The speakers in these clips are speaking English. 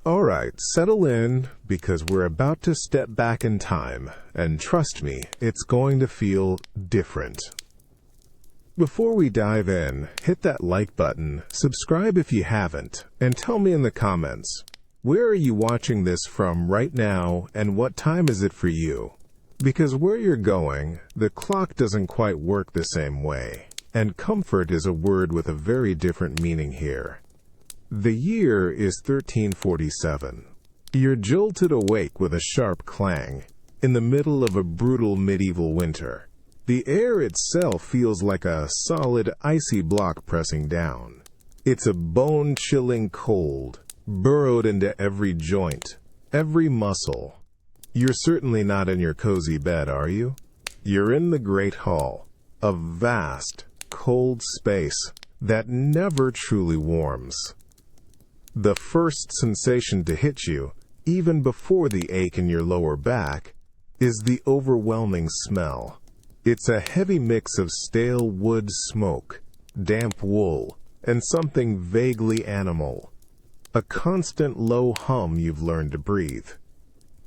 Alright, settle in, because we're about to step back in time, and trust me, it's going to feel different. Before we dive in, hit that like button, subscribe if you haven't, and tell me in the comments, where are you watching this from right now, and what time is it for you? Because where you're going, the clock doesn't quite work the same way, and comfort is a word with a very different meaning here. The year is 1347. You're jolted awake with a sharp clang, in the middle of a brutal medieval winter. The air itself feels like a solid, icy block pressing down. It's a bone-chilling cold, burrowed into every joint, every muscle. You're certainly not in your cozy bed, are you? You're in the Great Hall, a vast, cold space that never truly warms. The first sensation to hit you, even before the ache in your lower back, is the overwhelming smell. It's a heavy mix of stale wood smoke, damp wool, and something vaguely animal. A constant low hum you've learned to breathe.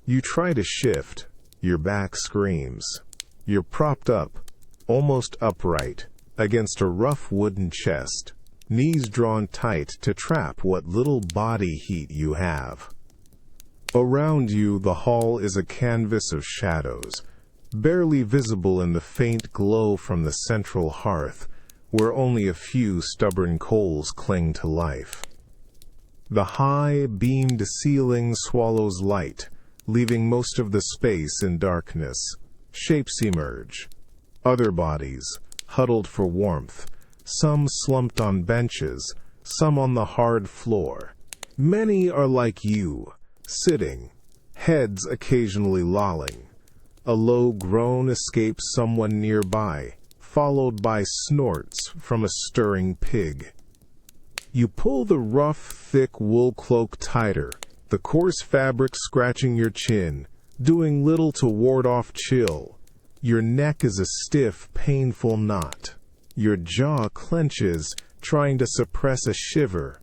You try to shift, your back screams. You're propped up, almost upright, against a rough wooden chest, knees drawn tight to trap what little body heat you have. Around you, the hall is a canvas of shadows, barely visible in the faint glow from the central hearth, where only a few stubborn coals cling to life. The high, beamed ceiling swallows light, leaving most of the space in darkness. Shapes emerge. Other bodies, huddled for warmth, some slumped on benches, some on the hard floor. Many are like you, sitting, heads occasionally lolling. A low groan escapes someone nearby, followed by snorts from a stirring pig. You pull the rough, thick wool cloak tighter, the coarse fabric scratching your chin, doing little to ward off chill. Your neck is a stiff, painful knot. Your jaw clenches, trying to suppress a shiver.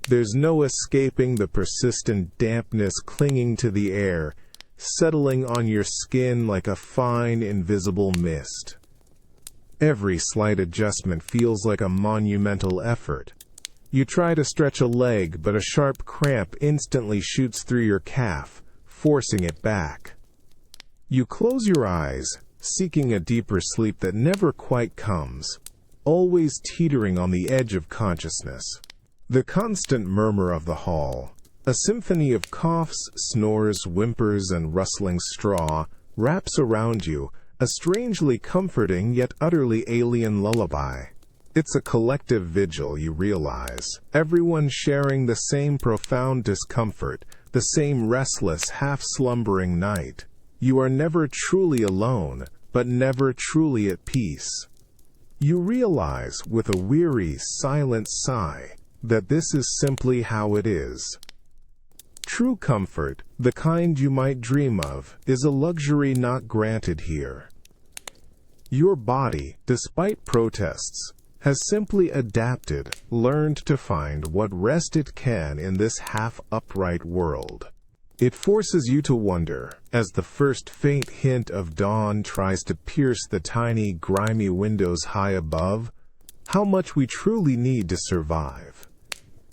There's no escaping the persistent dampness clinging to the air, settling on your skin like a fine, invisible mist. Every slight adjustment feels like a monumental effort. You try to stretch a leg, but a sharp cramp instantly shoots through your calf, forcing it back. You close your eyes, seeking a deeper sleep that never quite comes, always teetering on the edge of consciousness. The constant murmur of the hall, a symphony of coughs, snores, whimpers, and rustling straw, wraps around you, a strangely comforting yet utterly alien lullaby. It's a collective vigil, you realize, everyone sharing the same profound discomfort, the same restless, half-slumbering night. You are never truly alone, but never truly at peace. You realize, with a weary, silent sigh, that this is simply how it is. True comfort, the kind you might dream of, is a luxury not granted here. Your body, despite protests, has simply adapted, learned to find what rest it can in this half-upright world. It forces you to wonder, as the first faint hint of dawn tries to pierce the tiny, grimy windows high above, how much we truly need to survive,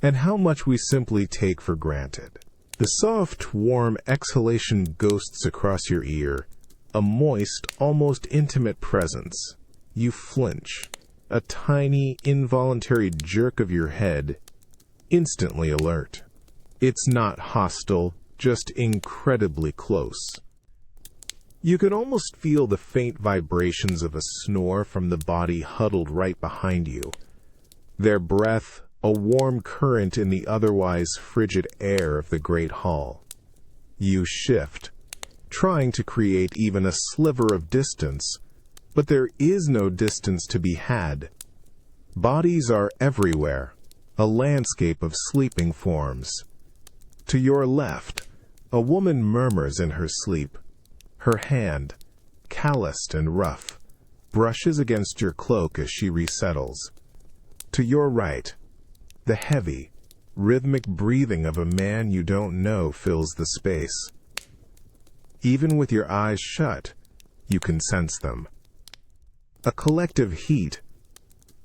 and how much we simply take for granted. The soft, warm exhalation ghosts across your ear, a moist, almost intimate presence. You flinch, a tiny, involuntary jerk of your head, instantly alert. It's not hostile, just incredibly close. You can almost feel the faint vibrations of a snore from the body huddled right behind you. Their breath, a warm current in the otherwise frigid air of the great hall. You shift, trying to create even a sliver of distance, but there is no distance to be had. Bodies are everywhere, a landscape of sleeping forms. To your left, a woman murmurs in her sleep. Her hand, calloused and rough, brushes against your cloak as she resettles. To your right, the heavy, rhythmic breathing of a man you don't know fills the space. Even with your eyes shut, you can sense them. A collective heat,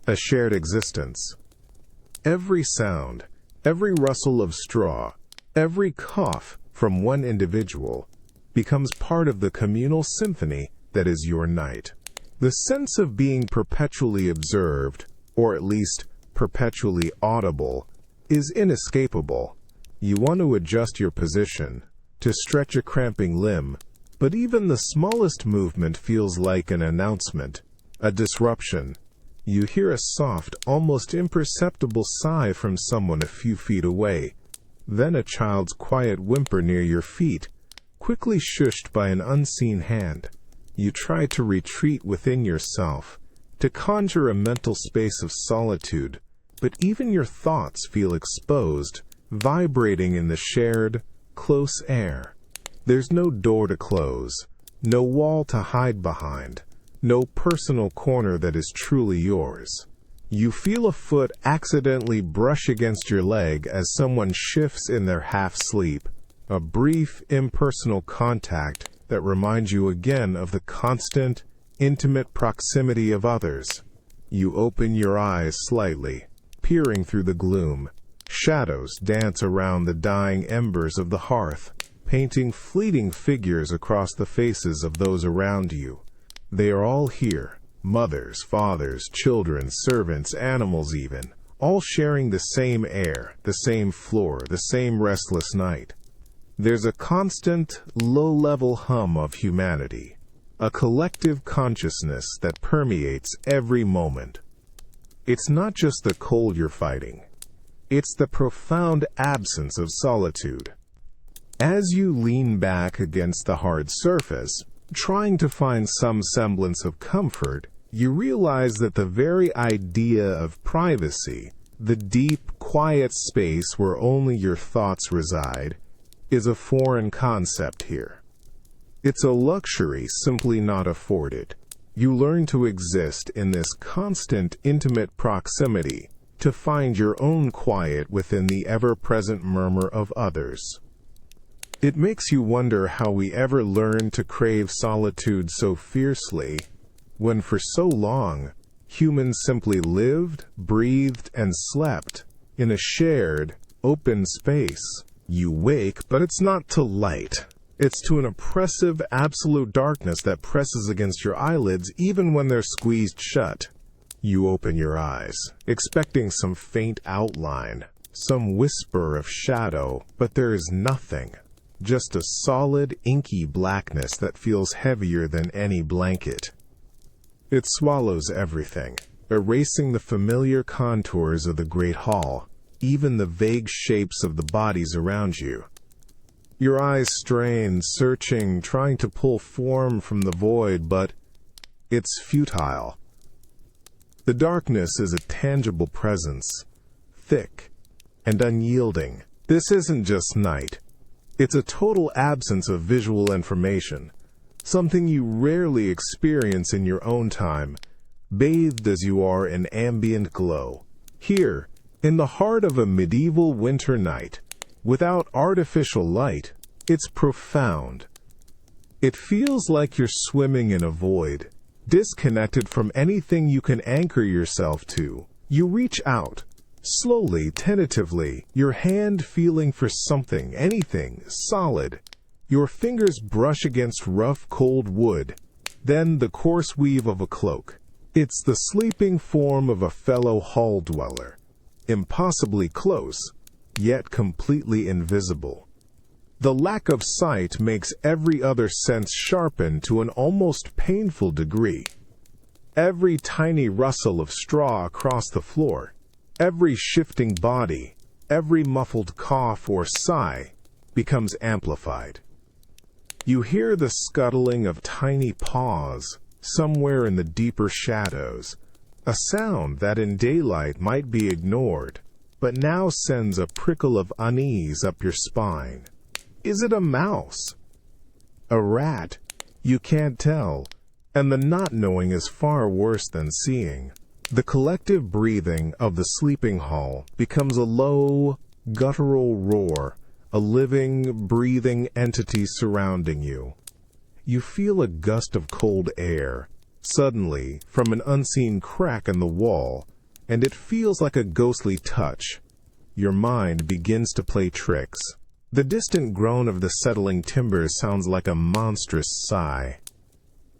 a shared existence. Every sound, every rustle of straw, every cough from one individual becomes part of the communal symphony that is your night. The sense of being perpetually observed, or at least perpetually audible, is inescapable. You want to adjust your position, to stretch a cramping limb, but even the smallest movement feels like an announcement, a disruption. You hear a soft, almost imperceptible sigh from someone a few feet away, then a child's quiet whimper near your feet, quickly shushed by an unseen hand. You try to retreat within yourself, to conjure a mental space of solitude, but even your thoughts feel exposed, vibrating in the shared, close air. There's no door to close, no wall to hide behind, no personal corner that is truly yours. You feel a foot accidentally brush against your leg as someone shifts in their half-sleep, a brief, impersonal contact that reminds you again of the constant, intimate proximity of others. You open your eyes slightly, peering through the gloom. Shadows dance around the dying embers of the hearth, painting fleeting figures across the faces of those around you. They are all here, mothers, fathers, children, servants, animals even, all sharing the same air, the same floor, the same restless night. There's a constant, low-level hum of humanity, a collective consciousness that permeates every moment. It's not just the cold you're fighting. It's the profound absence of solitude. As you lean back against the hard surface, trying to find some semblance of comfort, you realize that the very idea of privacy, the deep, quiet space where only your thoughts reside, is a foreign concept here. It's a luxury simply not afforded. You learn to exist in this constant, intimate proximity, to find your own quiet within the ever-present murmur of others. It makes you wonder how we ever learned to crave solitude so fiercely, when for so long, humans simply lived, breathed, and slept in a shared, open space. You wake, but it's not to light. It's to an oppressive, absolute darkness that presses against your eyelids even when they're squeezed shut. You open your eyes, expecting some faint outline, some whisper of shadow, but there is nothing. Just a solid, inky blackness that feels heavier than any blanket. It swallows everything, erasing the familiar contours of the great hall, even the vague shapes of the bodies around you. Your eyes strain, searching, trying to pull form from the void, but it's futile. The darkness is a tangible presence, thick and unyielding. This isn't just night. It's a total absence of visual information, something you rarely experience in your own time, bathed as you are in ambient glow. Here, in the heart of a medieval winter night, without artificial light, it's profound. It feels like you're swimming in a void, disconnected from anything you can anchor yourself to. You reach out, slowly, tentatively, your hand feeling for something, anything, solid. Your fingers brush against rough, cold wood, then the coarse weave of a cloak. It's the sleeping form of a fellow hall dweller, impossibly close, yet completely invisible. The lack of sight makes every other sense sharpen to an almost painful degree. Every tiny rustle of straw across the floor, every shifting body, every muffled cough or sigh becomes amplified. You hear the scuttling of tiny paws somewhere in the deeper shadows, a sound that in daylight might be ignored, but now sends a prickle of unease up your spine. Is it a mouse? A rat? You can't tell, and the not knowing is far worse than seeing. The collective breathing of the sleeping hall becomes a low, guttural roar, a living, breathing entity surrounding you. You feel a gust of cold air, suddenly, from an unseen crack in the wall, and it feels like a ghostly touch. Your mind begins to play tricks. The distant groan of the settling timbers sounds like a monstrous sigh.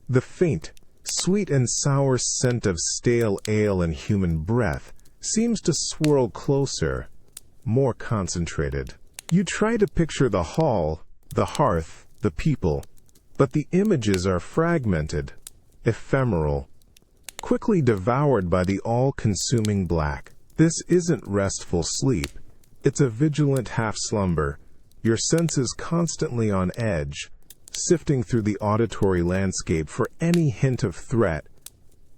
The faint, sweet and sour scent of stale ale and human breath seems to swirl closer, more concentrated. You try to picture the hall, the hearth, the people, but the images are fragmented, ephemeral, quickly devoured by the all-consuming black. This isn't restful sleep. It's a vigilant half-slumber, your senses constantly on edge, sifting through the auditory landscape for any hint of threat,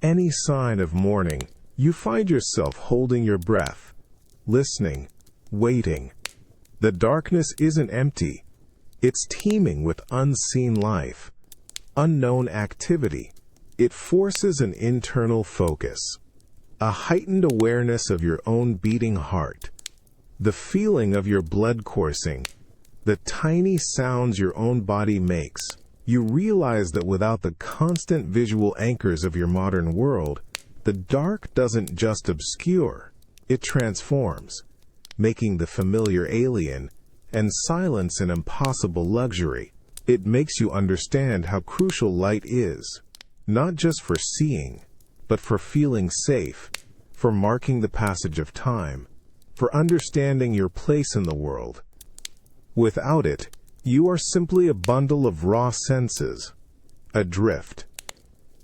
any sign of morning. You find yourself holding your breath, listening, waiting. The darkness isn't empty. It's teeming with unseen life, unknown activity. It forces an internal focus, a heightened awareness of your own beating heart, the feeling of your blood coursing, the tiny sounds your own body makes. You realize that without the constant visual anchors of your modern world, the dark doesn't just obscure, it transforms, making the familiar alien and silence an impossible luxury. It makes you understand how crucial light is, not just for seeing, but for feeling safe, for marking the passage of time, for understanding your place in the world. Without it, you are simply a bundle of raw senses, adrift.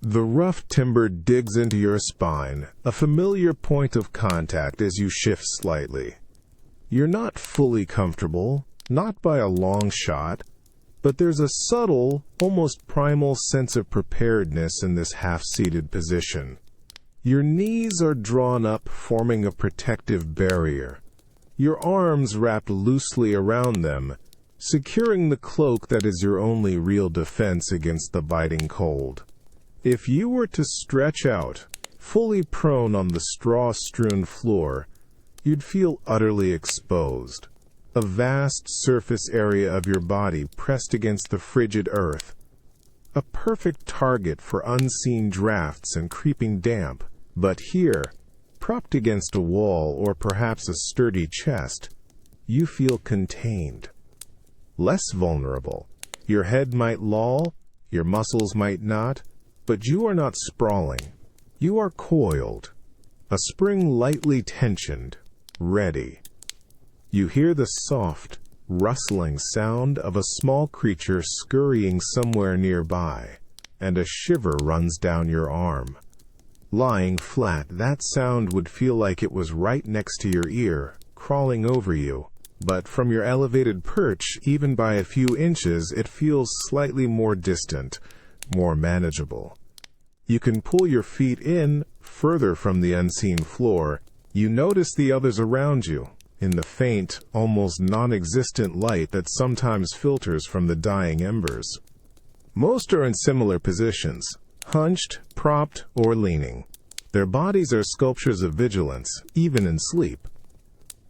The rough timber digs into your spine, a familiar point of contact as you shift slightly. You're not fully comfortable, not by a long shot, but there's a subtle, almost primal sense of preparedness in this half-seated position. Your knees are drawn up, forming a protective barrier, your arms wrapped loosely around them, securing the cloak that is your only real defense against the biting cold. If you were to stretch out, fully prone on the straw-strewn floor, you'd feel utterly exposed, a vast surface area of your body pressed against the frigid earth, a perfect target for unseen drafts and creeping damp. But here, propped against a wall or perhaps a sturdy chest, you feel contained, less vulnerable. Your head might loll, your muscles might not, but you are not sprawling. You are coiled, a spring lightly tensioned, ready. You hear the soft, rustling sound of a small creature scurrying somewhere nearby, and a shiver runs down your arm. Lying flat, that sound would feel like it was right next to your ear, crawling over you. But from your elevated perch, even by a few inches, it feels slightly more distant, more manageable. You can pull your feet in, further from the unseen floor. You notice the others around you, in the faint, almost non-existent light that sometimes filters from the dying embers. Most are in similar positions, hunched, propped, or leaning. Their bodies are sculptures of vigilance, even in sleep.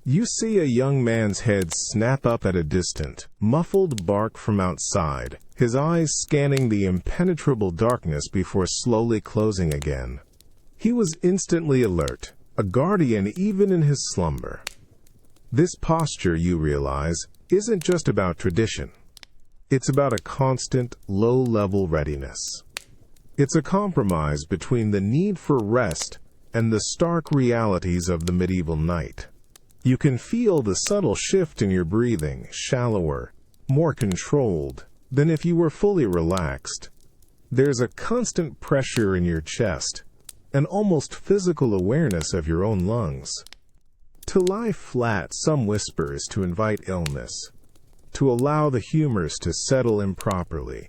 You see a young man's head snap up at a distant, muffled bark from outside, his eyes scanning the impenetrable darkness before slowly closing again. He was instantly alert, a guardian even in his slumber. This posture, you realize, isn't just about tradition. It's about a constant, low-level readiness. It's a compromise between the need for rest and the stark realities of the medieval night. You can feel the subtle shift in your breathing, shallower, more controlled than if you were fully relaxed. There's a constant pressure in your chest, an almost physical awareness of your own lungs. To lie flat, some whispers to invite illness, to allow the humors to settle improperly.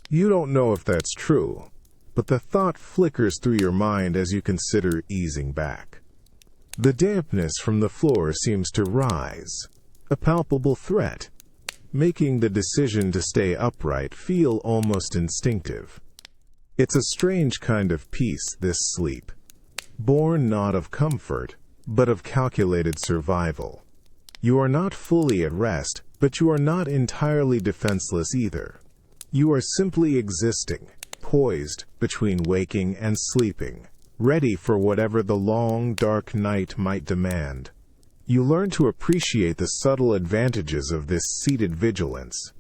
You don't know if that's true, but the thought flickers through your mind as you consider easing back. The dampness from the floor seems to rise, a palpable threat, making the decision to stay upright feel almost instinctive. It's a strange kind of peace, this sleep, born not of comfort, but of calculated survival. You are not fully at rest, but you are not entirely defenseless either. You are simply existing, poised between waking and sleeping, ready for whatever the long, dark night might demand. You learn to appreciate the subtle advantages of this seated vigilance,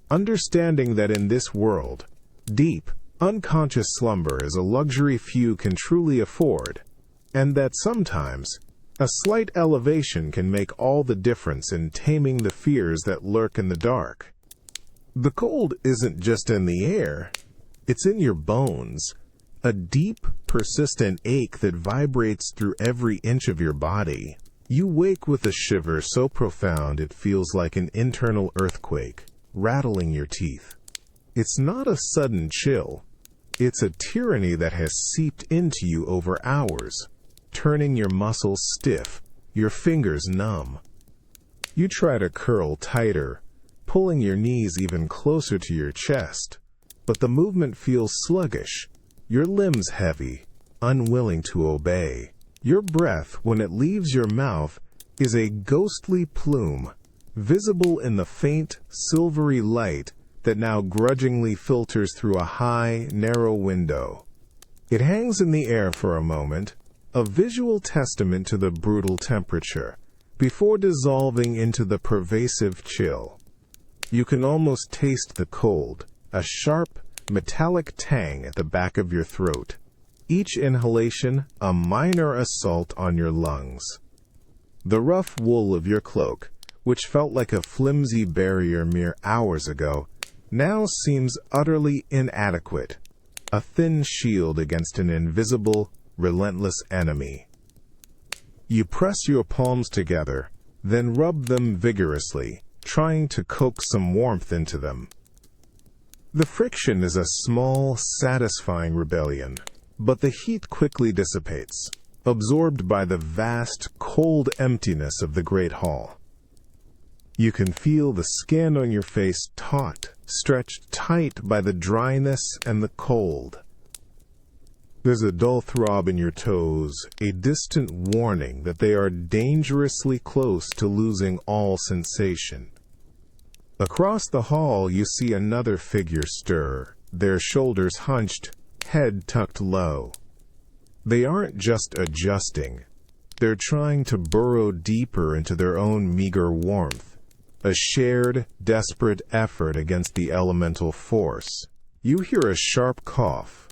understanding that in this world, deep, unconscious slumber is a luxury few can truly afford, and that sometimes a slight elevation can make all the difference in taming the fears that lurk in the dark. The cold isn't just in the air, it's in your bones, a deep, persistent ache that vibrates through every inch of your body. You wake with a shiver so profound it feels like an internal earthquake, rattling your teeth. It's not a sudden chill, it's a tyranny that has seeped into you over hours, turning your muscles stiff, your fingers numb. You try to curl tighter, pulling your knees even closer to your chest, but the movement feels sluggish, your limbs heavy, unwilling to obey. Your breath, when it leaves your mouth, is a ghostly plume, visible in the faint, silvery light that now grudgingly filters through a high, narrow window. It hangs in the air for a moment, a visual testament to the brutal temperature, before dissolving into the pervasive chill. You can almost taste the cold, a sharp, metallic tang at the back of your throat. Each inhalation, a minor assault on your lungs. The rough wool of your cloak, which felt like a flimsy barrier mere hours ago, now seems utterly inadequate, a thin shield against an invisible, relentless enemy. You press your palms together, then rub them vigorously, trying to coax some warmth into them. The friction is a small, satisfying rebellion, but the heat quickly dissipates, absorbed by the vast, cold emptiness of the great hall. You can feel the skin on your face taut, stretched tight by the dryness and the cold. There's a dull throb in your toes, a distant warning that they are dangerously close to losing all sensation. Across the hall you see another figure stir, their shoulders hunched, head tucked low. They aren't just adjusting, they're trying to burrow deeper into their own meager warmth, a shared, desperate effort against the elemental force. You hear a sharp cough,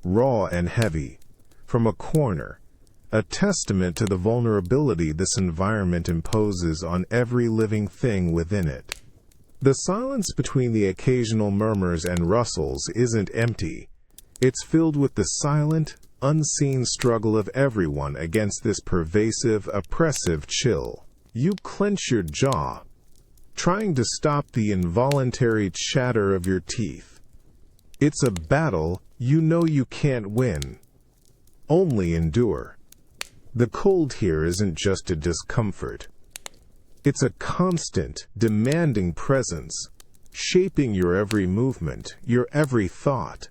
raw and heavy, from a corner, a testament to the vulnerability this environment imposes on every living thing within it. The silence between the occasional murmurs and rustles isn't empty. It's filled with the silent, unseen struggle of everyone against this pervasive, oppressive chill. You clench your jaw, trying to stop the involuntary chatter of your teeth. It's a battle you know you can't win. Only endure. The cold here isn't just a discomfort. It's a constant, demanding presence, shaping your every movement, your every thought.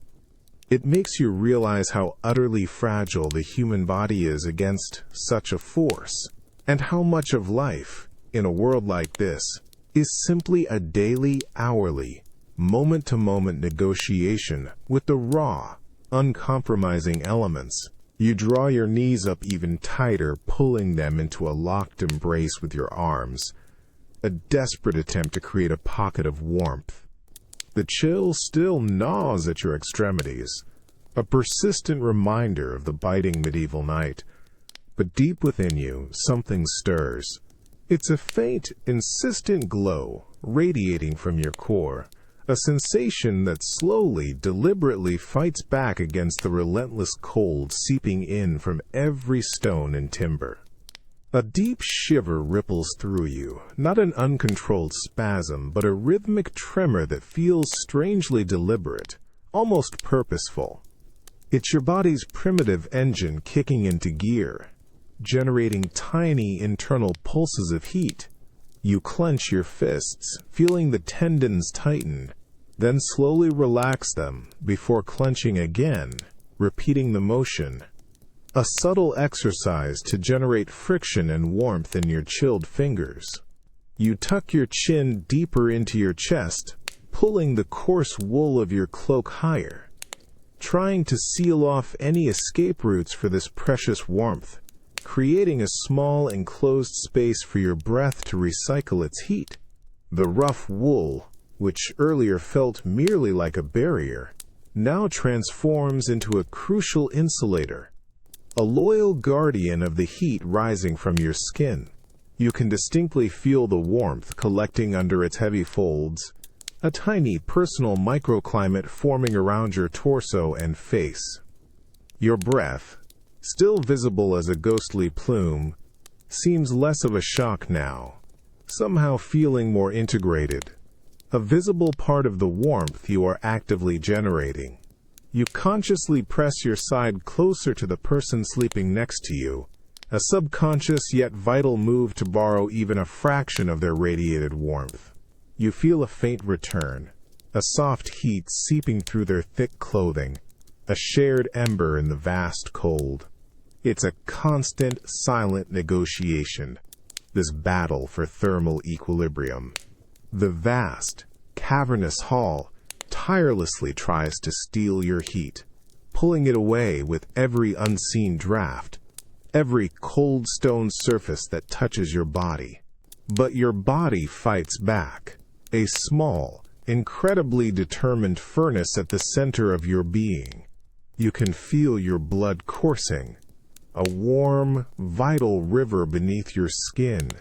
It makes you realize how utterly fragile the human body is against such a force, and how much of life, in a world like this, is simply a daily, hourly, moment-to-moment negotiation with the raw, uncompromising elements. You draw your knees up even tighter, pulling them into a locked embrace with your arms, a desperate attempt to create a pocket of warmth. The chill still gnaws at your extremities, a persistent reminder of the biting medieval night. But deep within you, something stirs. It's a faint, insistent glow radiating from your core, a sensation that slowly, deliberately fights back against the relentless cold seeping in from every stone and timber. A deep shiver ripples through you, not an uncontrolled spasm, but a rhythmic tremor that feels strangely deliberate, almost purposeful. It's your body's primitive engine kicking into gear, generating tiny internal pulses of heat. You clench your fists, feeling the tendons tighten, then slowly relax them before clenching again, repeating the motion. A subtle exercise to generate friction and warmth in your chilled fingers. You tuck your chin deeper into your chest, pulling the coarse wool of your cloak higher, trying to seal off any escape routes for this precious warmth, creating a small enclosed space for your breath to recycle its heat. The rough wool, which earlier felt merely like a barrier, now transforms into a crucial insulator, a loyal guardian of the heat rising from your skin. You can distinctly feel the warmth collecting under its heavy folds, a tiny personal microclimate forming around your torso and face. Your breath, still visible as a ghostly plume, seems less of a shock now, somehow feeling more integrated, a visible part of the warmth you are actively generating. You consciously press your side closer to the person sleeping next to you, a subconscious yet vital move to borrow even a fraction of their radiated warmth. You feel a faint return, a soft heat seeping through their thick clothing, a shared ember in the vast cold. It's a constant, silent negotiation, this battle for thermal equilibrium. The vast, cavernous hall tirelessly tries to steal your heat, pulling it away with every unseen draft, every cold stone surface that touches your body. But your body fights back, a small, incredibly determined furnace at the center of your being. You can feel your blood coursing, a warm, vital river beneath your skin,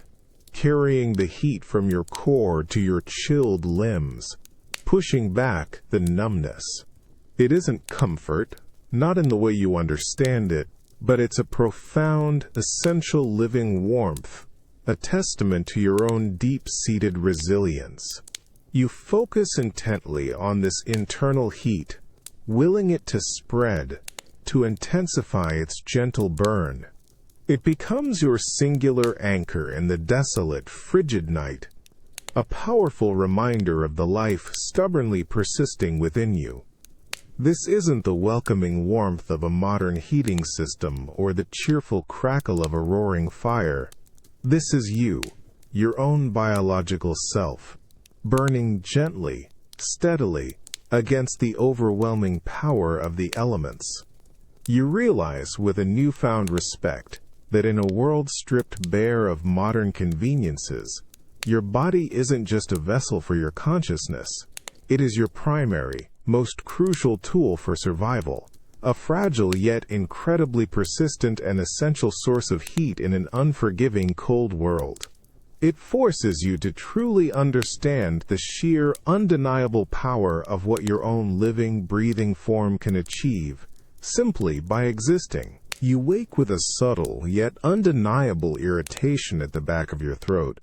carrying the heat from your core to your chilled limbs, pushing back the numbness. It isn't comfort, not in the way you understand it, but it's a profound, essential living warmth, a testament to your own deep-seated resilience. You focus intently on this internal heat, willing it to spread, to intensify its gentle burn. It becomes your singular anchor in the desolate, frigid night, a powerful reminder of the life stubbornly persisting within you. This isn't the welcoming warmth of a modern heating system or the cheerful crackle of a roaring fire. This is you, your own biological self, burning gently, steadily, against the overwhelming power of the elements. You realize with a newfound respect that in a world stripped bare of modern conveniences, your body isn't just a vessel for your consciousness. It is your primary, most crucial tool for survival, a fragile yet incredibly persistent and essential source of heat in an unforgiving cold world. It forces you to truly understand the sheer, undeniable power of what your own living, breathing form can achieve, simply by existing. You wake with a subtle yet undeniable irritation at the back of your throat.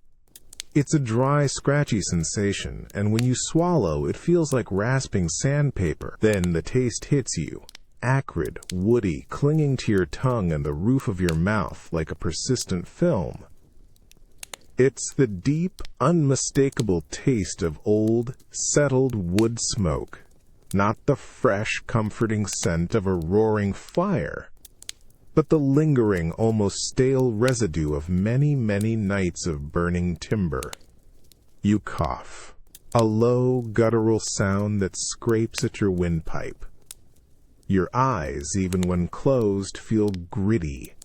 It's a dry, scratchy sensation, and when you swallow, it feels like rasping sandpaper. Then the taste hits you, acrid, woody, clinging to your tongue and the roof of your mouth like a persistent film. It's the deep, unmistakable taste of old, settled wood smoke, not the fresh, comforting scent of a roaring fire, but the lingering, almost stale residue of many, many nights of burning timber. You cough, a low, guttural sound that scrapes at your windpipe. Your eyes, even when closed, feel gritty,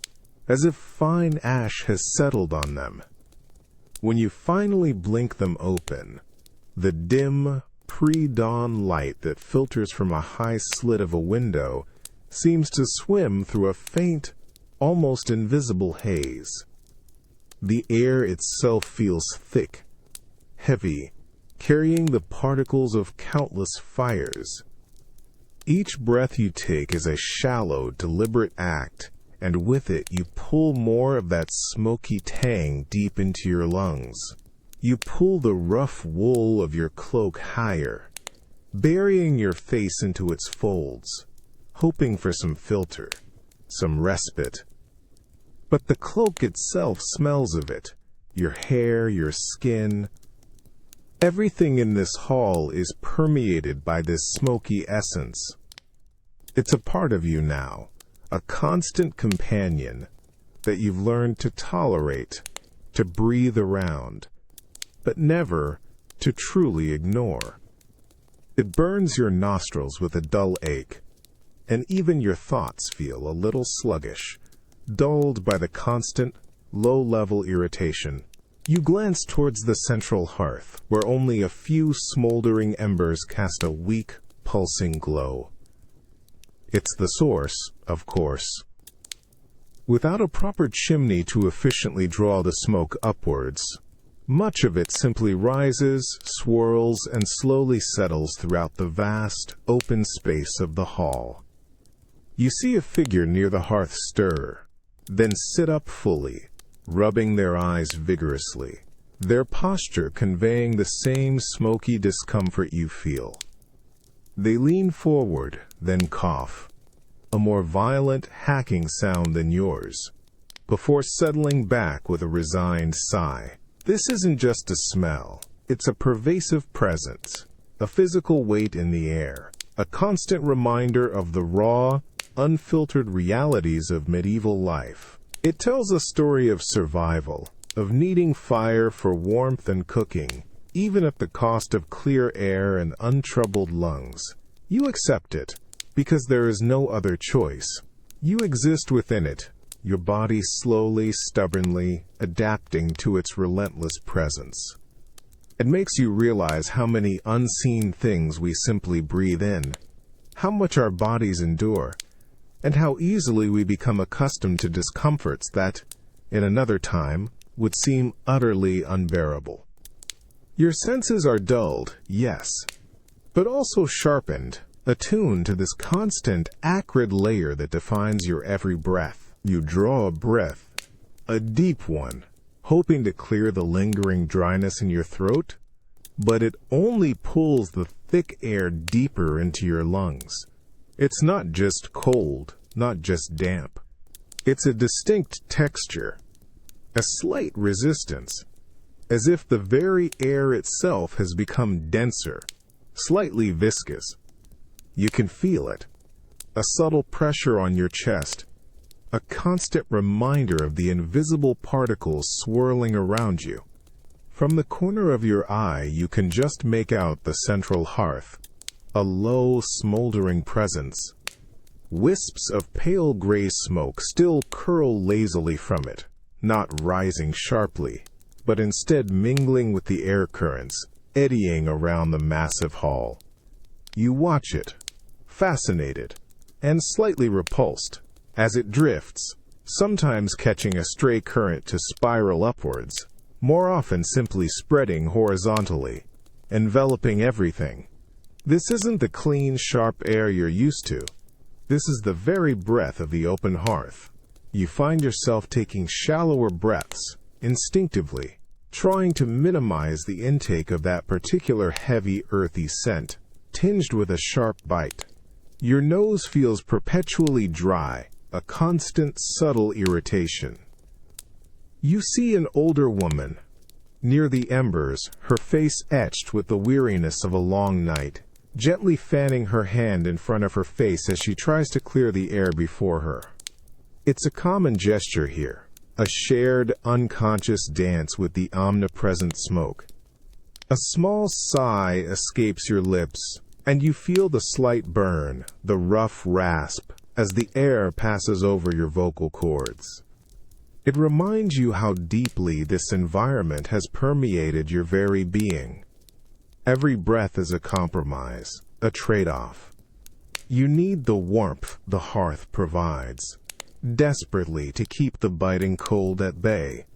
as if fine ash has settled on them. When you finally blink them open, the dim, pre-dawn light that filters from a high slit of a window seems to swim through a faint, almost invisible haze. The air itself feels thick, heavy, carrying the particles of countless fires. Each breath you take is a shallow, deliberate act, and with it you pull more of that smoky tang deep into your lungs. You pull the rough wool of your cloak higher, burying your face into its folds, hoping for some filter, some respite. But the cloak itself smells of it, your hair, your skin. Everything in this hall is permeated by this smoky essence. It's a part of you now, a constant companion that you've learned to tolerate, to breathe around. but never to truly ignore. It burns your nostrils with a dull ache, and even your thoughts feel a little sluggish, dulled by the constant, low-level irritation. You glance towards the central hearth, where only a few smoldering embers cast a weak, pulsing glow. It's the source, of course. Without a proper chimney to efficiently draw the smoke upwards, much of it simply rises, swirls, and slowly settles throughout the vast, open space of the hall. You see a figure near the hearth stir, then sit up fully, rubbing their eyes vigorously, their posture conveying the same smoky discomfort you feel. They lean forward, then cough, a more violent, hacking sound than yours, before settling back with a resigned sigh. This isn't just a smell, it's a pervasive presence, a physical weight in the air, a constant reminder of the raw, unfiltered realities of medieval life. It tells a story of survival, of needing fire for warmth and cooking, even at the cost of clear air and untroubled lungs. You accept it, because there is no other choice. You exist within it, your body slowly, stubbornly adapting to its relentless presence. It makes you realize how many unseen things we simply breathe in, how much our bodies endure, and how easily we become accustomed to discomforts that, in another time, would seem utterly unbearable. Your senses are dulled, yes, but also sharpened, attuned to this constant, acrid layer that defines your every breath. You draw a breath, a deep one, hoping to clear the lingering dryness in your throat, but it only pulls the thick air deeper into your lungs. It's not just cold, not just damp. It's a distinct texture, a slight resistance, as if the very air itself has become denser, slightly viscous. You can feel it, a subtle pressure on your chest, a constant reminder of the invisible particles swirling around you. From the corner of your eye, you can just make out the central hearth, a low, smoldering presence. Wisps of pale gray smoke still curl lazily from it, not rising sharply, but instead mingling with the air currents, eddying around the massive hall. You watch it, fascinated, and slightly repulsed, as it drifts, sometimes catching a stray current to spiral upwards, more often simply spreading horizontally, enveloping everything. This isn't the clean, sharp air you're used to. This is the very breath of the open hearth. You find yourself taking shallower breaths, instinctively, trying to minimize the intake of that particular heavy, earthy scent, tinged with a sharp bite. Your nose feels perpetually dry, a constant, subtle irritation. You see an older woman, near the embers, her face etched with the weariness of a long night, gently fanning her hand in front of her face as she tries to clear the air before her. It's a common gesture here, a shared, unconscious dance with the omnipresent smoke. A small sigh escapes your lips, and you feel the slight burn, the rough rasp, as the air passes over your vocal cords. It reminds you how deeply this environment has permeated your very being. Every breath is a compromise, a trade-off. You need the warmth the hearth provides, desperately to keep the biting cold at bay.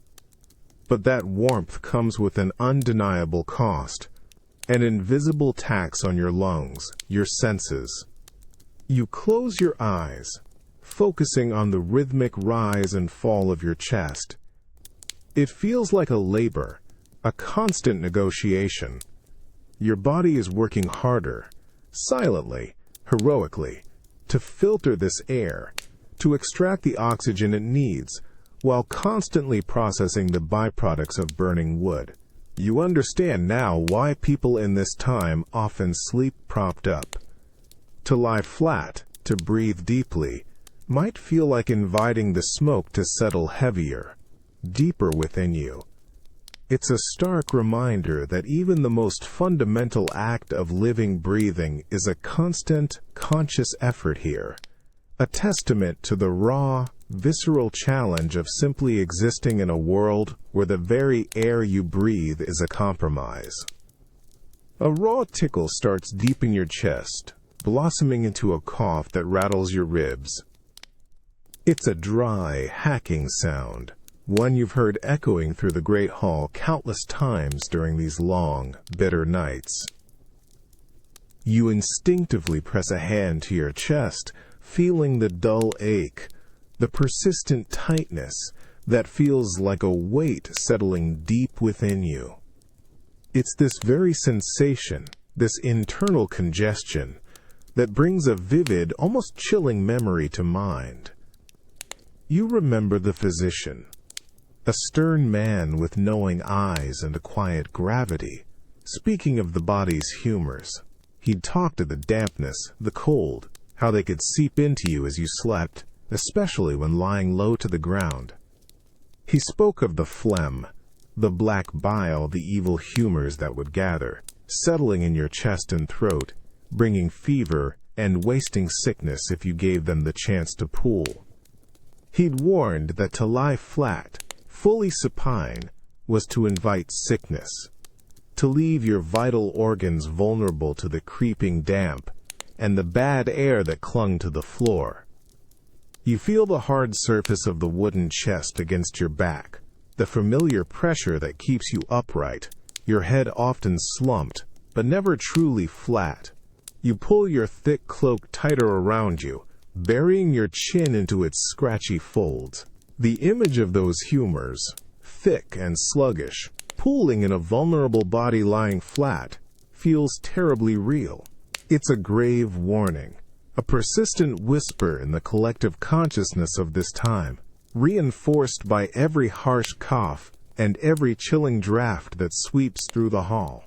But that warmth comes with an undeniable cost, an invisible tax on your lungs, your senses. You close your eyes, focusing on the rhythmic rise and fall of your chest. It feels like a labor, a constant negotiation. Your body is working harder, silently, heroically, to filter this air, to extract the oxygen it needs, while constantly processing the byproducts of burning wood. You understand now why people in this time often sleep propped up. To lie flat, to breathe deeply, might feel like inviting the smoke to settle heavier, deeper within you. It's a stark reminder that even the most fundamental act of living, breathing, is a constant, conscious effort here. A testament to the raw, visceral challenge of simply existing in a world where the very air you breathe is a compromise. A raw tickle starts deep in your chest, blossoming into a cough that rattles your ribs. It's a dry, hacking sound, one you've heard echoing through the great hall countless times during these long, bitter nights. You instinctively press a hand to your chest, feeling the dull ache, the persistent tightness that feels like a weight settling deep within you. It's this very sensation, this internal congestion, that brings a vivid, almost chilling memory to mind. You remember the physician, a stern man with knowing eyes and a quiet gravity, speaking of the body's humors. He'd talk to the dampness, the cold, how they could seep into you as you slept, especially when lying low to the ground. He spoke of the phlegm, the black bile, the evil humors that would gather, settling in your chest and throat, bringing fever and wasting sickness if you gave them the chance to pool. He'd warned that to lie flat, fully supine, was to invite sickness, to leave your vital organs vulnerable to the creeping damp and the bad air that clung to the floor. You feel the hard surface of the wooden chest against your back, the familiar pressure that keeps you upright, your head often slumped, but never truly flat. You pull your thick cloak tighter around you, burying your chin into its scratchy folds. The image of those humors, thick and sluggish, pooling in a vulnerable body lying flat, feels terribly real. It's a grave warning, a persistent whisper in the collective consciousness of this time, reinforced by every harsh cough and every chilling draft that sweeps through the hall.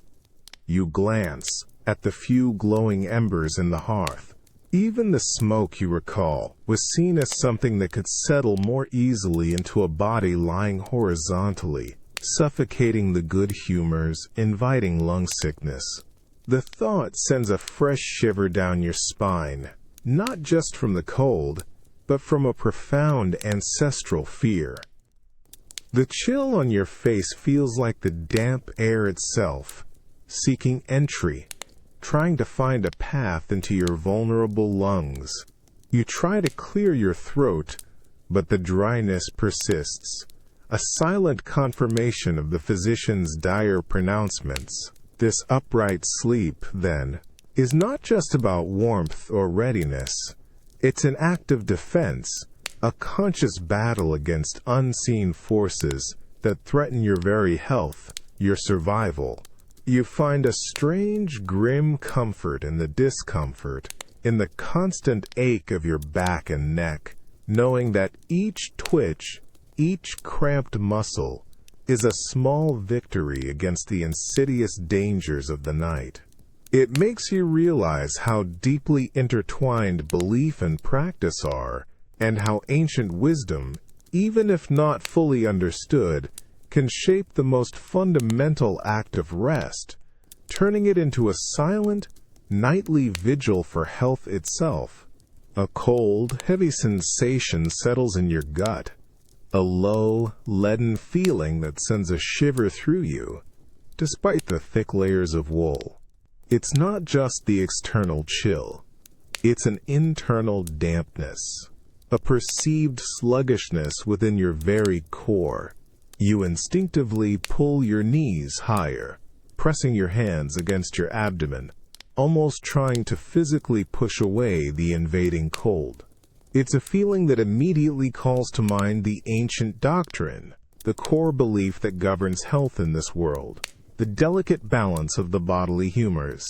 You glance at the few glowing embers in the hearth. Even the smoke, you recall, was seen as something that could settle more easily into a body lying horizontally, suffocating the good humors, inviting lung sickness. The thought sends a fresh shiver down your spine, not just from the cold, but from a profound ancestral fear. The chill on your face feels like the damp air itself, seeking entry, trying to find a path into your vulnerable lungs. You try to clear your throat, but the dryness persists, a silent confirmation of the physician's dire pronouncements. This upright sleep, then, is not just about warmth or readiness. It's an act of defense, a conscious battle against unseen forces that threaten your very health, your survival. You find a strange, grim comfort in the discomfort, in the constant ache of your back and neck, knowing that each twitch, each cramped muscle, is a small victory against the insidious dangers of the night. It makes you realize how deeply intertwined belief and practice are, and how ancient wisdom, even if not fully understood, can shape the most fundamental act of rest, turning it into a silent, nightly vigil for health itself. A cold, heavy sensation settles in your gut, a low, leaden feeling that sends a shiver through you, despite the thick layers of wool. It's not just the external chill. It's an internal dampness, a perceived sluggishness within your very core. You instinctively pull your knees higher, pressing your hands against your abdomen, almost trying to physically push away the invading cold. It's a feeling that immediately calls to mind the ancient doctrine, the core belief that governs health in this world, the delicate balance of the bodily humors.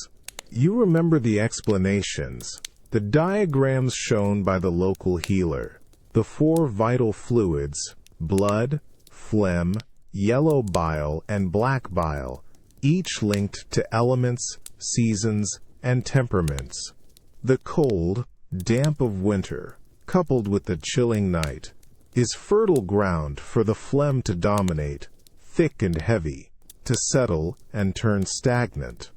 You remember the explanations, the diagrams shown by the local healer, the 4 vital fluids, blood, phlegm, yellow bile, and black bile, each linked to elements, seasons, and temperaments. The cold, damp of winter, coupled with the chilling night, is fertile ground for the phlegm to dominate, thick and heavy, to settle and turn stagnant.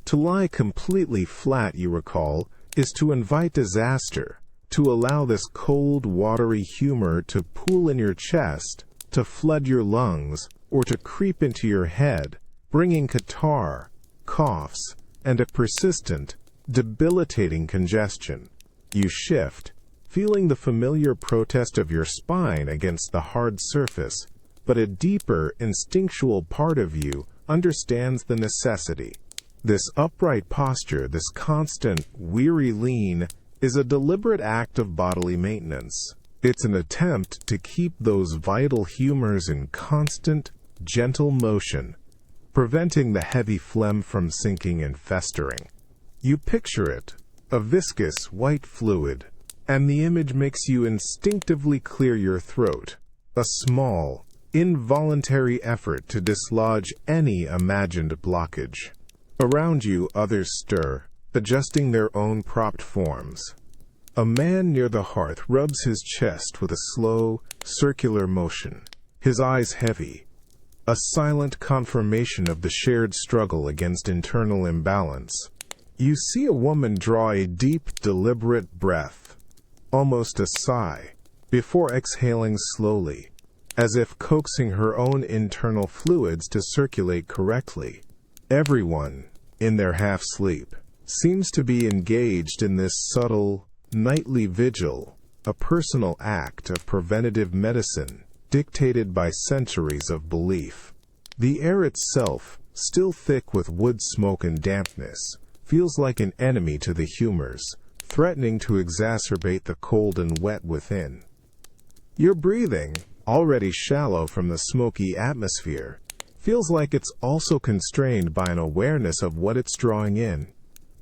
To lie completely flat, you recall, is to invite disaster, to allow this cold, watery humor to pool in your chest, to flood your lungs, or to creep into your head, bringing catarrh, coughs, and a persistent, debilitating congestion. You shift, feeling the familiar protest of your spine against the hard surface, but a deeper, instinctual part of you understands the necessity. This upright posture, this constant, weary lean, is a deliberate act of bodily maintenance. It's an attempt to keep those vital humors in constant, gentle motion, preventing the heavy phlegm from sinking and festering. You picture it, a viscous, white fluid, and the image makes you instinctively clear your throat, a small, involuntary effort to dislodge any imagined blockage. Around you, others stir, adjusting their own propped forms. A man near the hearth rubs his chest with a slow, circular motion, his eyes heavy, a silent confirmation of the shared struggle against internal imbalance. You see a woman draw a deep, deliberate breath, almost a sigh, before exhaling slowly, as if coaxing her own internal fluids to circulate correctly. Everyone, in their half-sleep, seems to be engaged in this subtle, nightly vigil, a personal act of preventative medicine dictated by centuries of belief. The air itself, still thick with wood smoke and dampness, feels like an enemy to the humors, threatening to exacerbate the cold and wet within. Your breathing, already shallow from the smoky atmosphere, feels like it's also constrained by an awareness of what it's drawing in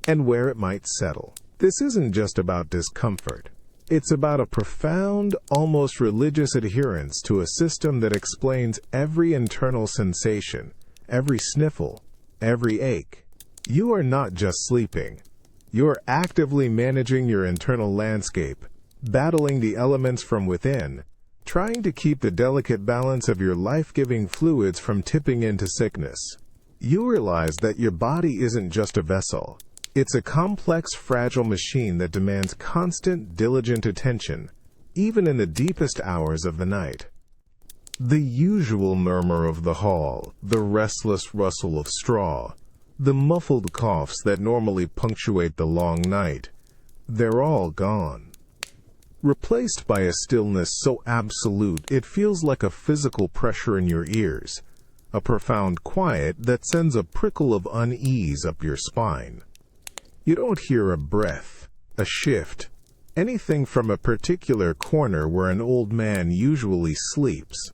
and where it might settle. This isn't just about discomfort. It's about a profound, almost religious adherence to a system that explains every internal sensation, every sniffle, every ache. You are not just sleeping. You're actively managing your internal landscape, battling the elements from within, trying to keep the delicate balance of your life-giving fluids from tipping into sickness. You realize that your body isn't just a vessel. It's a complex, fragile machine that demands constant, diligent attention, even in the deepest hours of the night. The usual murmur of the hall, the restless rustle of straw, the muffled coughs that normally punctuate the long night, they're all gone. Replaced by a stillness so absolute it feels like a physical pressure in your ears, a profound quiet that sends a prickle of unease up your spine. You don't hear a breath, a shift, anything from a particular corner where an old man usually sleeps.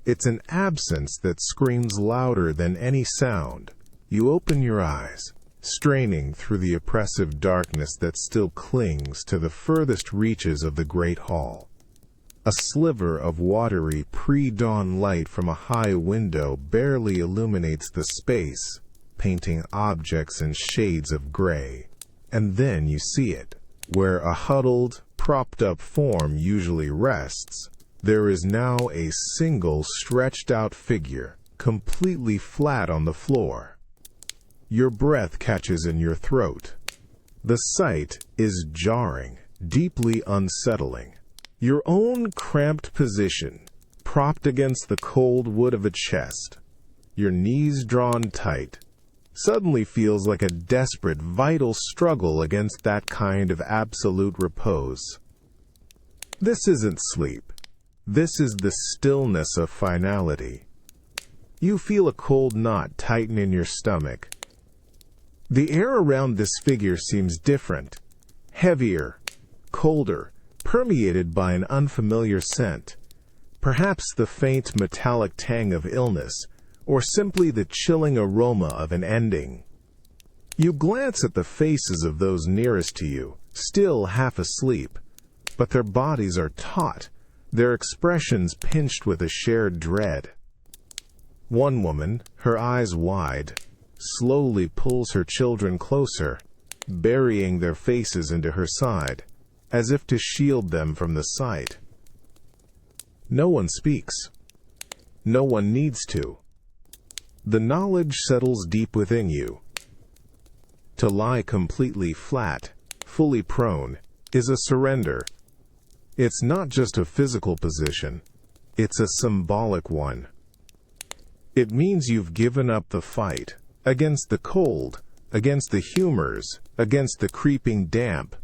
It's an absence that screams louder than any sound. You open your eyes, straining through the oppressive darkness that still clings to the furthest reaches of the great hall. A sliver of watery pre-dawn light from a high window barely illuminates the space, painting objects in shades of gray. And then you see it. Where a huddled, propped-up form usually rests, there is now a single stretched-out figure, completely flat on the floor. Your breath catches in your throat. The sight is jarring, deeply unsettling. Your own cramped position, propped against the cold wood of a chest, your knees drawn tight, suddenly feels like a desperate, vital struggle against that kind of absolute repose. This isn't sleep. This is the stillness of finality. You feel a cold knot tighten in your stomach. The air around this figure seems different, heavier, colder, permeated by an unfamiliar scent, perhaps the faint metallic tang of illness, or simply the chilling aroma of an ending. You glance at the faces of those nearest to you, still half asleep, but their bodies are taut, their expressions pinched with a shared dread. One woman, her eyes wide, slowly pulls her children closer, burying their faces into her side, as if to shield them from the sight. No one speaks. No one needs to. The knowledge settles deep within you. To lie completely flat, fully prone, is a surrender. It's not just a physical position, it's a symbolic one. It means you've given up the fight against the cold, against the humors, against the creeping damp.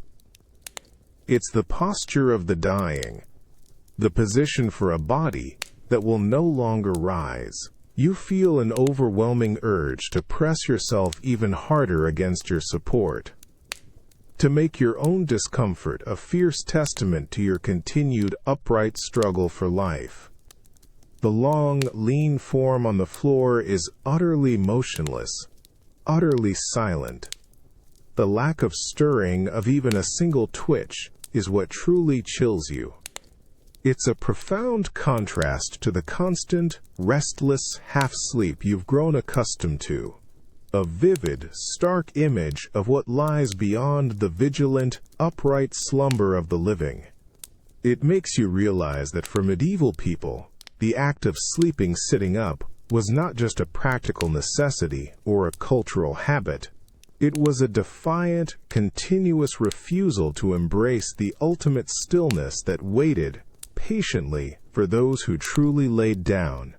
It's the posture of the dying, the position for a body that will no longer rise. You feel an overwhelming urge to press yourself even harder against your support, to make your own discomfort a fierce testament to your continued upright struggle for life. The long, lean form on the floor is utterly motionless, utterly silent. The lack of stirring of even a single twitch is what truly chills you. It's a profound contrast to the constant, restless half-sleep you've grown accustomed to. A vivid, stark image of what lies beyond the vigilant, upright slumber of the living. It makes you realize that for medieval people, the act of sleeping sitting up was not just a practical necessity or a cultural habit. It was a defiant, continuous refusal to embrace the ultimate stillness that waited patiently for those who truly laid down.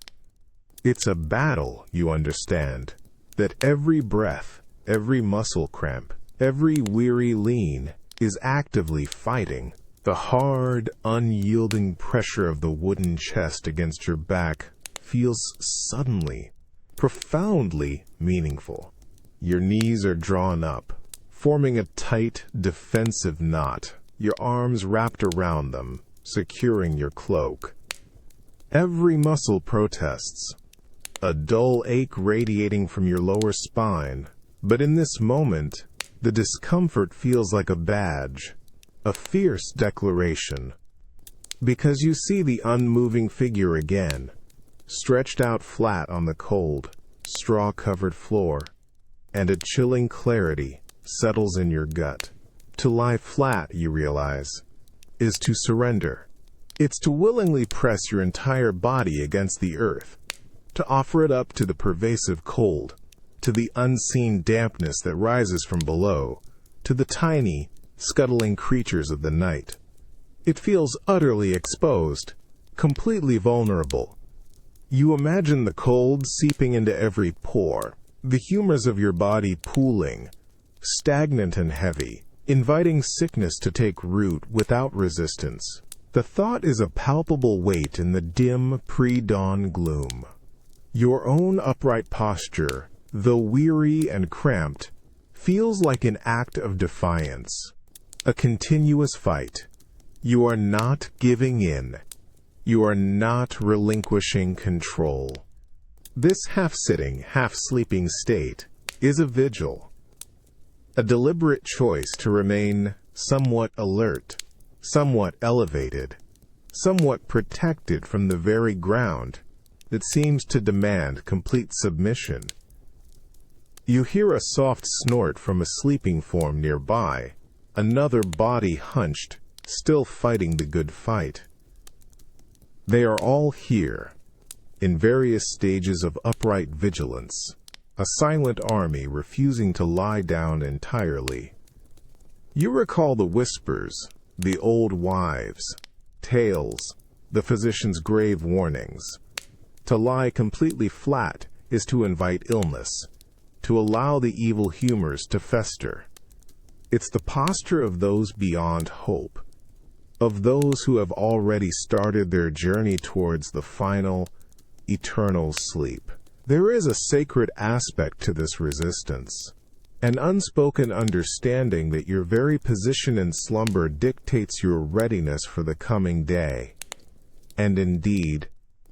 It's a battle, you understand, that every breath, every muscle cramp, every weary lean is actively fighting. The hard, unyielding pressure of the wooden chest against your back feels suddenly, profoundly meaningful. Your knees are drawn up, forming a tight, defensive knot, your arms wrapped around them, securing your cloak. Every muscle protests, a dull ache radiating from your lower spine, but in this moment, the discomfort feels like a badge, a fierce declaration, because you see the unmoving figure again, stretched out flat on the cold, straw-covered floor, and a chilling clarity settles in your gut. To lie flat, you realize, is to surrender. It's to willingly press your entire body against the earth, to offer it up to the pervasive cold, to the unseen dampness that rises from below, to the tiny, scuttling creatures of the night. It feels utterly exposed, completely vulnerable. You imagine the cold seeping into every pore, the humors of your body pooling, stagnant and heavy, inviting sickness to take root without resistance. The thought is a palpable weight in the dim, pre-dawn gloom. Your own upright posture, though weary and cramped, feels like an act of defiance, a continuous fight. You are not giving in. You are not relinquishing control. This half-sitting, half-sleeping state is a vigil, a deliberate choice to remain somewhat alert, somewhat elevated, somewhat protected from the very ground that seems to demand complete submission. You hear a soft snort from a sleeping form nearby, another body hunched, still fighting the good fight. They are all here, in various stages of upright vigilance, a silent army refusing to lie down entirely. You recall the whispers, the old wives' tales, the physician's grave warnings. To lie completely flat is to invite illness, to allow the evil humors to fester. It's the posture of those beyond hope, of those who have already started their journey towards the final, eternal sleep. There is a sacred aspect to this resistance, an unspoken understanding that your very position in slumber dictates your readiness for the coming day, and indeed,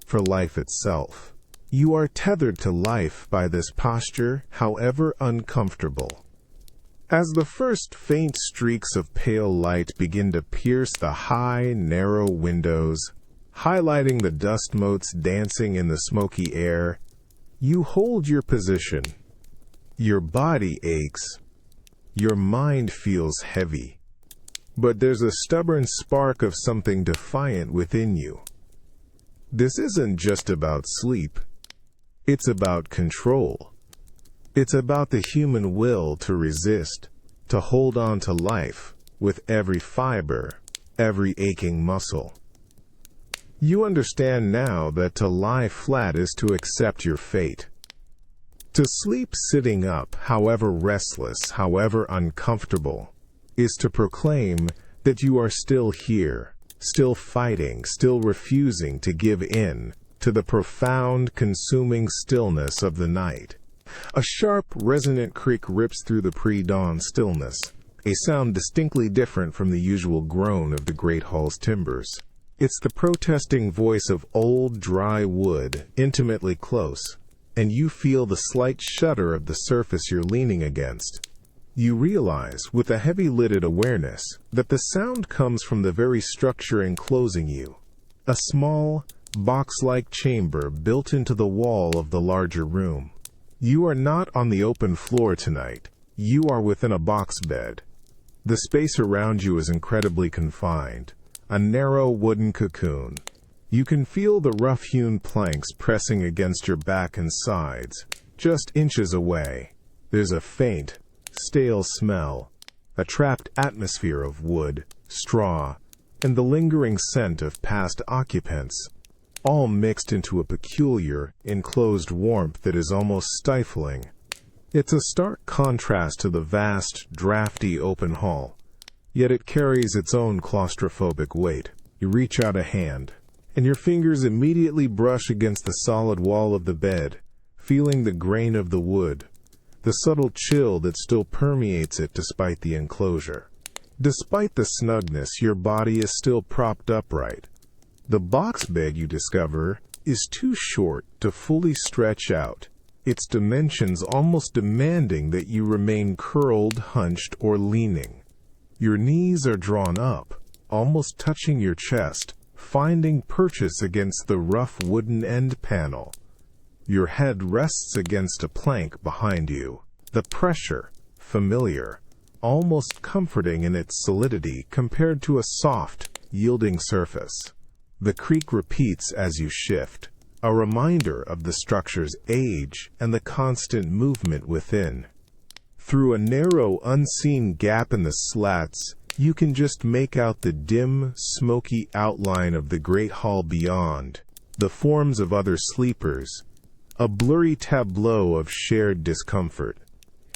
for life itself. You are tethered to life by this posture, however uncomfortable. As the first faint streaks of pale light begin to pierce the high, narrow windows, highlighting the dust motes dancing in the smoky air, you hold your position. Your body aches. Your mind feels heavy. But there's a stubborn spark of something defiant within you. This isn't just about sleep. It's about control. It's about the human will to resist, to hold on to life with every fiber, every aching muscle. You understand now that to lie flat is to accept your fate. To sleep sitting up, however restless, however uncomfortable, is to proclaim that you are still here, still fighting, still refusing to give in to the profound, consuming stillness of the night. A sharp, resonant creak rips through the pre-dawn stillness, a sound distinctly different from the usual groan of the great hall's timbers. It's the protesting voice of old, dry wood, intimately close, and you feel the slight shudder of the surface you're leaning against. You realize, with a heavy-lidded awareness, that the sound comes from the very structure enclosing you, a small, box-like chamber built into the wall of the larger room. You are not on the open floor tonight. You are within a box bed. The space around you is incredibly confined, a narrow wooden cocoon. You can feel the rough-hewn planks pressing against your back and sides. Just inches away, there's a faint, stale smell, a trapped atmosphere of wood, straw, and the lingering scent of past occupants, all mixed into a peculiar, enclosed warmth that is almost stifling. It's a stark contrast to the vast, drafty open hall, yet it carries its own claustrophobic weight. You reach out a hand, and your fingers immediately brush against the solid wall of the bed, feeling the grain of the wood, the subtle chill that still permeates it despite the enclosure. Despite the snugness, your body is still propped upright. The box bed, you discover, is too short to fully stretch out, its dimensions almost demanding that you remain curled, hunched, or leaning. Your knees are drawn up, almost touching your chest, finding purchase against the rough wooden end panel. Your head rests against a plank behind you, the pressure, familiar, almost comforting in its solidity compared to a soft, yielding surface. The creak repeats as you shift, a reminder of the structure's age and the constant movement within. Through a narrow, unseen gap in the slats, you can just make out the dim, smoky outline of the great hall beyond, the forms of other sleepers, a blurry tableau of shared discomfort.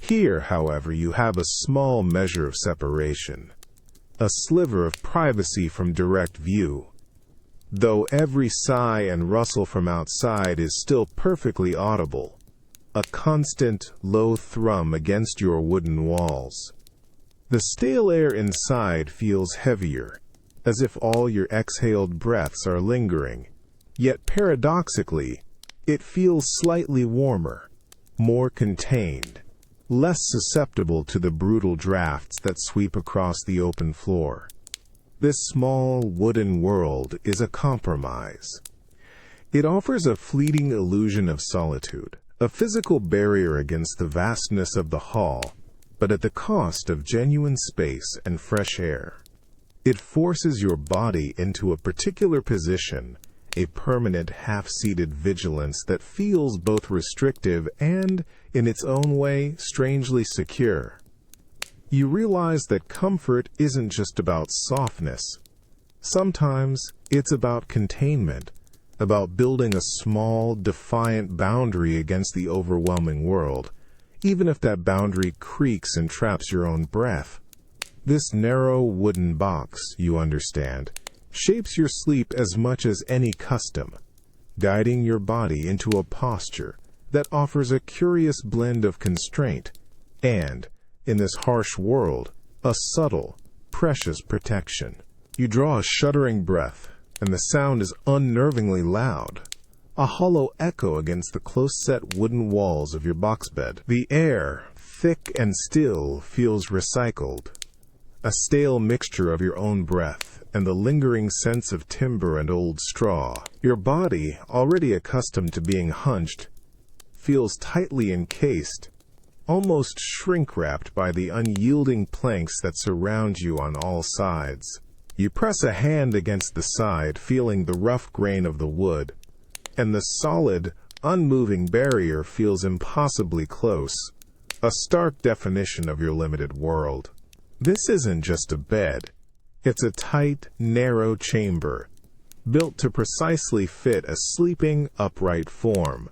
Here, however, you have a small measure of separation, a sliver of privacy from direct view, though every sigh and rustle from outside is still perfectly audible, a constant, low thrum against your wooden walls. The stale air inside feels heavier, as if all your exhaled breaths are lingering, yet paradoxically, it feels slightly warmer, more contained, less susceptible to the brutal drafts that sweep across the open floor. This small wooden world is a compromise. It offers a fleeting illusion of solitude, a physical barrier against the vastness of the hall, but at the cost of genuine space and fresh air. It forces your body into a particular position, a permanent half-seated vigilance that feels both restrictive and, in its own way, strangely secure. You realize that comfort isn't just about softness. Sometimes it's about containment, about building a small, defiant boundary against the overwhelming world, even if that boundary creaks and traps your own breath. This narrow wooden box, you understand, shapes your sleep as much as any custom, guiding your body into a posture that offers a curious blend of constraint and, in this harsh world, a subtle, precious protection. You draw a shuddering breath, and the sound is unnervingly loud, a hollow echo against the close-set wooden walls of your box bed. The air, thick and still, feels recycled, a stale mixture of your own breath and the lingering sense of timber and old straw. Your body, already accustomed to being hunched, feels tightly encased, almost shrink-wrapped by the unyielding planks that surround you on all sides. You press a hand against the side, feeling the rough grain of the wood, and the solid, unmoving barrier feels impossibly close, a stark definition of your limited world. This isn't just a bed. It's a tight, narrow chamber, built to precisely fit a sleeping, upright form.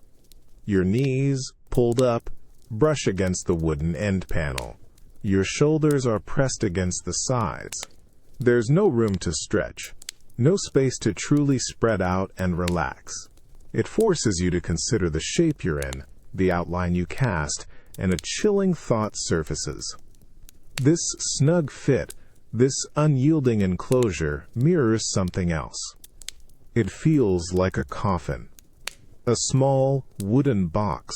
Your knees, pulled up, brush against the wooden end panel. Your shoulders are pressed against the sides. There's no room to stretch, no space to truly spread out and relax. It forces you to consider the shape you're in, the outline you cast, and a chilling thought surfaces. This snug fit, this unyielding enclosure, mirrors something else. It feels like a coffin, a small, wooden box,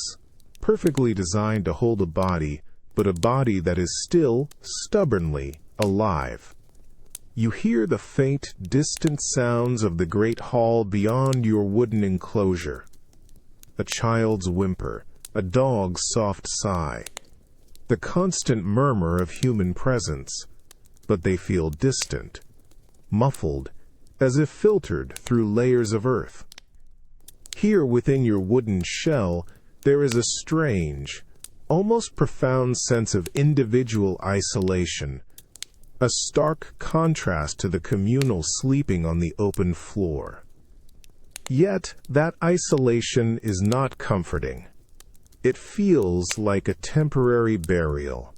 perfectly designed to hold a body, but a body that is still, stubbornly, alive. You hear the faint, distant sounds of the great hall beyond your wooden enclosure. A child's whimper, a dog's soft sigh, the constant murmur of human presence, but they feel distant, muffled, as if filtered through layers of earth. Here within your wooden shell, there is a strange, almost profound sense of individual isolation, a stark contrast to the communal sleeping on the open floor. Yet that isolation is not comforting. It feels like a temporary burial,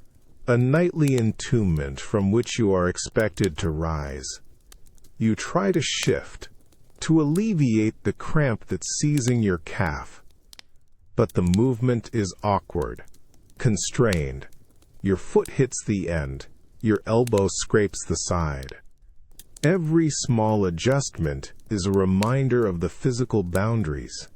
a nightly entombment from which you are expected to rise. You try to shift, to alleviate the cramp that's seizing your calf. But the movement is awkward, constrained. Your foot hits the end, your elbow scrapes the side. Every small adjustment is a reminder of the physical boundaries,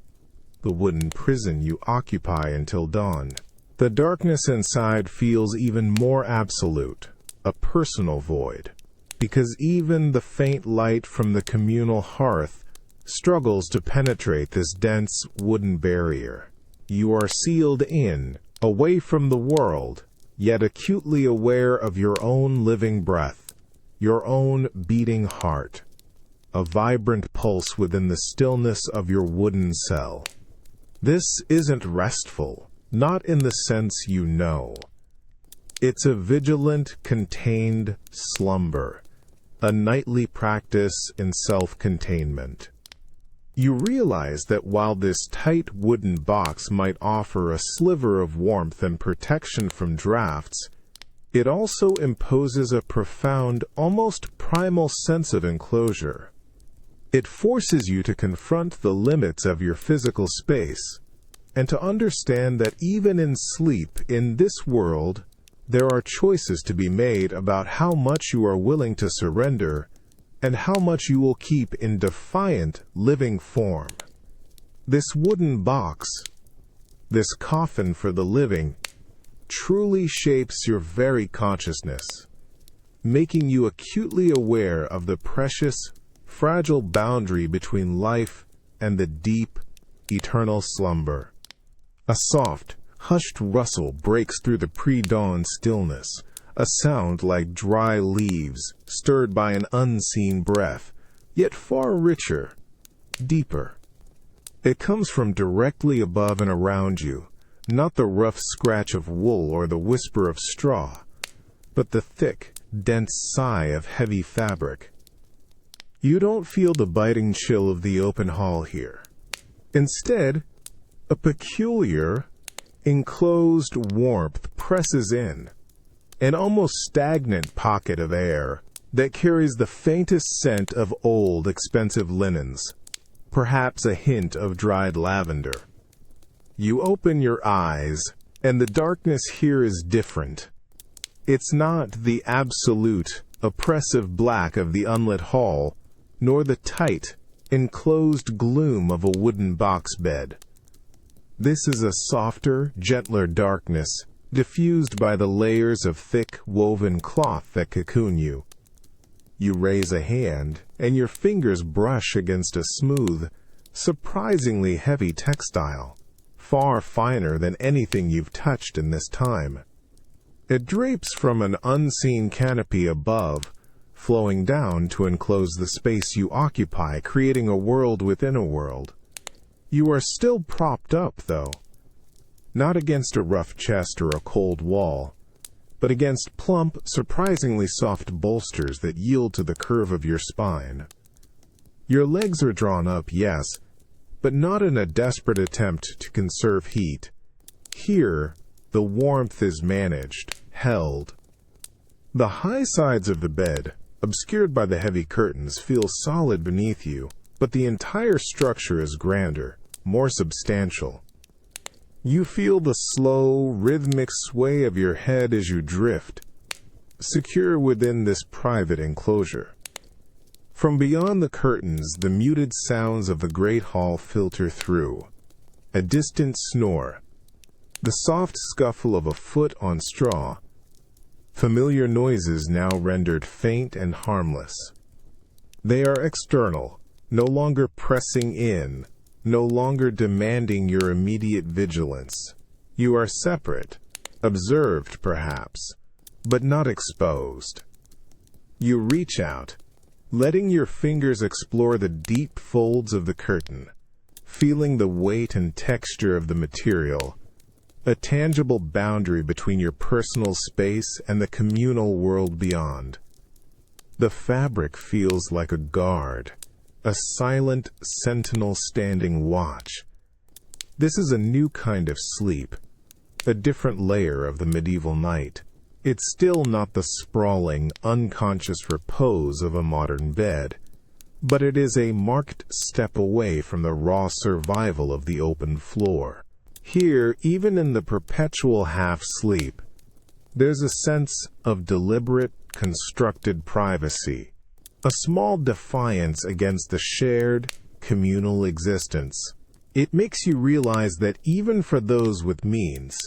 the wooden prison you occupy until dawn. The darkness inside feels even more absolute, a personal void, because even the faint light from the communal hearth struggles to penetrate this dense wooden barrier. You are sealed in, away from the world, yet acutely aware of your own living breath, your own beating heart, a vibrant pulse within the stillness of your wooden cell. This isn't restful, not in the sense you know. It's a vigilant, contained slumber, a nightly practice in self-containment. You realize that while this tight wooden box might offer a sliver of warmth and protection from drafts, it also imposes a profound, almost primal sense of enclosure. It forces you to confront the limits of your physical space, and to understand that even in sleep, in this world, there are choices to be made about how much you are willing to surrender and how much you will keep in defiant, living form. This wooden box, this coffin for the living, truly shapes your very consciousness, making you acutely aware of the precious, fragile boundary between life and the deep, eternal slumber. A soft, hushed rustle breaks through the pre-dawn stillness, a sound like dry leaves stirred by an unseen breath, yet far richer, deeper. It comes from directly above and around you, not the rough scratch of wool or the whisper of straw, but the thick, dense sigh of heavy fabric. You don't feel the biting chill of the open hall here. Instead, a peculiar, enclosed warmth presses in, an almost stagnant pocket of air that carries the faintest scent of old, expensive linens, perhaps a hint of dried lavender. You open your eyes, and the darkness here is different. It's not the absolute, oppressive black of the unlit hall, nor the tight, enclosed gloom of a wooden box bed. This is a softer, gentler darkness, diffused by the layers of thick, woven cloth that cocoon you. You raise a hand, and your fingers brush against a smooth, surprisingly heavy textile, far finer than anything you've touched in this time. It drapes from an unseen canopy above, flowing down to enclose the space you occupy, creating a world within a world. You are still propped up, though. Not against a rough chest or a cold wall, but against plump, surprisingly soft bolsters that yield to the curve of your spine. Your legs are drawn up, yes, but not in a desperate attempt to conserve heat. Here, the warmth is managed, held. The high sides of the bed, obscured by the heavy curtains, feel solid beneath you, but the entire structure is grander, more substantial. You feel the slow, rhythmic sway of your head as you drift, secure within this private enclosure. From beyond the curtains, the muted sounds of the great hall filter through. A distant snore, the soft scuffle of a foot on straw, familiar noises now rendered faint and harmless. They are external, no longer pressing in, no longer demanding your immediate vigilance. You are separate, observed perhaps, but not exposed. You reach out, letting your fingers explore the deep folds of the curtain, feeling the weight and texture of the material, a tangible boundary between your personal space and the communal world beyond. The fabric feels like a guard, a silent sentinel standing watch. This is a new kind of sleep, a different layer of the medieval night. It's still not the sprawling, unconscious repose of a modern bed, but it is a marked step away from the raw survival of the open floor. Here, even in the perpetual half-sleep, there's a sense of deliberate, constructed privacy, a small defiance against the shared, communal existence. It makes you realize that even for those with means,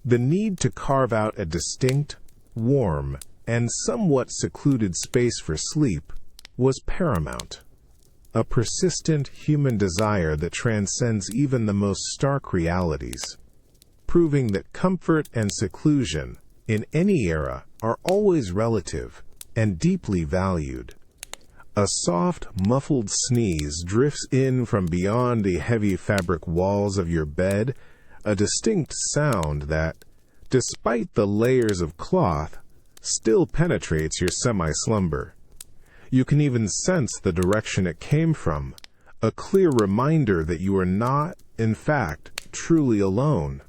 the need to carve out a distinct, warm, and somewhat secluded space for sleep was paramount. A persistent human desire that transcends even the most stark realities, proving that comfort and seclusion, in any era, are always relative and deeply valued. A soft, muffled sneeze drifts in from beyond the heavy fabric walls of your bed, a distinct sound that, despite the layers of cloth, still penetrates your semi-slumber. You can even sense the direction it came from, a clear reminder that you are not, in fact, truly alone.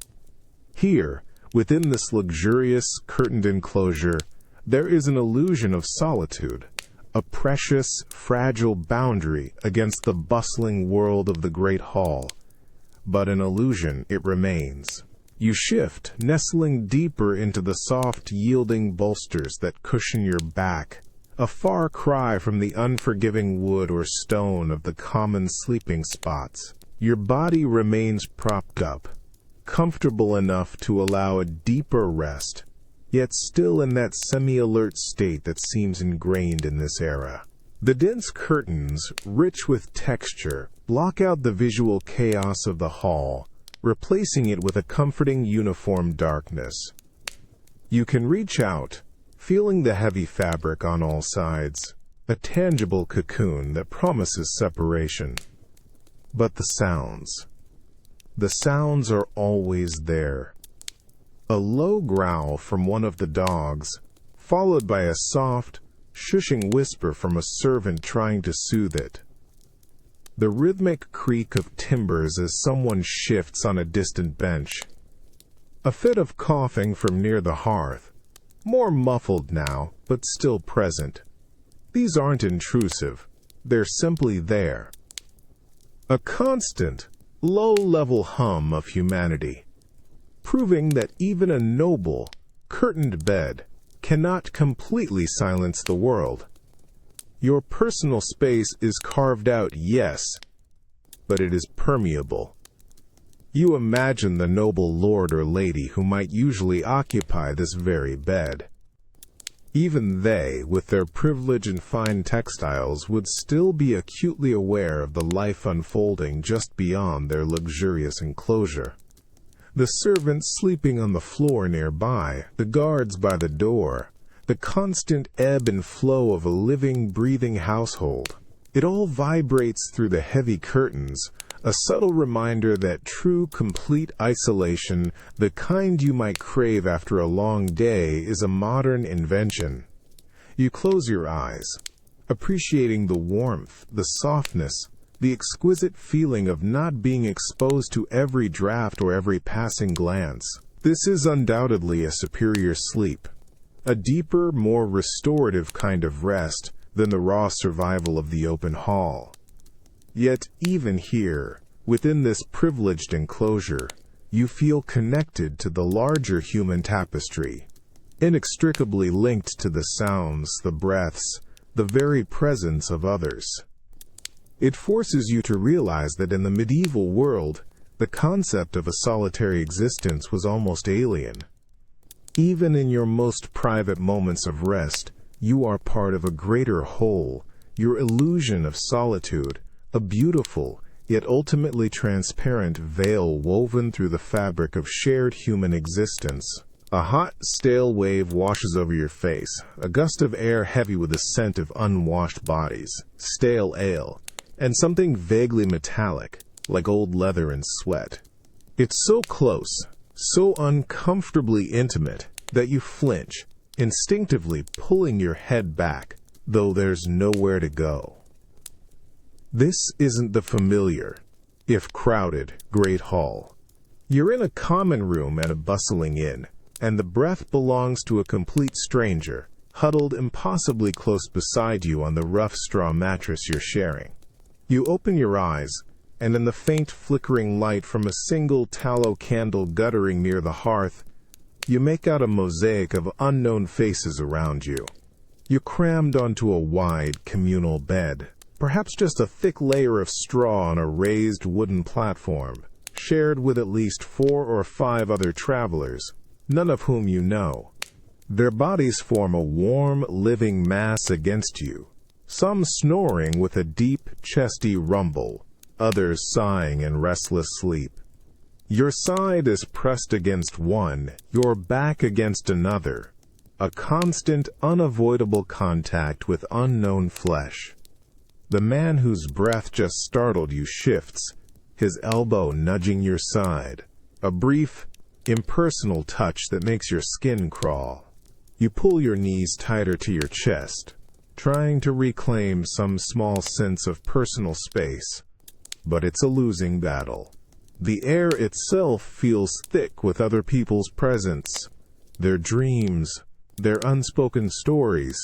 Here, within this luxurious, curtained enclosure, there is an illusion of solitude, a precious, fragile boundary against the bustling world of the great hall. But an illusion it remains. You shift, nestling deeper into the soft, yielding bolsters that cushion your back, a far cry from the unforgiving wood or stone of the common sleeping spots. Your body remains propped up, comfortable enough to allow a deeper rest, yet still in that semi-alert state that seems ingrained in this era. The dense curtains, rich with texture, block out the visual chaos of the hall, replacing it with a comforting uniform darkness. You can reach out, feeling the heavy fabric on all sides, a tangible cocoon that promises separation. But the sounds are always there. A low growl from one of the dogs, followed by a soft, shushing whisper from a servant trying to soothe it. The rhythmic creak of timbers as someone shifts on a distant bench. A fit of coughing from near the hearth, more muffled now, but still present. These aren't intrusive. They're simply there. A constant, low-level hum of humanity, proving that even a noble, curtained bed cannot completely silence the world. Your personal space is carved out, yes, but it is permeable. You imagine the noble lord or lady who might usually occupy this very bed. Even they, with their privilege and fine textiles, would still be acutely aware of the life unfolding just beyond their luxurious enclosure. The servants sleeping on the floor nearby, the guards by the door, the constant ebb and flow of a living, breathing household. It all vibrates through the heavy curtains, a subtle reminder that true, complete isolation, the kind you might crave after a long day, is a modern invention. You close your eyes, appreciating the warmth, the softness, the exquisite feeling of not being exposed to every draft or every passing glance. This is undoubtedly a superior sleep, a deeper, more restorative kind of rest than the raw survival of the open hall. Yet even here, within this privileged enclosure, you feel connected to the larger human tapestry, inextricably linked to the sounds, the breaths, the very presence of others. It forces you to realize that in the medieval world, the concept of a solitary existence was almost alien. Even in your most private moments of rest, you are part of a greater whole, your illusion of solitude, a beautiful, yet ultimately transparent veil woven through the fabric of shared human existence. A hot, stale wave washes over your face, a gust of air heavy with the scent of unwashed bodies, stale ale, and something vaguely metallic, like old leather and sweat. It's so close, so uncomfortably intimate, that you flinch, instinctively pulling your head back, though there's nowhere to go. This isn't the familiar, if crowded, great hall. You're in a common room at a bustling inn, and the breath belongs to a complete stranger, huddled impossibly close beside you on the rough straw mattress you're sharing. You open your eyes, and in the faint flickering light from a single tallow candle guttering near the hearth, you make out a mosaic of unknown faces around you. You're crammed onto a wide, communal bed, perhaps just a thick layer of straw on a raised wooden platform, shared with at least 4 or 5 other travelers, none of whom you know. Their bodies form a warm, living mass against you, some snoring with a deep, chesty rumble, others sighing in restless sleep. Your side is pressed against one, your back against another, a constant, unavoidable contact with unknown flesh. The man whose breath just startled you shifts, his elbow nudging your side, a brief, impersonal touch that makes your skin crawl. You pull your knees tighter to your chest, trying to reclaim some small sense of personal space. But it's a losing battle. The air itself feels thick with other people's presence, their dreams, their unspoken stories.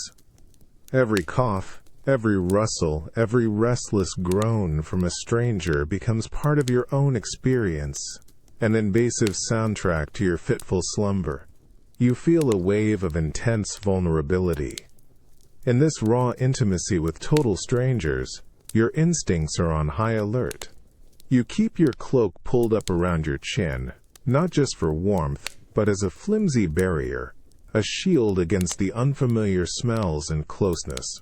Every cough, every rustle, every restless groan from a stranger becomes part of your own experience, an invasive soundtrack to your fitful slumber. You feel a wave of intense vulnerability. In this raw intimacy with total strangers, your instincts are on high alert. You keep your cloak pulled up around your chin, not just for warmth, but as a flimsy barrier, a shield against the unfamiliar smells and closeness.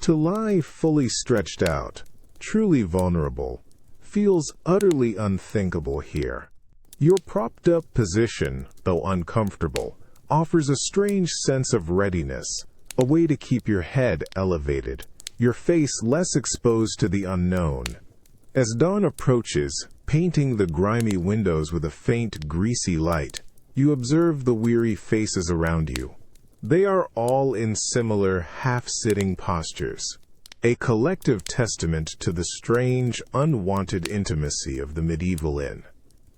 To lie fully stretched out, truly vulnerable, feels utterly unthinkable here. Your propped-up position, though uncomfortable, offers a strange sense of readiness, a way to keep your head elevated, your face less exposed to the unknown. As dawn approaches, painting the grimy windows with a faint, greasy light, you observe the weary faces around you. They are all in similar, half-sitting postures, a collective testament to the strange, unwanted intimacy of the medieval inn.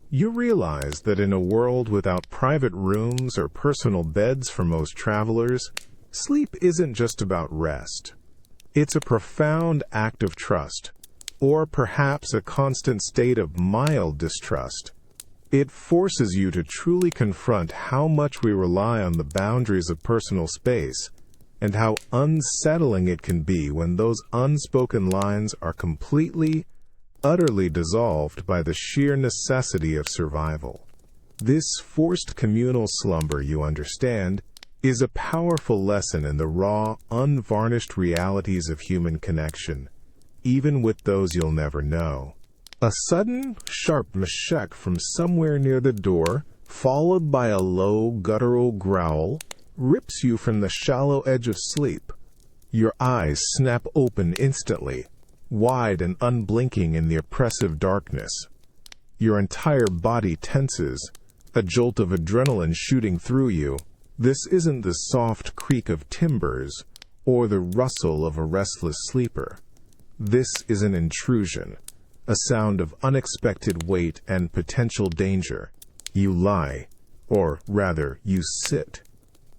You realize that in a world without private rooms or personal beds for most travelers, sleep isn't just about rest. It's a profound act of trust, or perhaps a constant state of mild distrust. It forces you to truly confront how much we rely on the boundaries of personal space, and how unsettling it can be when those unspoken lines are completely, utterly dissolved by the sheer necessity of survival. This forced communal slumber, you understand, is a powerful lesson in the raw, unvarnished realities of human connection, even with those you'll never know. A sudden, sharp mshek from somewhere near the door, followed by a low, guttural growl, rips you from the shallow edge of sleep. Your eyes snap open instantly, wide and unblinking in the oppressive darkness. Your entire body tenses, a jolt of adrenaline shooting through you. This isn't the soft creak of timbers or the rustle of a restless sleeper. This is an intrusion, a sound of unexpected weight and potential danger. You lie, or rather, you sit,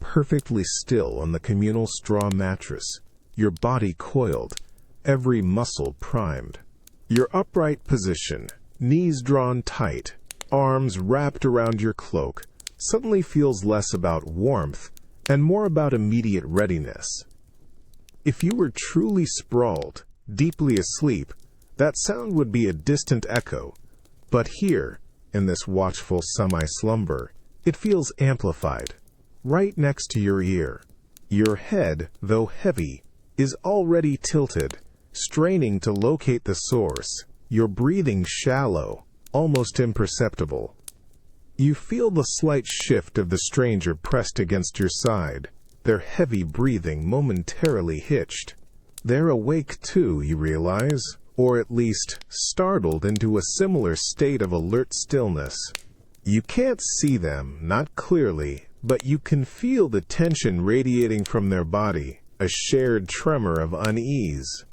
perfectly still on the communal straw mattress, your body coiled, every muscle primed. Your upright position, knees drawn tight, arms wrapped around your cloak, suddenly feels less about warmth and more about immediate readiness. If you were truly sprawled, deeply asleep, that sound would be a distant echo. But here, in this watchful semi-slumber, it feels amplified, right next to your ear. Your head, though heavy, is already tilted, straining to locate the source. Your breathing shallow, almost imperceptible. You feel the slight shift of the stranger pressed against your side, their heavy breathing momentarily hitched. They're awake too, you realize, or at least startled into a similar state of alert stillness. You can't see them, not clearly, but you can feel the tension radiating from their body, a shared tremor of unease.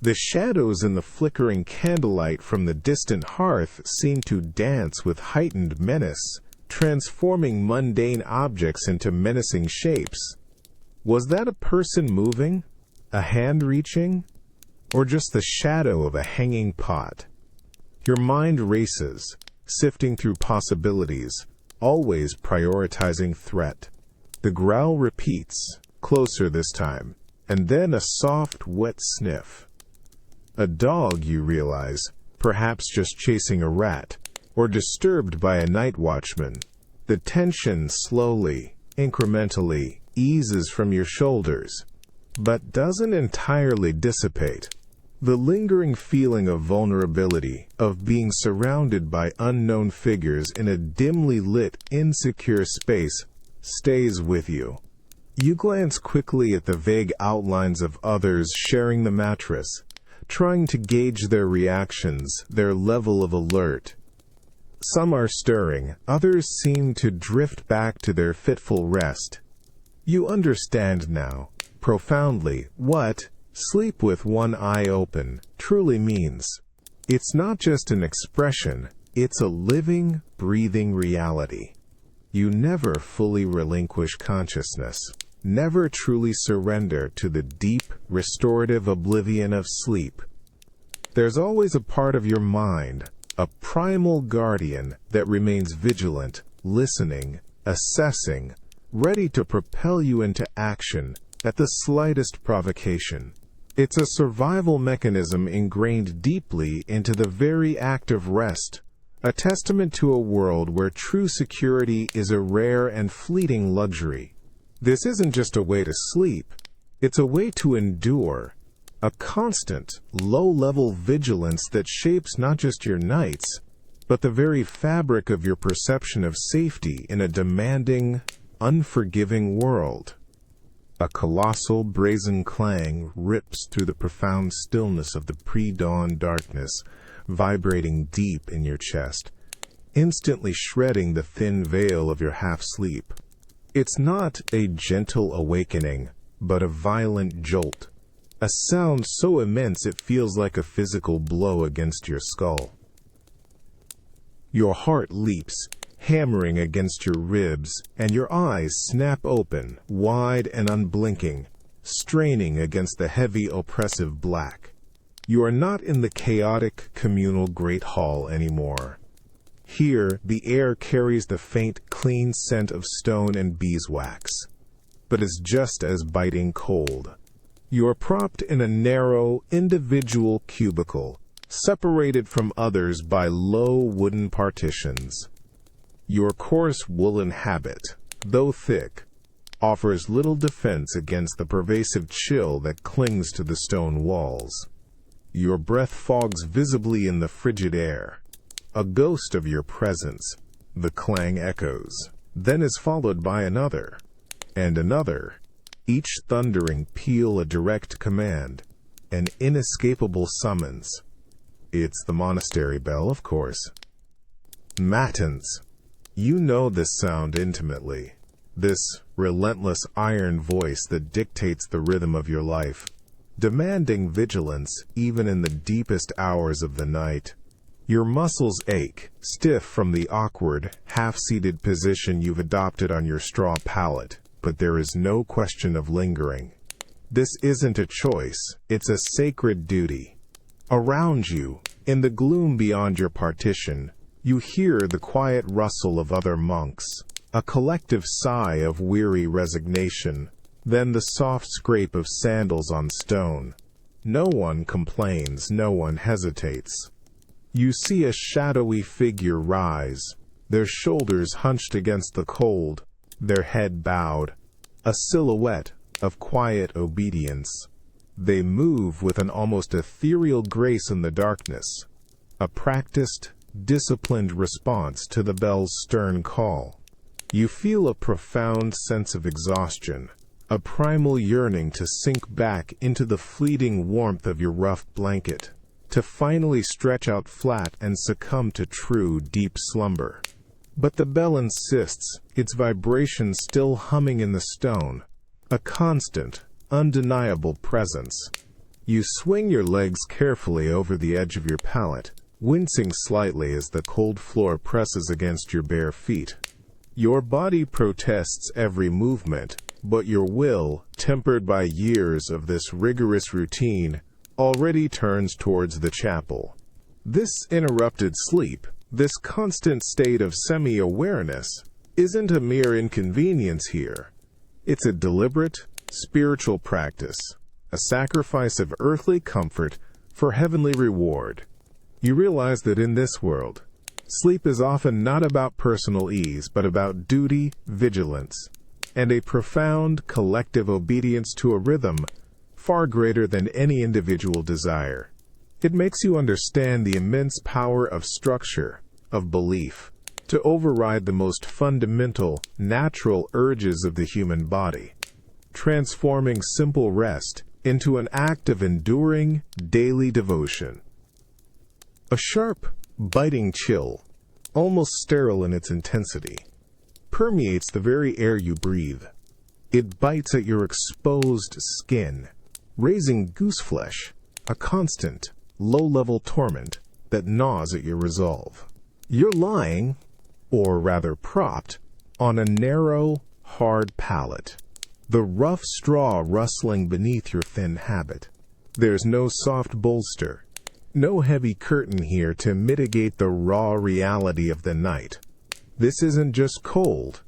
The shadows in the flickering candlelight from the distant hearth seem to dance with heightened menace, transforming mundane objects into menacing shapes. Was that a person moving? A hand reaching? Or just the shadow of a hanging pot? Your mind races, sifting through possibilities, always prioritizing threat. The growl repeats, closer this time, and then a soft, wet sniff. A dog, you realize, perhaps just chasing a rat, or disturbed by a night watchman. The tension slowly, incrementally, eases from your shoulders, but doesn't entirely dissipate. The lingering feeling of vulnerability, of being surrounded by unknown figures in a dimly lit, insecure space, stays with you. You glance quickly at the vague outlines of others sharing the mattress, trying to gauge their reactions, their level of alert. Some are stirring, others seem to drift back to their fitful rest. You understand now, profoundly, what sleep with one eye open truly means. It's not just an expression, it's a living, breathing reality. You never fully relinquish consciousness, never truly surrender to the deep, restorative oblivion of sleep. There's always a part of your mind, a primal guardian that remains vigilant, listening, assessing, ready to propel you into action at the slightest provocation. It's a survival mechanism ingrained deeply into the very act of rest, a testament to a world where true security is a rare and fleeting luxury. This isn't just a way to sleep, it's a way to endure, a constant, low-level vigilance that shapes not just your nights, but the very fabric of your perception of safety in a demanding, unforgiving world. A colossal brazen clang rips through the profound stillness of the pre-dawn darkness, vibrating deep in your chest, instantly shredding the thin veil of your half-sleep. It's not a gentle awakening, but a violent jolt, a sound so immense it feels like a physical blow against your skull. Your heart leaps, hammering against your ribs, and your eyes snap open, wide and unblinking, straining against the heavy, oppressive black. You are not in the chaotic, communal great hall anymore. Here, the air carries the faint, clean scent of stone and beeswax, but is just as biting cold. You are propped in a narrow, individual cubicle, separated from others by low wooden partitions. Your coarse woolen habit, though thick, offers little defense against the pervasive chill that clings to the stone walls. Your breath fogs visibly in the frigid air. A ghost of your presence, the clang echoes, then is followed by another. and another, each thundering peal a direct command, an inescapable summons. It's the monastery bell, of course. Matins. You know this sound intimately. This relentless iron voice that dictates the rhythm of your life, demanding vigilance even in the deepest hours of the night. Your muscles ache, stiff from the awkward, half-seated position you've adopted on your straw pallet, but there is no question of lingering. This isn't a choice, it's a sacred duty. Around you, in the gloom beyond your partition, you hear the quiet rustle of other monks, a collective sigh of weary resignation, then the soft scrape of sandals on stone. No one complains, no one hesitates. You see a shadowy figure rise, their shoulders hunched against the cold, their head bowed, a silhouette of quiet obedience. They move with an almost ethereal grace in the darkness, a practiced, disciplined response to the bell's stern call. You feel a profound sense of exhaustion, a primal yearning to sink back into the fleeting warmth of your rough blanket, to finally stretch out flat and succumb to true, deep slumber. But the bell insists, its vibration still humming in the stone, a constant, undeniable presence. You swing your legs carefully over the edge of your pallet, wincing slightly as the cold floor presses against your bare feet. Your body protests every movement, but your will, tempered by years of this rigorous routine, already turns towards the chapel. This interrupted sleep, this constant state of semi-awareness, isn't a mere inconvenience here. It's a deliberate, spiritual practice, a sacrifice of earthly comfort for heavenly reward. You realize that in this world, sleep is often not about personal ease, but about duty, vigilance, and a profound collective obedience to a rhythm far greater than any individual desire. It makes you understand the immense power of structure, of belief, to override the most fundamental, natural urges of the human body, transforming simple rest into an act of enduring, daily devotion. A sharp, biting chill, almost sterile in its intensity, permeates the very air you breathe. It bites at your exposed skin, raising gooseflesh, a constant, low-level torment that gnaws at your resolve. You're lying, or rather propped, on a narrow, hard pallet, the rough straw rustling beneath your thin habit. There's no soft bolster, no heavy curtain here to mitigate the raw reality of the night. This isn't just cold.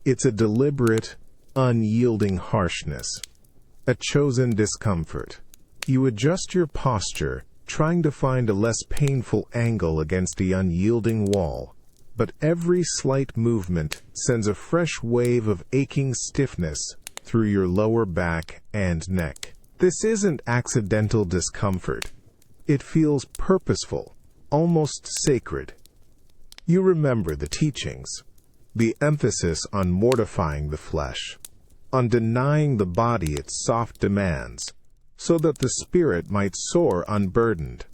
It's a deliberate, unyielding harshness, a chosen discomfort. You adjust your posture, trying to find a less painful angle against the unyielding wall, but every slight movement sends a fresh wave of aching stiffness through your lower back and neck. This isn't accidental discomfort. It feels purposeful, almost sacred. You remember the teachings, the emphasis on mortifying the flesh, on denying the body its soft demands, so that the spirit might soar unburdened.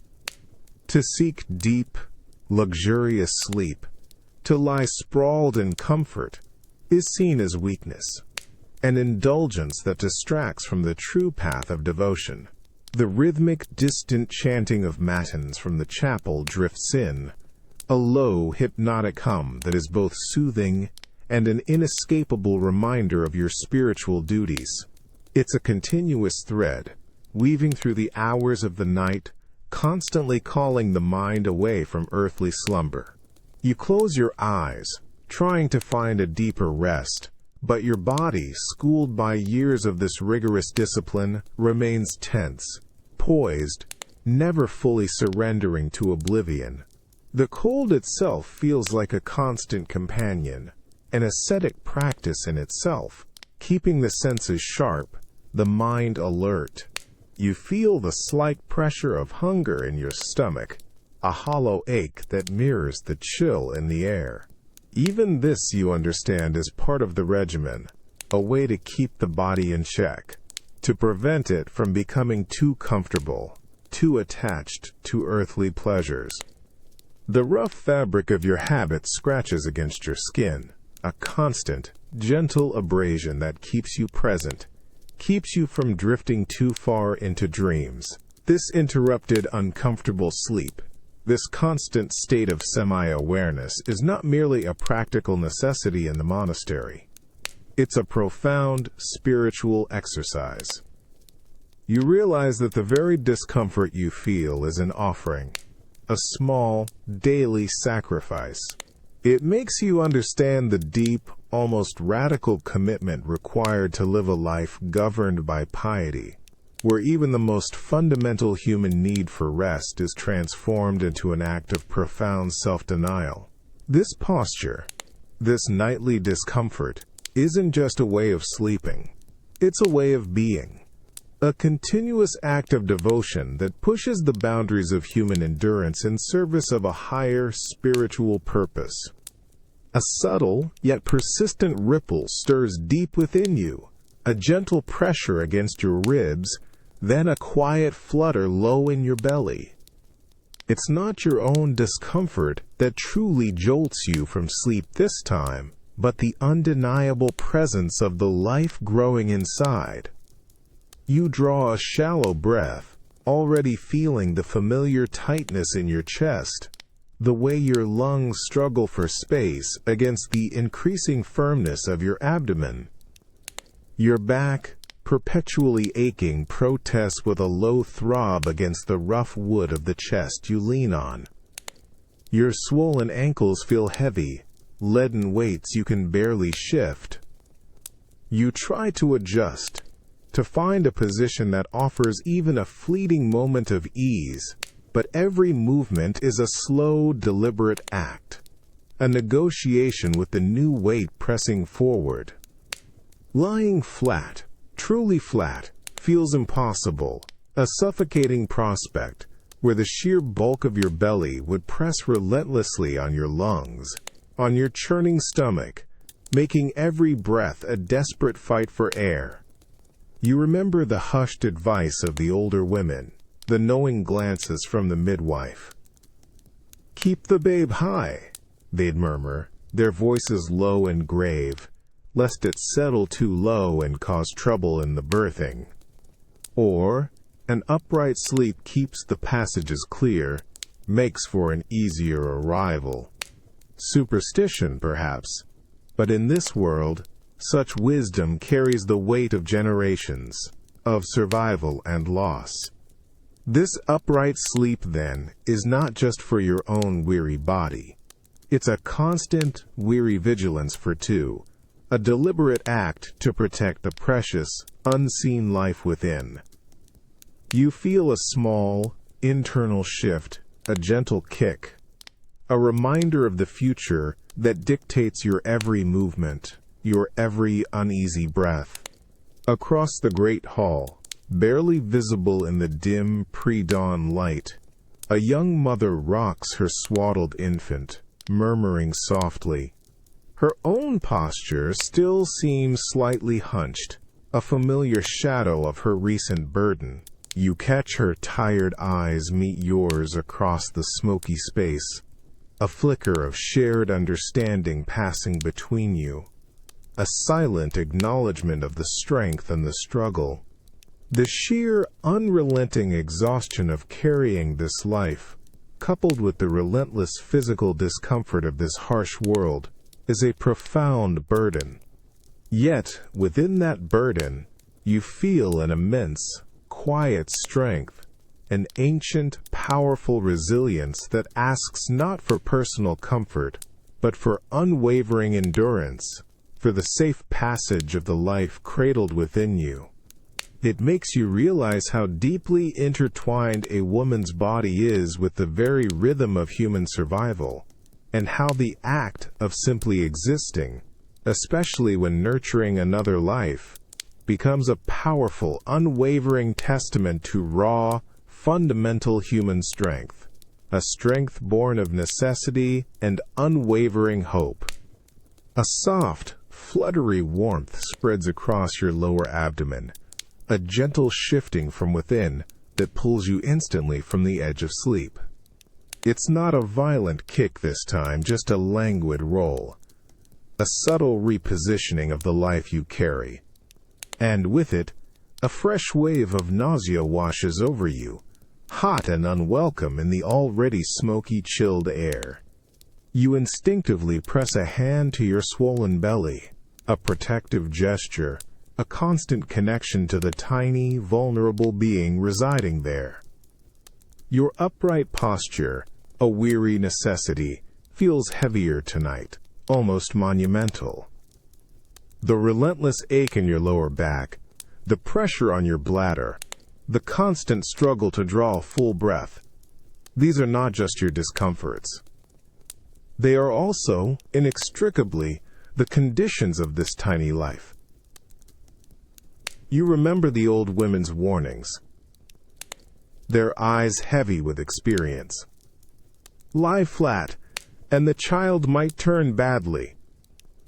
To seek deep, luxurious sleep, to lie sprawled in comfort, is seen as weakness, an indulgence that distracts from the true path of devotion. The rhythmic, distant chanting of matins from the chapel drifts in, a low, hypnotic hum that is both soothing and an inescapable reminder of your spiritual duties. It's a continuous thread, weaving through the hours of the night, constantly calling the mind away from earthly slumber. You close your eyes, trying to find a deeper rest, but your body, schooled by years of this rigorous discipline, remains tense, poised, never fully surrendering to oblivion. The cold itself feels like a constant companion, an ascetic practice in itself, keeping the senses sharp, the mind alert. You feel the slight pressure of hunger in your stomach, a hollow ache that mirrors the chill in the air. Even this you understand is part of the regimen, a way to keep the body in check, to prevent it from becoming too comfortable, too attached to earthly pleasures. The rough fabric of your habits scratches against your skin, a constant, gentle abrasion that keeps you present, keeps you from drifting too far into dreams. This interrupted, uncomfortable sleep, this constant state of semi-awareness, is not merely a practical necessity in the monastery. It's a profound spiritual exercise. You realize that the very discomfort you feel is an offering, a small, daily sacrifice. It makes you understand the deep, almost radical commitment required to live a life governed by piety, where even the most fundamental human need for rest is transformed into an act of profound self-denial. This posture, this nightly discomfort, isn't just a way of sleeping. It's a way of being. A continuous act of devotion that pushes the boundaries of human endurance in service of a higher spiritual purpose. A subtle yet persistent ripple stirs deep within you, a gentle pressure against your ribs, then a quiet flutter low in your belly. It's not your own discomfort that truly jolts you from sleep this time, but the undeniable presence of the life growing inside. You draw a shallow breath, already feeling the familiar tightness in your chest, the way your lungs struggle for space against the increasing firmness of your abdomen. Your back, perpetually aching, protests with a low throb against the rough wood of the chest you lean on. Your swollen ankles feel heavy, leaden weights you can barely shift. You try to adjust, to find a position that offers even a fleeting moment of ease, but every movement is a slow, deliberate act, a negotiation with the new weight pressing forward. Lying flat, truly flat, feels impossible, a suffocating prospect where the sheer bulk of your belly would press relentlessly on your lungs, on your churning stomach, making every breath a desperate fight for air. You remember the hushed advice of the older women, the knowing glances from the midwife. "Keep the babe high," they'd murmur, their voices low and grave, lest it settle too low and cause trouble in the birthing. Or, an upright sleep keeps the passages clear, makes for an easier arrival. Superstition, perhaps, but in this world, such wisdom carries the weight of generations, of survival and loss. This upright sleep, then, is not just for your own weary body. It's a constant, weary vigilance for two, a deliberate act to protect the precious, unseen life within. You feel a small, internal shift, a gentle kick, a reminder of the future that dictates your every movement, your every uneasy breath. Across the great hall, barely visible in the dim pre-dawn light, a young mother rocks her swaddled infant, murmuring softly. Her own posture still seems slightly hunched, a familiar shadow of her recent burden. You catch her tired eyes meet yours across the smoky space, a flicker of shared understanding passing between you, a silent acknowledgement of the strength and the struggle. The sheer, unrelenting exhaustion of carrying this life, coupled with the relentless physical discomfort of this harsh world, is a profound burden. Yet, within that burden, you feel an immense, quiet strength, an ancient, powerful resilience that asks not for personal comfort, but for unwavering endurance, for the safe passage of the life cradled within you. It makes you realize how deeply intertwined a woman's body is with the very rhythm of human survival, and how the act of simply existing, especially when nurturing another life, becomes a powerful, unwavering testament to raw, fundamental human strength, a strength born of necessity and unwavering hope. A soft, fluttery warmth spreads across your lower abdomen, a gentle shifting from within that pulls you instantly from the edge of sleep. It's not a violent kick this time, just a languid roll, a subtle repositioning of the life you carry. And with it, a fresh wave of nausea washes over you, hot and unwelcome in the already smoky, chilled air. You instinctively press a hand to your swollen belly, a protective gesture, a constant connection to the tiny, vulnerable being residing there. Your upright posture, a weary necessity, feels heavier tonight, almost monumental. The relentless ache in your lower back, the pressure on your bladder, the constant struggle to draw a full breath, these are not just your discomforts. They are also, inextricably, the conditions of this tiny life. You remember the old women's warnings, their eyes heavy with experience. Lie flat, and the child might turn badly.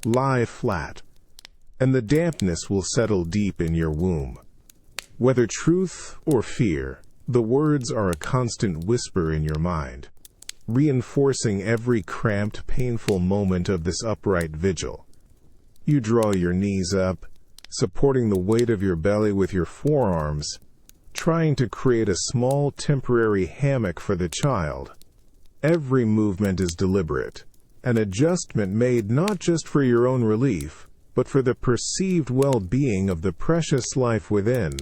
Lie flat, and the dampness will settle deep in your womb. Whether truth or fear, the words are a constant whisper in your mind, reinforcing every cramped, painful moment of this upright vigil. You draw your knees up, supporting the weight of your belly with your forearms, trying to create a small temporary hammock for the child. Every movement is deliberate, an adjustment made not just for your own relief, but for the perceived well-being of the precious life within.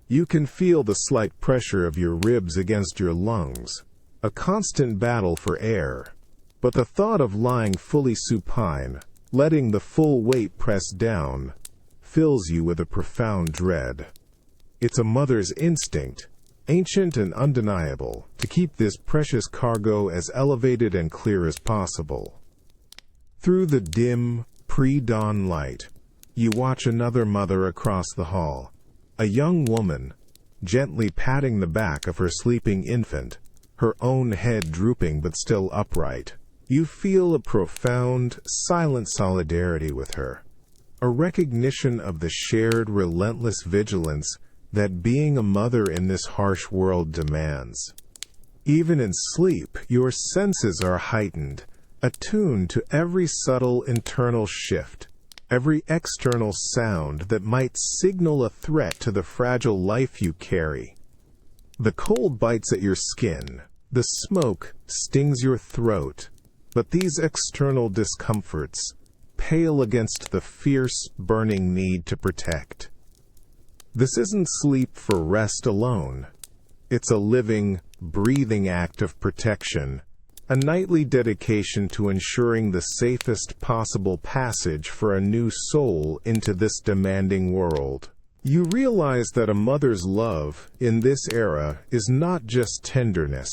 You can feel the slight pressure of your ribs against your lungs, a constant battle for air. But the thought of lying fully supine, letting the full weight press down, fills you with a profound dread. It's a mother's instinct, ancient and undeniable, to keep this precious cargo as elevated and clear as possible. Through the dim, pre-dawn light, you watch another mother across the hall, a young woman, gently patting the back of her sleeping infant, her own head drooping but still upright. You feel a profound, silent solidarity with her, a recognition of the shared relentless vigilance that being a mother in this harsh world demands. Even in sleep, your senses are heightened, attuned to every subtle internal shift, every external sound that might signal a threat to the fragile life you carry. The cold bites at your skin, the smoke stings your throat, but these external discomforts pale against the fierce, burning need to protect. This isn't sleep for rest alone. It's a living, breathing act of protection, a nightly dedication to ensuring the safest possible passage for a new soul into this demanding world. You realize that a mother's love in this era is not just tenderness.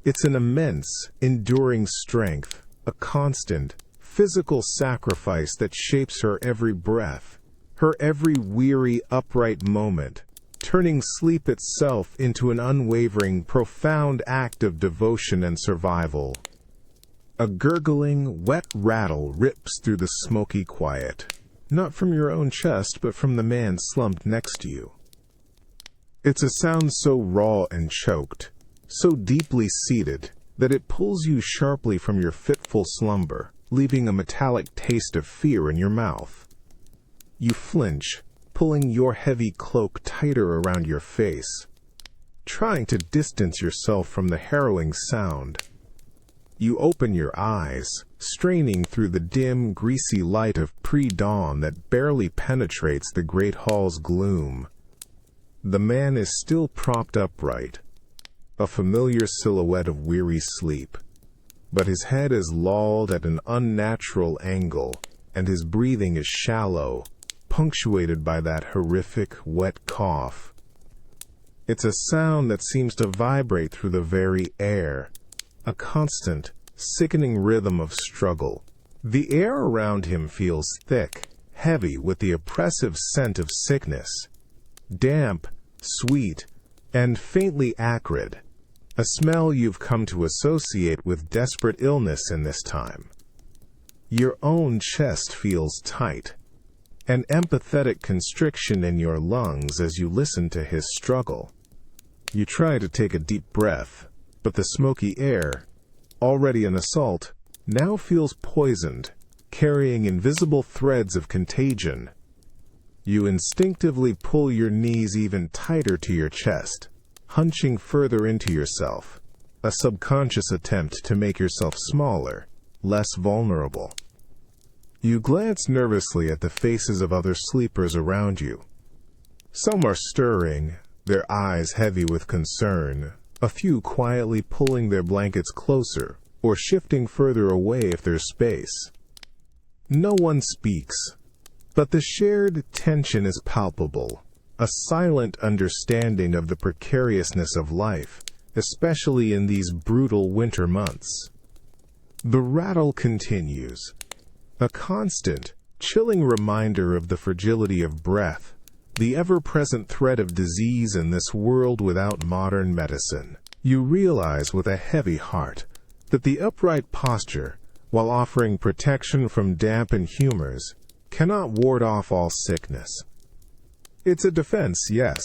It's an immense, enduring strength, a constant, physical sacrifice that shapes her every breath, her every weary, upright moment, turning sleep itself into an unwavering, profound act of devotion and survival. A gurgling, wet rattle rips through the smoky quiet, not from your own chest, but from the man slumped next to you. It's a sound so raw and choked, so deeply seated, that it pulls you sharply from your fitful slumber, leaving a metallic taste of fear in your mouth. You flinch, pulling your heavy cloak tighter around your face, trying to distance yourself from the harrowing sound. You open your eyes, straining through the dim, greasy light of pre-dawn that barely penetrates the great hall's gloom. The man is still propped upright, a familiar silhouette of weary sleep, but his head is lolled at an unnatural angle, and his breathing is shallow, punctuated by that horrific, wet cough. It's a sound that seems to vibrate through the very air, a constant, sickening rhythm of struggle. The air around him feels thick, heavy with the oppressive scent of sickness, damp, sweet, and faintly acrid, a smell you've come to associate with desperate illness in this time. Your own chest feels tight, an empathetic constriction in your lungs as you listen to his struggle. You try to take a deep breath, but the smoky air, already an assault, now feels poisoned, carrying invisible threads of contagion. You instinctively pull your knees even tighter to your chest, hunching further into yourself, a subconscious attempt to make yourself smaller, less vulnerable. You glance nervously at the faces of other sleepers around you. Some are stirring, their eyes heavy with concern, a few quietly pulling their blankets closer or shifting further away if there's space. No one speaks, but the shared tension is palpable, a silent understanding of the precariousness of life, especially in these brutal winter months. The rattle continues, a constant, chilling reminder of the fragility of breath, the ever-present threat of disease in this world without modern medicine. You realize with a heavy heart that the upright posture, while offering protection from damp and humors, cannot ward off all sickness. It's a defense, yes,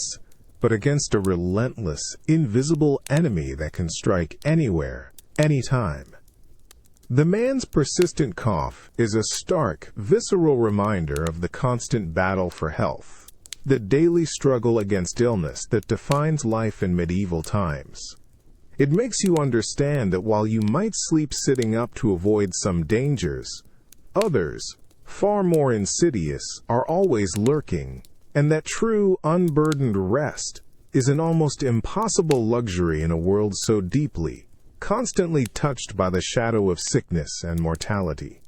but against a relentless, invisible enemy that can strike anywhere, anytime. The man's persistent cough is a stark, visceral reminder of the constant battle for health, the daily struggle against illness that defines life in medieval times. It makes you understand that while you might sleep sitting up to avoid some dangers, others, far more insidious, are always lurking, and that true, unburdened rest is an almost impossible luxury in a world so deeply, constantly touched by the shadow of sickness and mortality.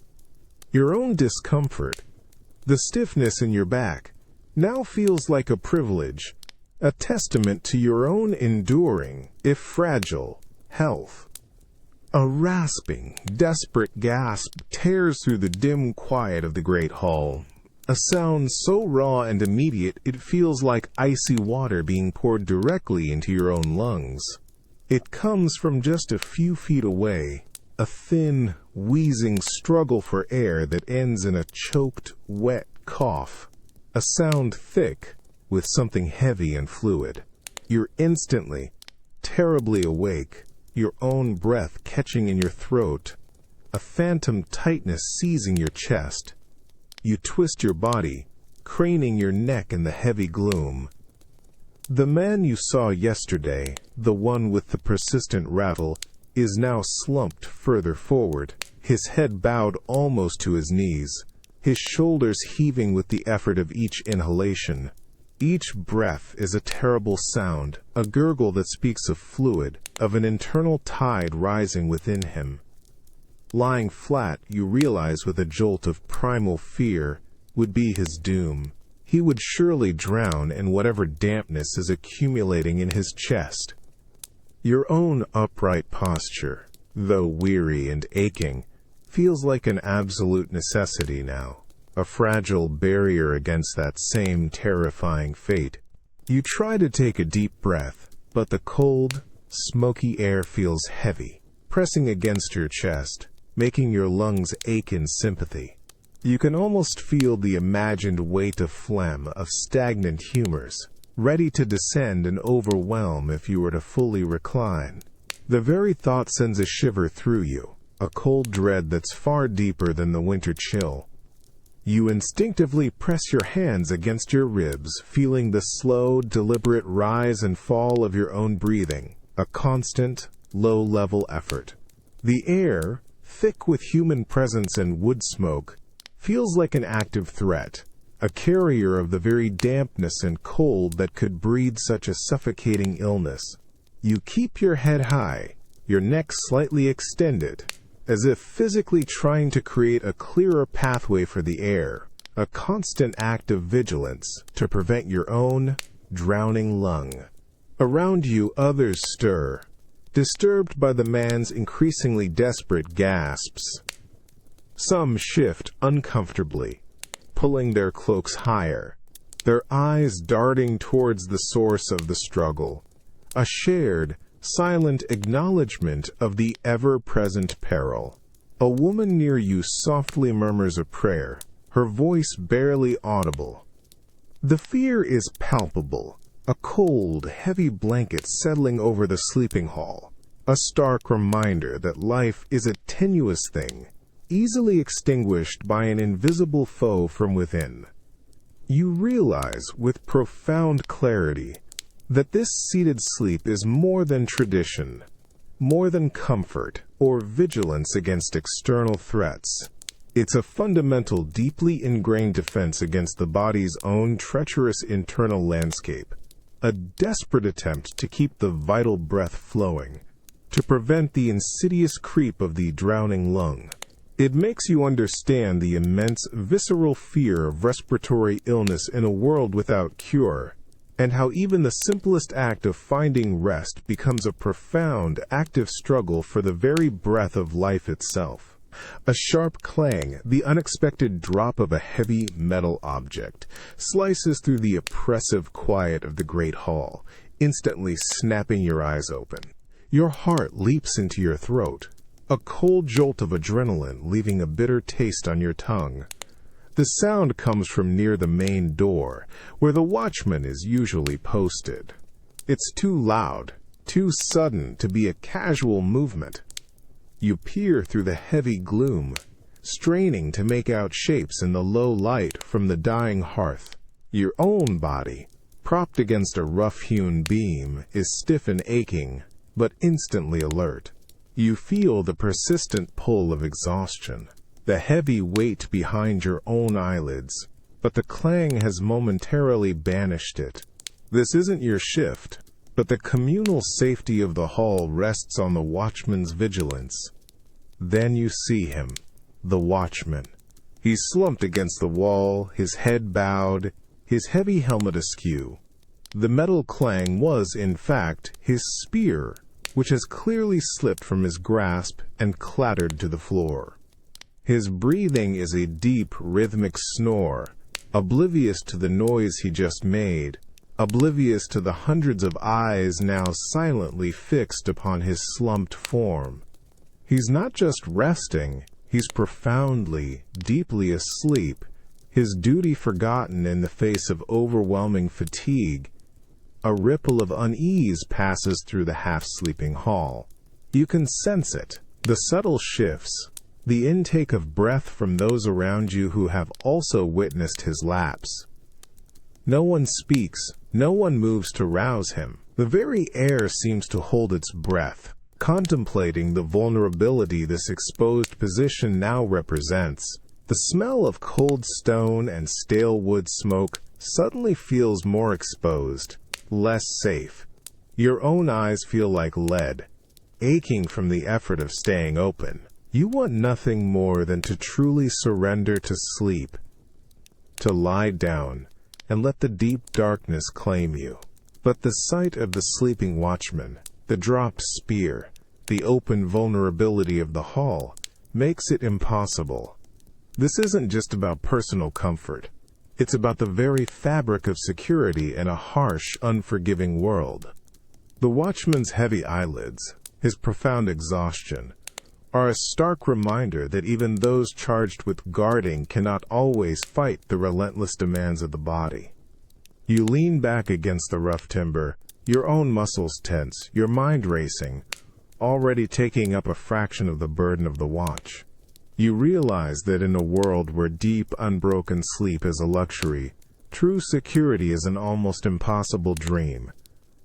Your own discomfort, the stiffness in your back, now feels like a privilege, a testament to your own enduring, if fragile, health. A rasping, desperate gasp tears through the dim quiet of the great hall, a sound so raw and immediate it feels like icy water being poured directly into your own lungs. It comes from just a few feet away, a thin, wheezing struggle for air that ends in a choked, wet cough, a sound thick with something heavy and fluid. You're instantly, terribly awake, your own breath catching in your throat, a phantom tightness seizing your chest. You twist your body, craning your neck in the heavy gloom. The man you saw yesterday, the one with the persistent rattle, is now slumped further forward, his head bowed almost to his knees, his shoulders heaving with the effort of each inhalation. Each breath is a terrible sound, a gurgle that speaks of fluid, of an internal tide rising within him. Lying flat, you realize with a jolt of primal fear, would be his doom. He would surely drown in whatever dampness is accumulating in his chest. Your own upright posture, though weary and aching, feels like an absolute necessity now, a fragile barrier against that same terrifying fate. You try to take a deep breath, but the cold, smoky air feels heavy, pressing against your chest, making your lungs ache in sympathy. You can almost feel the imagined weight of phlegm, of stagnant humors, ready to descend and overwhelm if you were to fully recline. The very thought sends a shiver through you, a cold dread that's far deeper than the winter chill. You instinctively press your hands against your ribs, feeling the slow, deliberate rise and fall of your own breathing, a constant, low-level effort. The air, thick with human presence and wood smoke, feels like an active threat, a carrier of the very dampness and cold that could breed such a suffocating illness. You keep your head high, your neck slightly extended, as if physically trying to create a clearer pathway for the air, a constant act of vigilance to prevent your own drowning lung. Around you others stir, disturbed by the man's increasingly desperate gasps. Some shift uncomfortably, pulling their cloaks higher, their eyes darting towards the source of the struggle, a shared, silent acknowledgement of the ever-present peril. A woman near you softly murmurs a prayer, her voice barely audible. The fear is palpable, a cold, heavy blanket settling over the sleeping hall, a stark reminder that life is a tenuous thing, easily extinguished by an invisible foe from within. You realize with profound clarity that this seated sleep is more than tradition, more than comfort or vigilance against external threats. It's a fundamental, deeply ingrained defense against the body's own treacherous internal landscape, a desperate attempt to keep the vital breath flowing, to prevent the insidious creep of the drowning lung. It makes you understand the immense visceral fear of respiratory illness in a world without cure, and how even the simplest act of finding rest becomes a profound, active struggle for the very breath of life itself. A sharp clang, the unexpected drop of a heavy metal object, slices through the oppressive quiet of the great hall, instantly snapping your eyes open. Your heart leaps into your throat, a cold jolt of adrenaline leaving a bitter taste on your tongue. The sound comes from near the main door, where the watchman is usually posted. It's too loud, too sudden to be a casual movement. You peer through the heavy gloom, straining to make out shapes in the low light from the dying hearth. Your own body, propped against a rough-hewn beam, is stiff and aching, but instantly alert. You feel the persistent pull of exhaustion, the heavy weight behind your own eyelids, but the clang has momentarily banished it. This isn't your shift, but the communal safety of the hall rests on the watchman's vigilance. Then you see him, the watchman. He's slumped against the wall, his head bowed, his heavy helmet askew. The metal clang was, in fact, his spear, which has clearly slipped from his grasp and clattered to the floor. His breathing is a deep, rhythmic snore, oblivious to the noise he just made, oblivious to the hundreds of eyes now silently fixed upon his slumped form. He's not just resting, he's profoundly, deeply asleep, his duty forgotten in the face of overwhelming fatigue. A ripple of unease passes through the half-sleeping hall. You can sense it, the subtle shifts, the intake of breath from those around you who have also witnessed his lapse. No one speaks, no one moves to rouse him. The very air seems to hold its breath, contemplating the vulnerability this exposed position now represents. The smell of cold stone and stale wood smoke suddenly feels more exposed, less safe. Your own eyes feel like lead, aching from the effort of staying open. You want nothing more than to truly surrender to sleep, to lie down and let the deep darkness claim you. But the sight of the sleeping watchman, the dropped spear, the open vulnerability of the hall, makes it impossible. This isn't just about personal comfort. It's about the very fabric of security in a harsh, unforgiving world. The watchman's heavy eyelids, his profound exhaustion, are a stark reminder that even those charged with guarding cannot always fight the relentless demands of the body. You lean back against the rough timber, your own muscles tense, your mind racing, already taking up a fraction of the burden of the watch. You realize that in a world where deep, unbroken sleep is a luxury, true security is an almost impossible dream.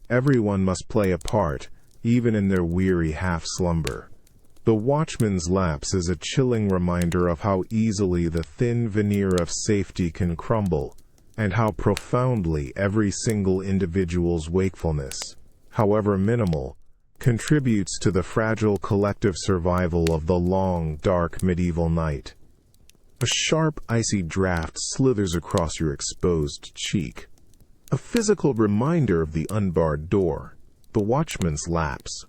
Everyone must play a part, even in their weary half-slumber. The watchman's lapse is a chilling reminder of how easily the thin veneer of safety can crumble, and how profoundly every single individual's wakefulness, however minimal, contributes to the fragile collective survival of the long, dark medieval night. A sharp, icy draft slithers across your exposed cheek, a physical reminder of the unbarred door, the watchman's lapse.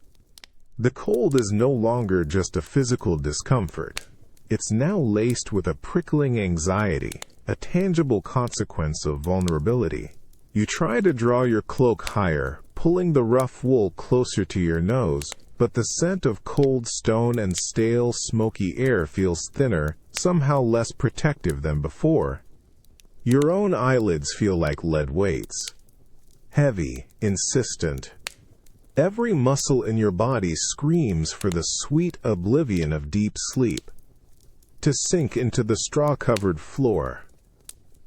The cold is no longer just a physical discomfort. It's now laced with a prickling anxiety, a tangible consequence of vulnerability. You try to draw your cloak higher, pulling the rough wool closer to your nose, but the scent of cold stone and stale, smoky air feels thinner, somehow less protective than before. Your own eyelids feel like lead weights. Heavy, insistent. Every muscle in your body screams for the sweet oblivion of deep sleep. To sink into the straw-covered floor.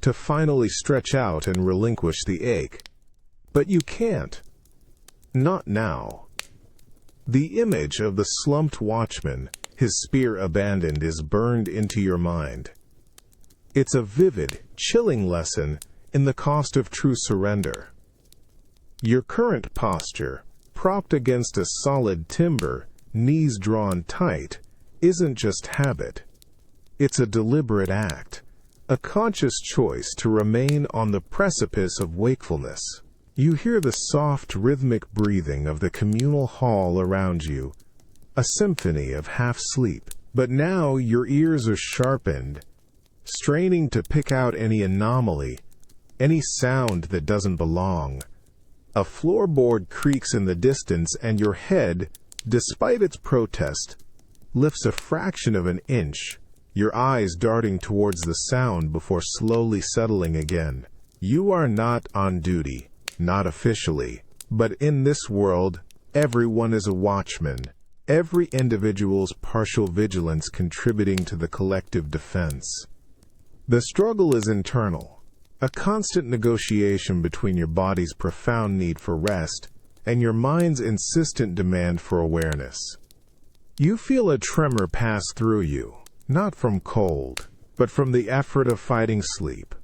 To finally stretch out and relinquish the ache. But you can't. Not now. The image of the slumped watchman, his spear abandoned, is burned into your mind. It's a vivid, chilling lesson in the cost of true surrender. Your current posture, propped against a solid timber, knees drawn tight, isn't just habit. It's a deliberate act, a conscious choice to remain on the precipice of wakefulness. You hear the soft, rhythmic breathing of the communal hall around you, a symphony of half-sleep. But now your ears are sharpened, straining to pick out any anomaly, any sound that doesn't belong. A floorboard creaks in the distance, and your head, despite its protest, lifts a fraction of an inch, your eyes darting towards the sound before slowly settling again. You are not on duty, not officially, but in this world, everyone is a watchman, every individual's partial vigilance contributing to the collective defense. The struggle is internal, a constant negotiation between your body's profound need for rest and your mind's insistent demand for awareness. You feel a tremor pass through you, not from cold, but from the effort of fighting sleep,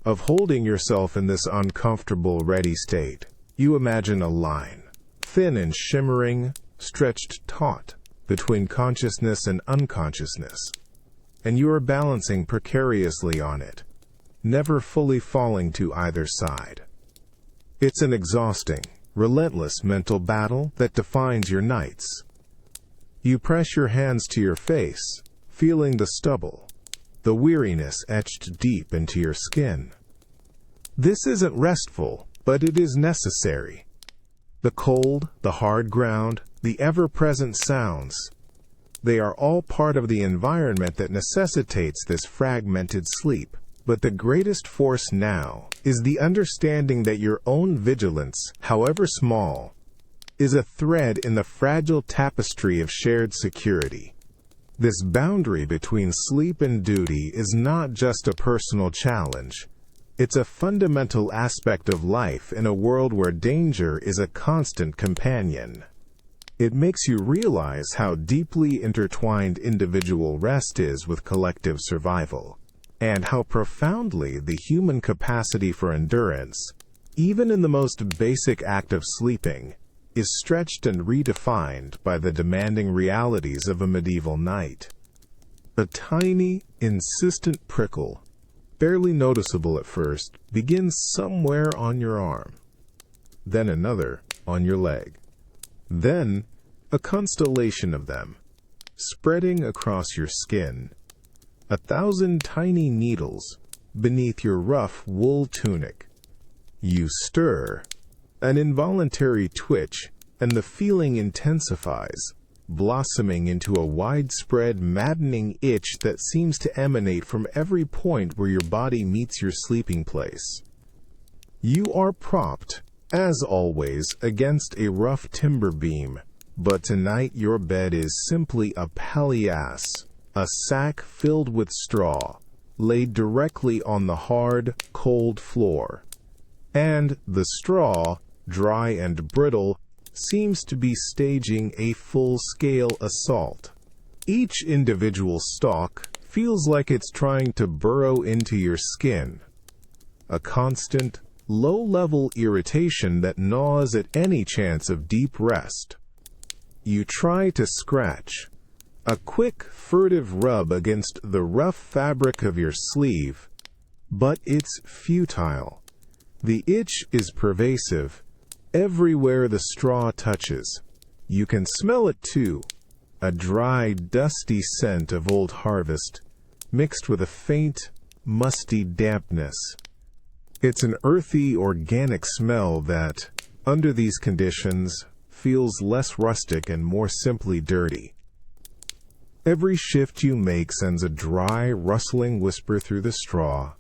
of holding yourself in this uncomfortable, ready state. You imagine a line, thin and shimmering, stretched taut, between consciousness and unconsciousness, and you are balancing precariously on it, never fully falling to either side. It's an exhausting, relentless mental battle that defines your nights. You press your hands to your face, feeling the stubble, the weariness etched deep into your skin. This isn't restful, but it is necessary. The cold, the hard ground, the ever-present sounds, they are all part of the environment that necessitates this fragmented sleep. But the greatest force now is the understanding that your own vigilance, however small, is a thread in the fragile tapestry of shared security. This boundary between sleep and duty is not just a personal challenge. It's a fundamental aspect of life in a world where danger is a constant companion. It makes you realize how deeply intertwined individual rest is with collective survival, and how profoundly the human capacity for endurance, even in the most basic act of sleeping, is stretched and redefined by the demanding realities of a medieval night. A tiny, insistent prickle, barely noticeable at first, begins somewhere on your arm, then another on your leg, then a constellation of them, spreading across your skin, 1,000 tiny needles beneath your rough wool tunic. You stir, an involuntary twitch, and the feeling intensifies, blossoming into a widespread, maddening itch that seems to emanate from every point where your body meets your sleeping place. You are propped, as always, against a rough timber beam, but tonight your bed is simply a palliasse, a sack filled with straw, laid directly on the hard, cold floor. And the straw, dry and brittle, seems to be staging a full-scale assault. Each individual stalk feels like it's trying to burrow into your skin. A constant, low-level irritation that gnaws at any chance of deep rest. You try to scratch, a quick, furtive rub against the rough fabric of your sleeve, but it's futile. The itch is pervasive, everywhere the straw touches. You can smell it too, a dry, dusty scent of old harvest, mixed with a faint, musty dampness. It's an earthy, organic smell that, under these conditions, feels less rustic and more simply dirty. Every shift you make sends a dry, rustling whisper through the straw,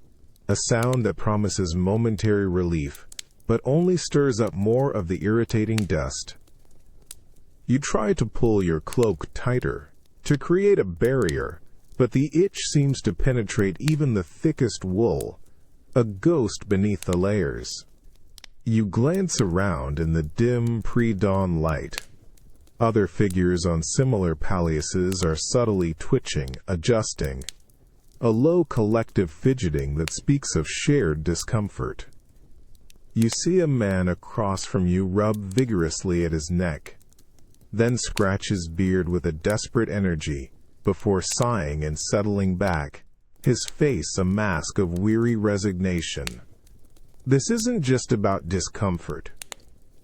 a sound that promises momentary relief, but only stirs up more of the irritating dust. You try to pull your cloak tighter, to create a barrier, but the itch seems to penetrate even the thickest wool, a ghost beneath the layers. You glance around in the dim pre-dawn light. Other figures on similar palliaces are subtly twitching, adjusting, a low collective fidgeting that speaks of shared discomfort. You see a man across from you rub vigorously at his neck, then scratch his beard with a desperate energy, before sighing and settling back, his face a mask of weary resignation. This isn't just about discomfort.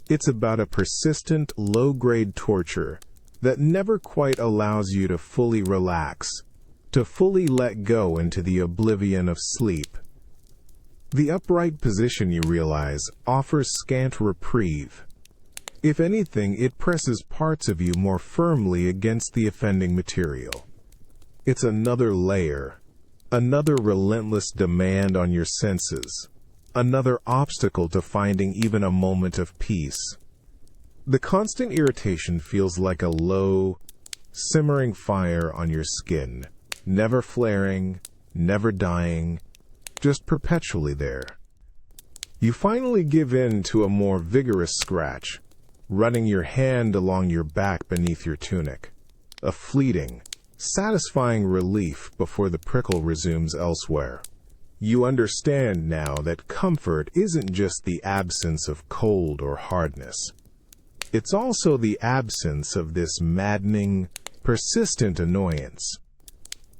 It's about a persistent, low-grade torture that never quite allows you to fully relax, to fully let go into the oblivion of sleep. The upright position, you realize, offers scant reprieve. If anything, it presses parts of you more firmly against the offending material. It's another layer, another relentless demand on your senses, another obstacle to finding even a moment of peace. The constant irritation feels like a low, simmering fire on your skin, never flaring, never dying, just perpetually there. You finally give in to a more vigorous scratch, running your hand along your back beneath your tunic, a fleeting, satisfying relief before the prickle resumes elsewhere. You understand now that comfort isn't just the absence of cold or hardness. It's also the absence of this maddening, persistent annoyance.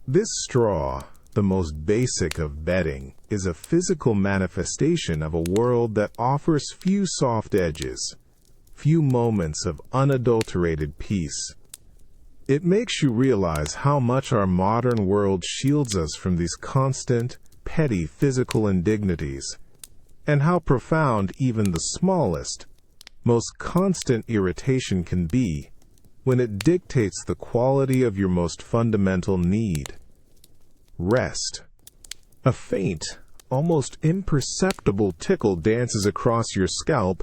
This straw, the most basic of bedding, is a physical manifestation of a world that offers few soft edges, few moments of unadulterated peace. It makes you realize how much our modern world shields us from these constant, petty physical indignities, and how profound even the smallest, most constant irritation can be when it dictates the quality of your most fundamental need: rest. A faint, almost imperceptible tickle dances across your scalp,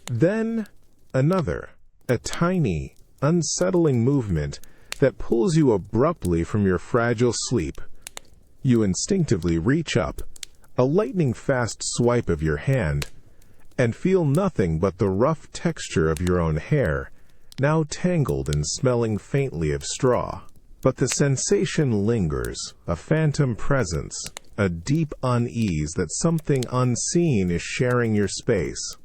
then another, a tiny, unsettling movement that pulls you abruptly from your fragile sleep. You instinctively reach up, a lightning-fast swipe of your hand, and feel nothing but the rough texture of your own hair, now tangled and smelling faintly of straw. But the sensation lingers, a phantom presence, a deep unease that something unseen is sharing your space.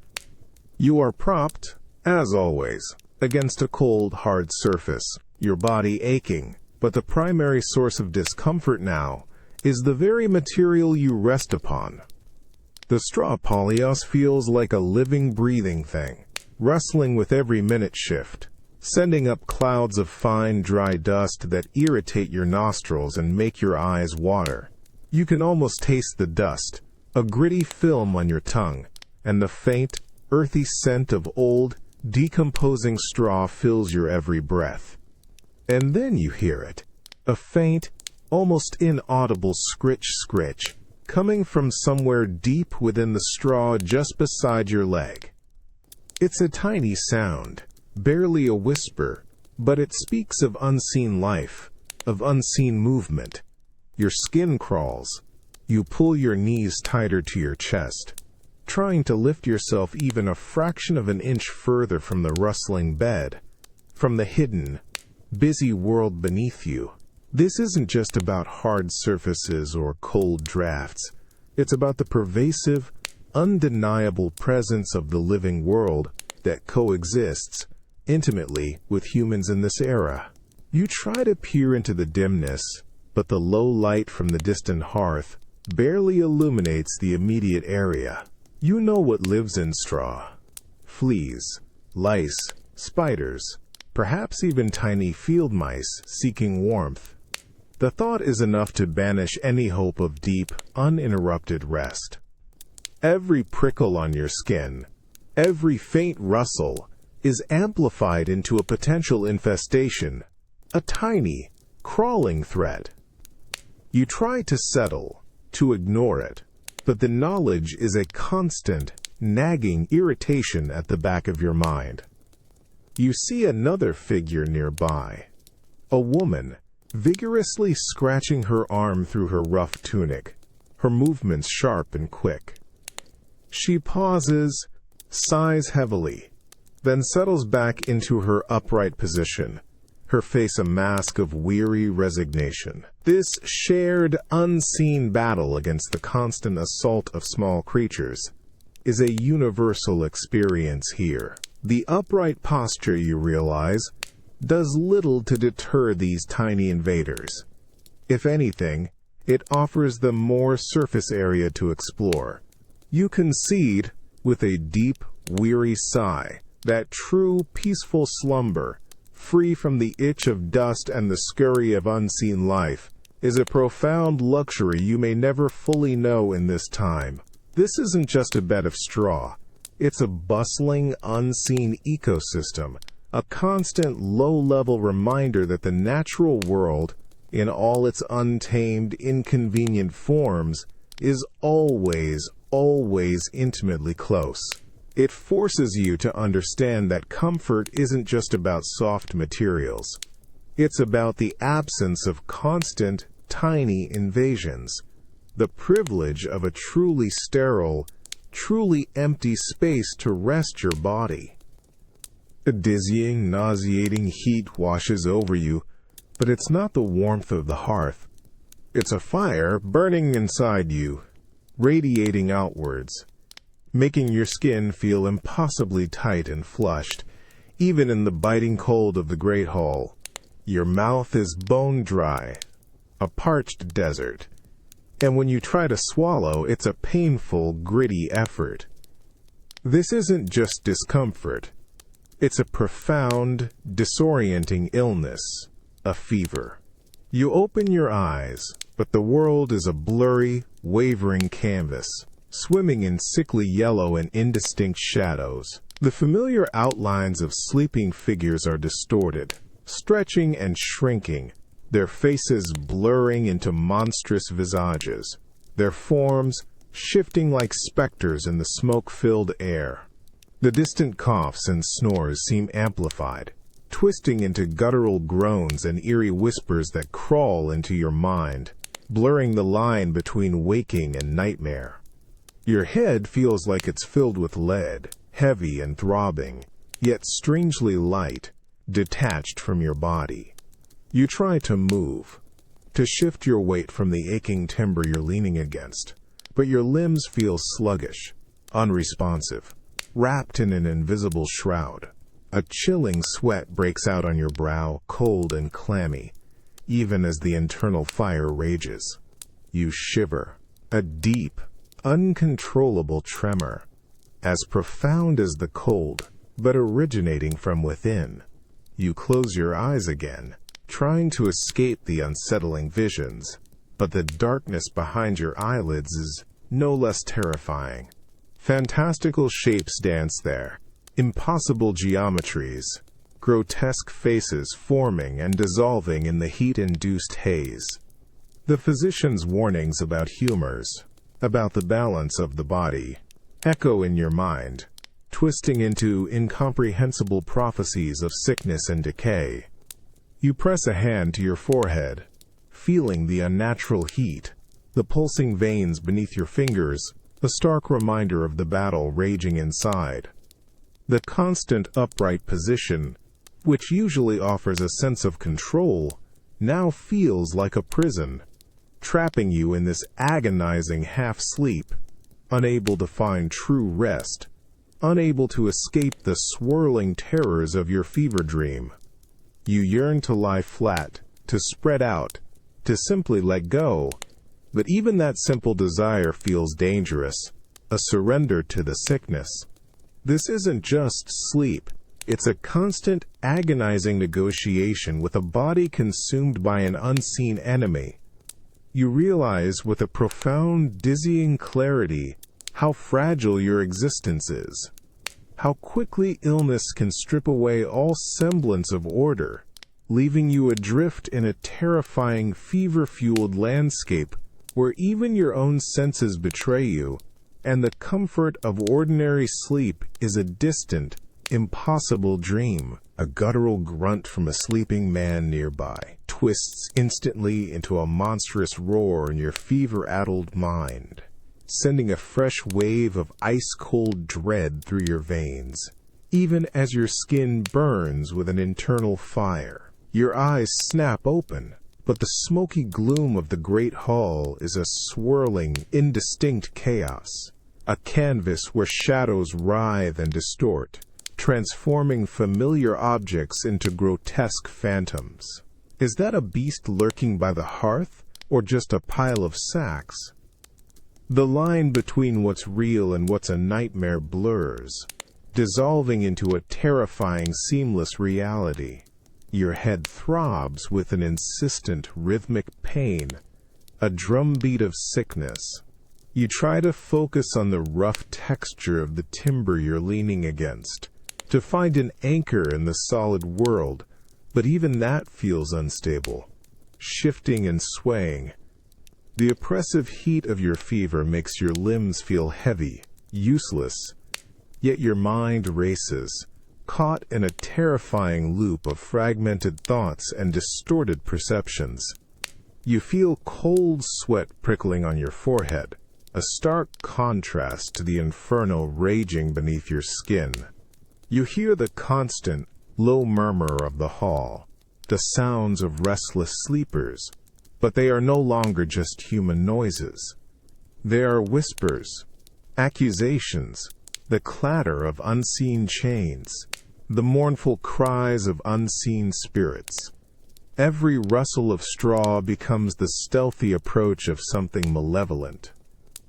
You are propped, as always, against a cold, hard surface, your body aching, but the primary source of discomfort now is the very material you rest upon. The straw polyos feels like a living, breathing thing, rustling with every minute shift, sending up clouds of fine, dry dust that irritate your nostrils and make your eyes water. You can almost taste the dust, a gritty film on your tongue, and the faint, earthy scent of old, decomposing straw fills your every breath. And then you hear it, a faint, almost inaudible scritch, coming from somewhere deep within the straw just beside your leg. It's a tiny sound, barely a whisper, but it speaks of unseen life, of unseen movement. Your skin crawls. You pull your knees tighter to your chest, trying to lift yourself even a fraction of an inch further from the rustling bed, from the hidden, busy world beneath you. This isn't just about hard surfaces or cold drafts. It's about the pervasive, undeniable presence of the living world that coexists intimately with humans in this era. You try to peer into the dimness, but the low light from the distant hearth barely illuminates the immediate area. You know what lives in straw: fleas, lice, spiders, perhaps even tiny field mice seeking warmth. The thought is enough to banish any hope of deep, uninterrupted rest. Every prickle on your skin, every faint rustle, is amplified into a potential infestation, a tiny, crawling threat. You try to settle, to ignore it, but the knowledge is a constant, nagging irritation at the back of your mind. You see another figure nearby, a woman, vigorously scratching her arm through her rough tunic, her movements sharp and quick. She pauses, sighs heavily, then settles back into her upright position, her face a mask of weary resignation. This shared, unseen battle against the constant assault of small creatures is a universal experience here. The upright posture, you realize, does little to deter these tiny invaders. If anything, it offers them more surface area to explore. You concede, with a deep, weary sigh, that true, peaceful slumber, free from the itch of dust and the scurry of unseen life, is a profound luxury you may never fully know in this time. This isn't just a bed of straw. It's a bustling, unseen ecosystem, a constant low-level reminder that the natural world, in all its untamed, inconvenient forms, is always, always intimately close. It forces you to understand that comfort isn't just about soft materials. It's about the absence of constant, tiny invasions, the privilege of a truly sterile, truly empty space to rest your body. A dizzying, nauseating heat washes over you, but it's not the warmth of the hearth. It's a fire burning inside you, radiating outwards, making your skin feel impossibly tight and flushed, even in the biting cold of the great hall. Your mouth is bone dry, a parched desert, and when you try to swallow, it's a painful, gritty effort. This isn't just discomfort. It's a profound, disorienting illness, a fever. You open your eyes, but the world is a blurry, wavering canvas, swimming in sickly yellow and indistinct shadows. The familiar outlines of sleeping figures are distorted, stretching and shrinking, their faces blurring into monstrous visages, their forms shifting like specters in the smoke-filled air. The distant coughs and snores seem amplified, twisting into guttural groans and eerie whispers that crawl into your mind, blurring the line between waking and nightmare. Your head feels like it's filled with lead, heavy and throbbing, yet strangely light, detached from your body. You try to move, to shift your weight from the aching timber you're leaning against, but your limbs feel sluggish, unresponsive, wrapped in an invisible shroud. A chilling sweat breaks out on your brow, cold and clammy, even as the internal fire rages. You shiver, a deep, uncontrollable tremor, as profound as the cold, but originating from within. You close your eyes again, trying to escape the unsettling visions, but the darkness behind your eyelids is no less terrifying. Fantastical shapes dance there, impossible geometries, grotesque faces forming and dissolving in the heat-induced haze. The physician's warnings about humors, about the balance of the body, echo in your mind, twisting into incomprehensible prophecies of sickness and decay. You press a hand to your forehead, feeling the unnatural heat, the pulsing veins beneath your fingers, a stark reminder of the battle raging inside. The constant upright position, which usually offers a sense of control, now feels like a prison, trapping you in this agonizing half-sleep, unable to find true rest, unable to escape the swirling terrors of your fever dream. You yearn to lie flat, to spread out, to simply let go, but even that simple desire feels dangerous, a surrender to the sickness. This isn't just sleep. It's a constant, agonizing negotiation with a body consumed by an unseen enemy. You realize with a profound, dizzying clarity how fragile your existence is, how quickly illness can strip away all semblance of order, leaving you adrift in a terrifying fever-fueled landscape where even your own senses betray you, and the comfort of ordinary sleep is a distant, impossible dream. A guttural grunt from a sleeping man nearby twists instantly into a monstrous roar in your fever-addled mind, sending a fresh wave of ice-cold dread through your veins, even as your skin burns with an internal fire. Your eyes snap open, but the smoky gloom of the great hall is a swirling, indistinct chaos, a canvas where shadows writhe and distort, transforming familiar objects into grotesque phantoms. Is that a beast lurking by the hearth, or just a pile of sacks? The line between what's real and what's a nightmare blurs, dissolving into a terrifying, seamless reality. Your head throbs with an insistent, rhythmic pain, a drumbeat of sickness. You try to focus on the rough texture of the timber you're leaning against, to find an anchor in the solid world, but even that feels unstable, shifting and swaying. The oppressive heat of your fever makes your limbs feel heavy, useless, yet your mind races, caught in a terrifying loop of fragmented thoughts and distorted perceptions. You feel cold sweat prickling on your forehead, a stark contrast to the inferno raging beneath your skin. You hear the constant, low murmur of the hall, the sounds of restless sleepers, but they are no longer just human noises. They are whispers, accusations, the clatter of unseen chains, the mournful cries of unseen spirits. Every rustle of straw becomes the stealthy approach of something malevolent.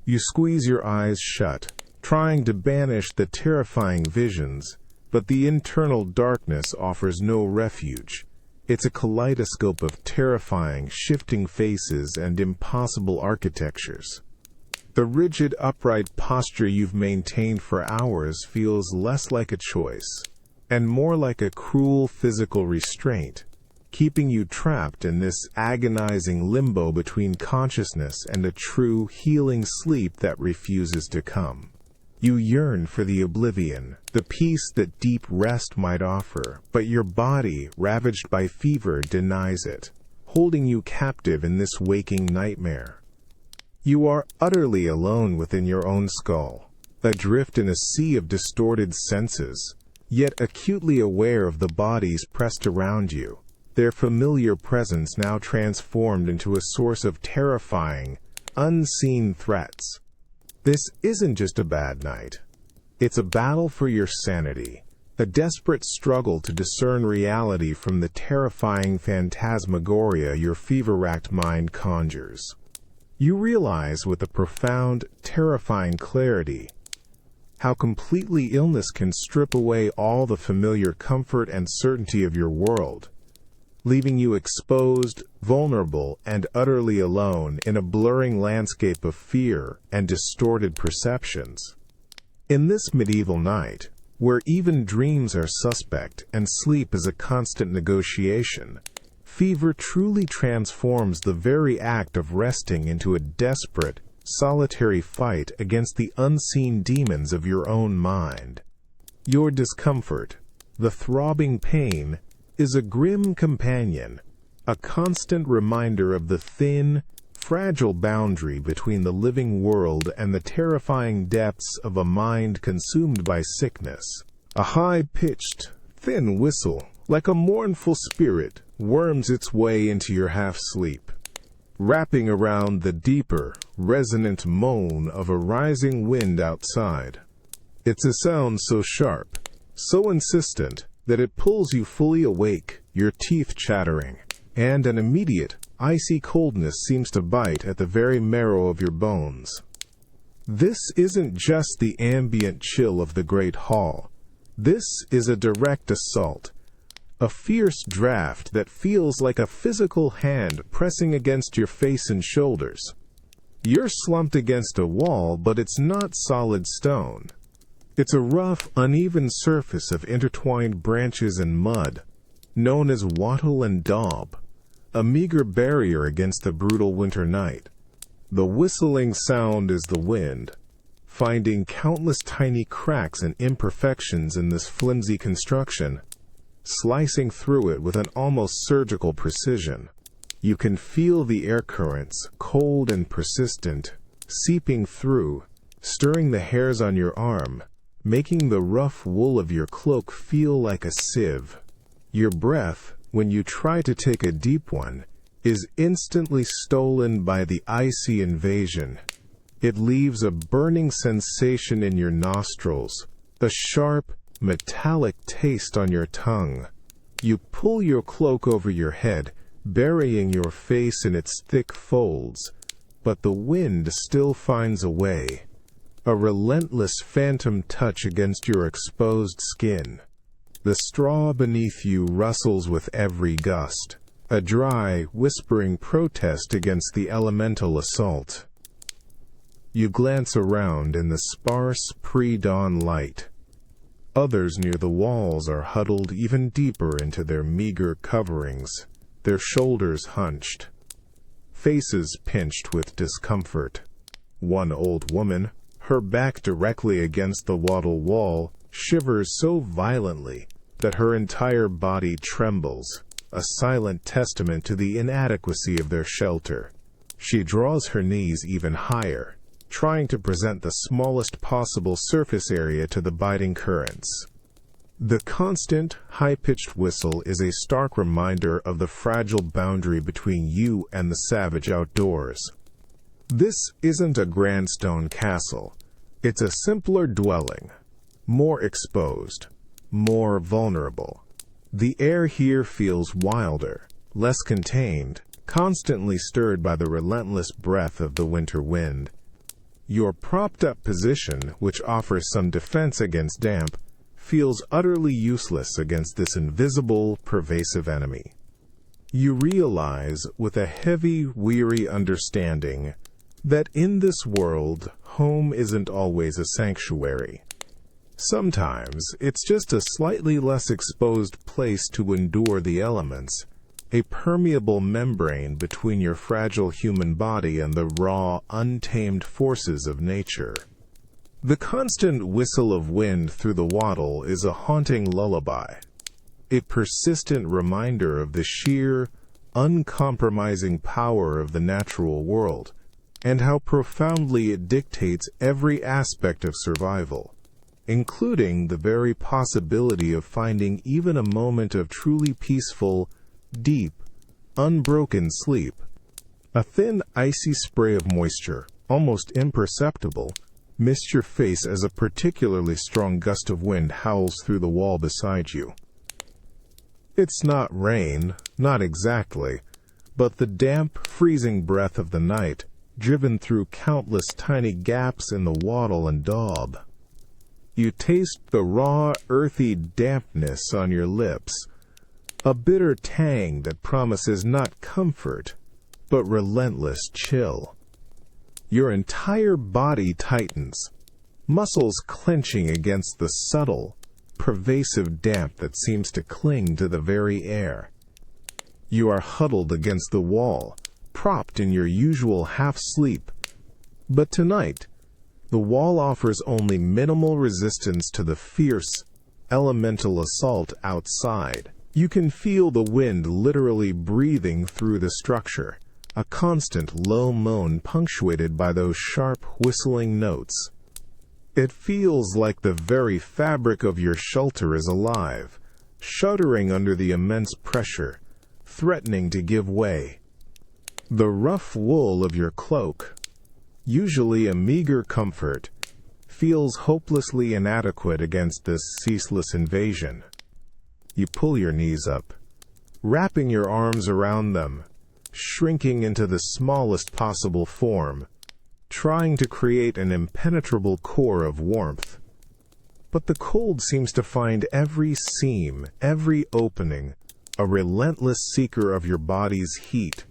You squeeze your eyes shut, trying to banish the terrifying visions, but the internal darkness offers no refuge. It's a kaleidoscope of terrifying, shifting faces and impossible architectures. The rigid, upright posture you've maintained for hours feels less like a choice, and more like a cruel physical restraint, keeping you trapped in this agonizing limbo between consciousness and a true, healing sleep that refuses to come. You yearn for the oblivion, the peace that deep rest might offer, but your body, ravaged by fever, denies it, holding you captive in this waking nightmare. You are utterly alone within your own skull, adrift in a sea of distorted senses, yet acutely aware of the bodies pressed around you, their familiar presence now transformed into a source of terrifying, unseen threats. This isn't just a bad night. It's a battle for your sanity, a desperate struggle to discern reality from the terrifying phantasmagoria your fever-racked mind conjures. You realize with a profound, terrifying clarity how completely illness can strip away all the familiar comfort and certainty of your world, leaving you exposed, vulnerable, and utterly alone in a blurring landscape of fear and distorted perceptions. In this medieval night, where even dreams are suspect and sleep is a constant negotiation, fever truly transforms the very act of resting into a desperate, solitary fight against the unseen demons of your own mind. Your discomfort, the throbbing pain, is a grim companion, a constant reminder of the thin, fragile boundary between the living world and the terrifying depths of a mind consumed by sickness. A high-pitched, thin whistle, like a mournful spirit, worms its way into your half-sleep, wrapping around the deeper, resonant moan of a rising wind outside. It's a sound so sharp, so insistent, that it pulls you fully awake, your teeth chattering, and an immediate, icy coldness seems to bite at the very marrow of your bones. This isn't just the ambient chill of the great hall. This is a direct assault, a fierce draft that feels like a physical hand pressing against your face and shoulders. You're slumped against a wall, but it's not solid stone. It's a rough, uneven surface of intertwined branches and mud, known as wattle and daub, a meager barrier against the brutal winter night. The whistling sound is the wind, finding countless tiny cracks and imperfections in this flimsy construction, slicing through it with an almost surgical precision. You can feel the air currents, cold and persistent, seeping through, stirring the hairs on your arm, making the rough wool of your cloak feel like a sieve. Your breath, when you try to take a deep one, is instantly stolen by the icy invasion. It leaves a burning sensation in your nostrils, a sharp, metallic taste on your tongue. You pull your cloak over your head, burying your face in its thick folds, but the wind still finds a way, a relentless phantom touch against your exposed skin. The straw beneath you rustles with every gust, a dry, whispering protest against the elemental assault. You glance around in the sparse pre-dawn light. Others near the walls are huddled even deeper into their meager coverings, their shoulders hunched, faces pinched with discomfort. One old woman, her back directly against the wattle wall, shivers so violently that her entire body trembles, a silent testament to the inadequacy of their shelter. She draws her knees even higher, trying to present the smallest possible surface area to the biting currents. The constant, high-pitched whistle is a stark reminder of the fragile boundary between you and the savage outdoors. This isn't a grand stone castle. It's a simpler dwelling, more exposed, more vulnerable. The air here feels wilder, less contained, constantly stirred by the relentless breath of the winter wind. Your propped-up position, which offers some defense against damp, feels utterly useless against this invisible, pervasive enemy. You realize, with a heavy, weary understanding, that in this world, home isn't always a sanctuary. Sometimes it's just a slightly less exposed place to endure the elements, a permeable membrane between your fragile human body and the raw, untamed forces of nature. The constant whistle of wind through the wattle is a haunting lullaby, a persistent reminder of the sheer, uncompromising power of the natural world, and how profoundly it dictates every aspect of survival, including the very possibility of finding even a moment of truly peaceful, deep, unbroken sleep. A thin, icy spray of moisture, almost imperceptible, mists your face as a particularly strong gust of wind howls through the wall beside you. It's not rain, not exactly, but the damp, freezing breath of the night, driven through countless tiny gaps in the wattle and daub. You taste the raw, earthy dampness on your lips, a bitter tang that promises not comfort, but relentless chill. Your entire body tightens, muscles clenching against the subtle, pervasive damp that seems to cling to the very air. You are huddled against the wall, propped in your usual half-sleep. But tonight, the wall offers only minimal resistance to the fierce, elemental assault outside. You can feel the wind literally breathing through the structure, a constant low moan punctuated by those sharp whistling notes. It feels like the very fabric of your shelter is alive, shuddering under the immense pressure, threatening to give way. The rough wool of your cloak, usually a meager comfort, feels hopelessly inadequate against this ceaseless invasion. You pull your knees up, wrapping your arms around them, shrinking into the smallest possible form, trying to create an impenetrable core of warmth. But the cold seems to find every seam, every opening, a relentless seeker of your body's heat.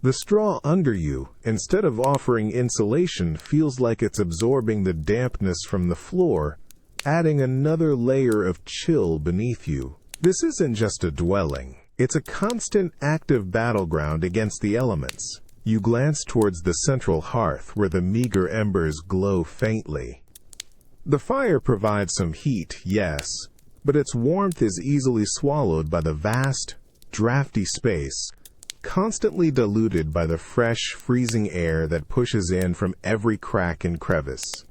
The straw under you, instead of offering insulation, feels like it's absorbing the dampness from the floor adding another layer of chill beneath you. This isn't just a dwelling. It's a constant active battleground against the elements. You glance towards the central hearth where the meager embers glow faintly. The fire provides some heat, yes, but its warmth is easily swallowed by the vast, drafty space, constantly diluted by the fresh, freezing air that pushes in from every crack and crevice.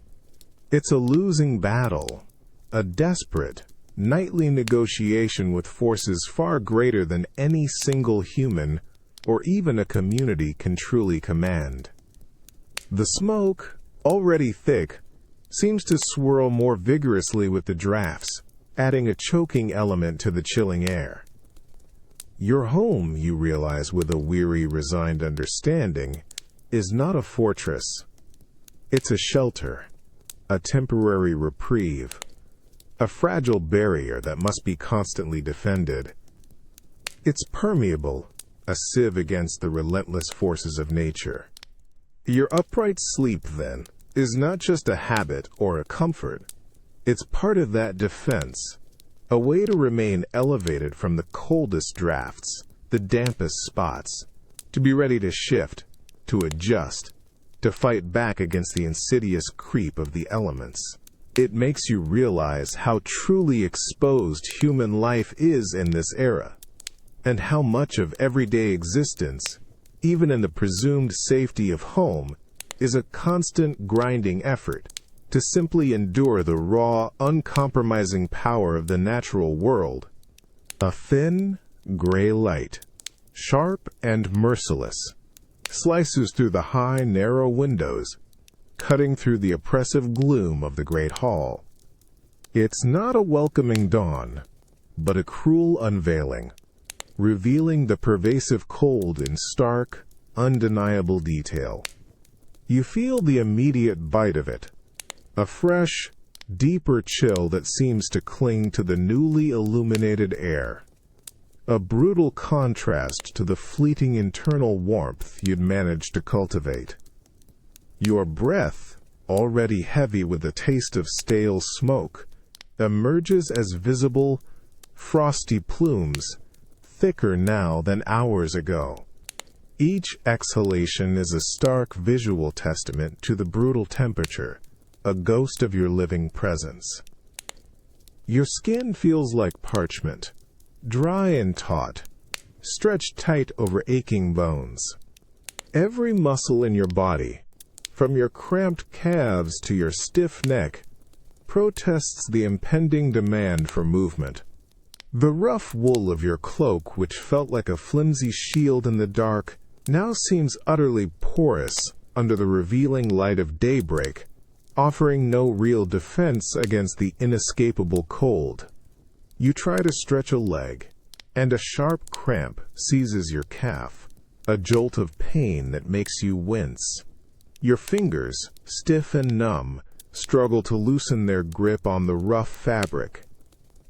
It's a losing battle, a desperate, nightly negotiation with forces far greater than any single human or even a community can truly command. The smoke, already thick, seems to swirl more vigorously with the drafts, adding a choking element to the chilling air. Your home, you realize with a weary, resigned understanding, is not a fortress. It's a shelter, a temporary reprieve, a fragile barrier that must be constantly defended. It's permeable, a sieve against the relentless forces of nature. Your upright sleep, then, is not just a habit or a comfort. It's part of that defense, a way to remain elevated from the coldest drafts, the dampest spots, to be ready to shift, to adjust, to fight back against the insidious creep of the elements. It makes you realize how truly exposed human life is in this era, and how much of everyday existence, even in the presumed safety of home, is a constant grinding effort to simply endure the raw, uncompromising power of the natural world. A thin, gray light, sharp and merciless, slices through the high, narrow windows, cutting through the oppressive gloom of the great hall. It's not a welcoming dawn, but a cruel unveiling, revealing the pervasive cold in stark, undeniable detail. You feel the immediate bite of it, a fresh, deeper chill that seems to cling to the newly illuminated air, a brutal contrast to the fleeting internal warmth you'd managed to cultivate. Your breath, already heavy with the taste of stale smoke, emerges as visible, frosty plumes, thicker now than hours ago. Each exhalation is a stark visual testament to the brutal temperature, a ghost of your living presence. Your skin feels like parchment, dry and taut, stretched tight over aching bones. Every muscle in your body, from your cramped calves to your stiff neck, protests the impending demand for movement. The rough wool of your cloak, which felt like a flimsy shield in the dark, now seems utterly porous under the revealing light of daybreak, offering no real defense against the inescapable cold. You try to stretch a leg, and a sharp cramp seizes your calf, a jolt of pain that makes you wince. Your fingers, stiff and numb, struggle to loosen their grip on the rough fabric.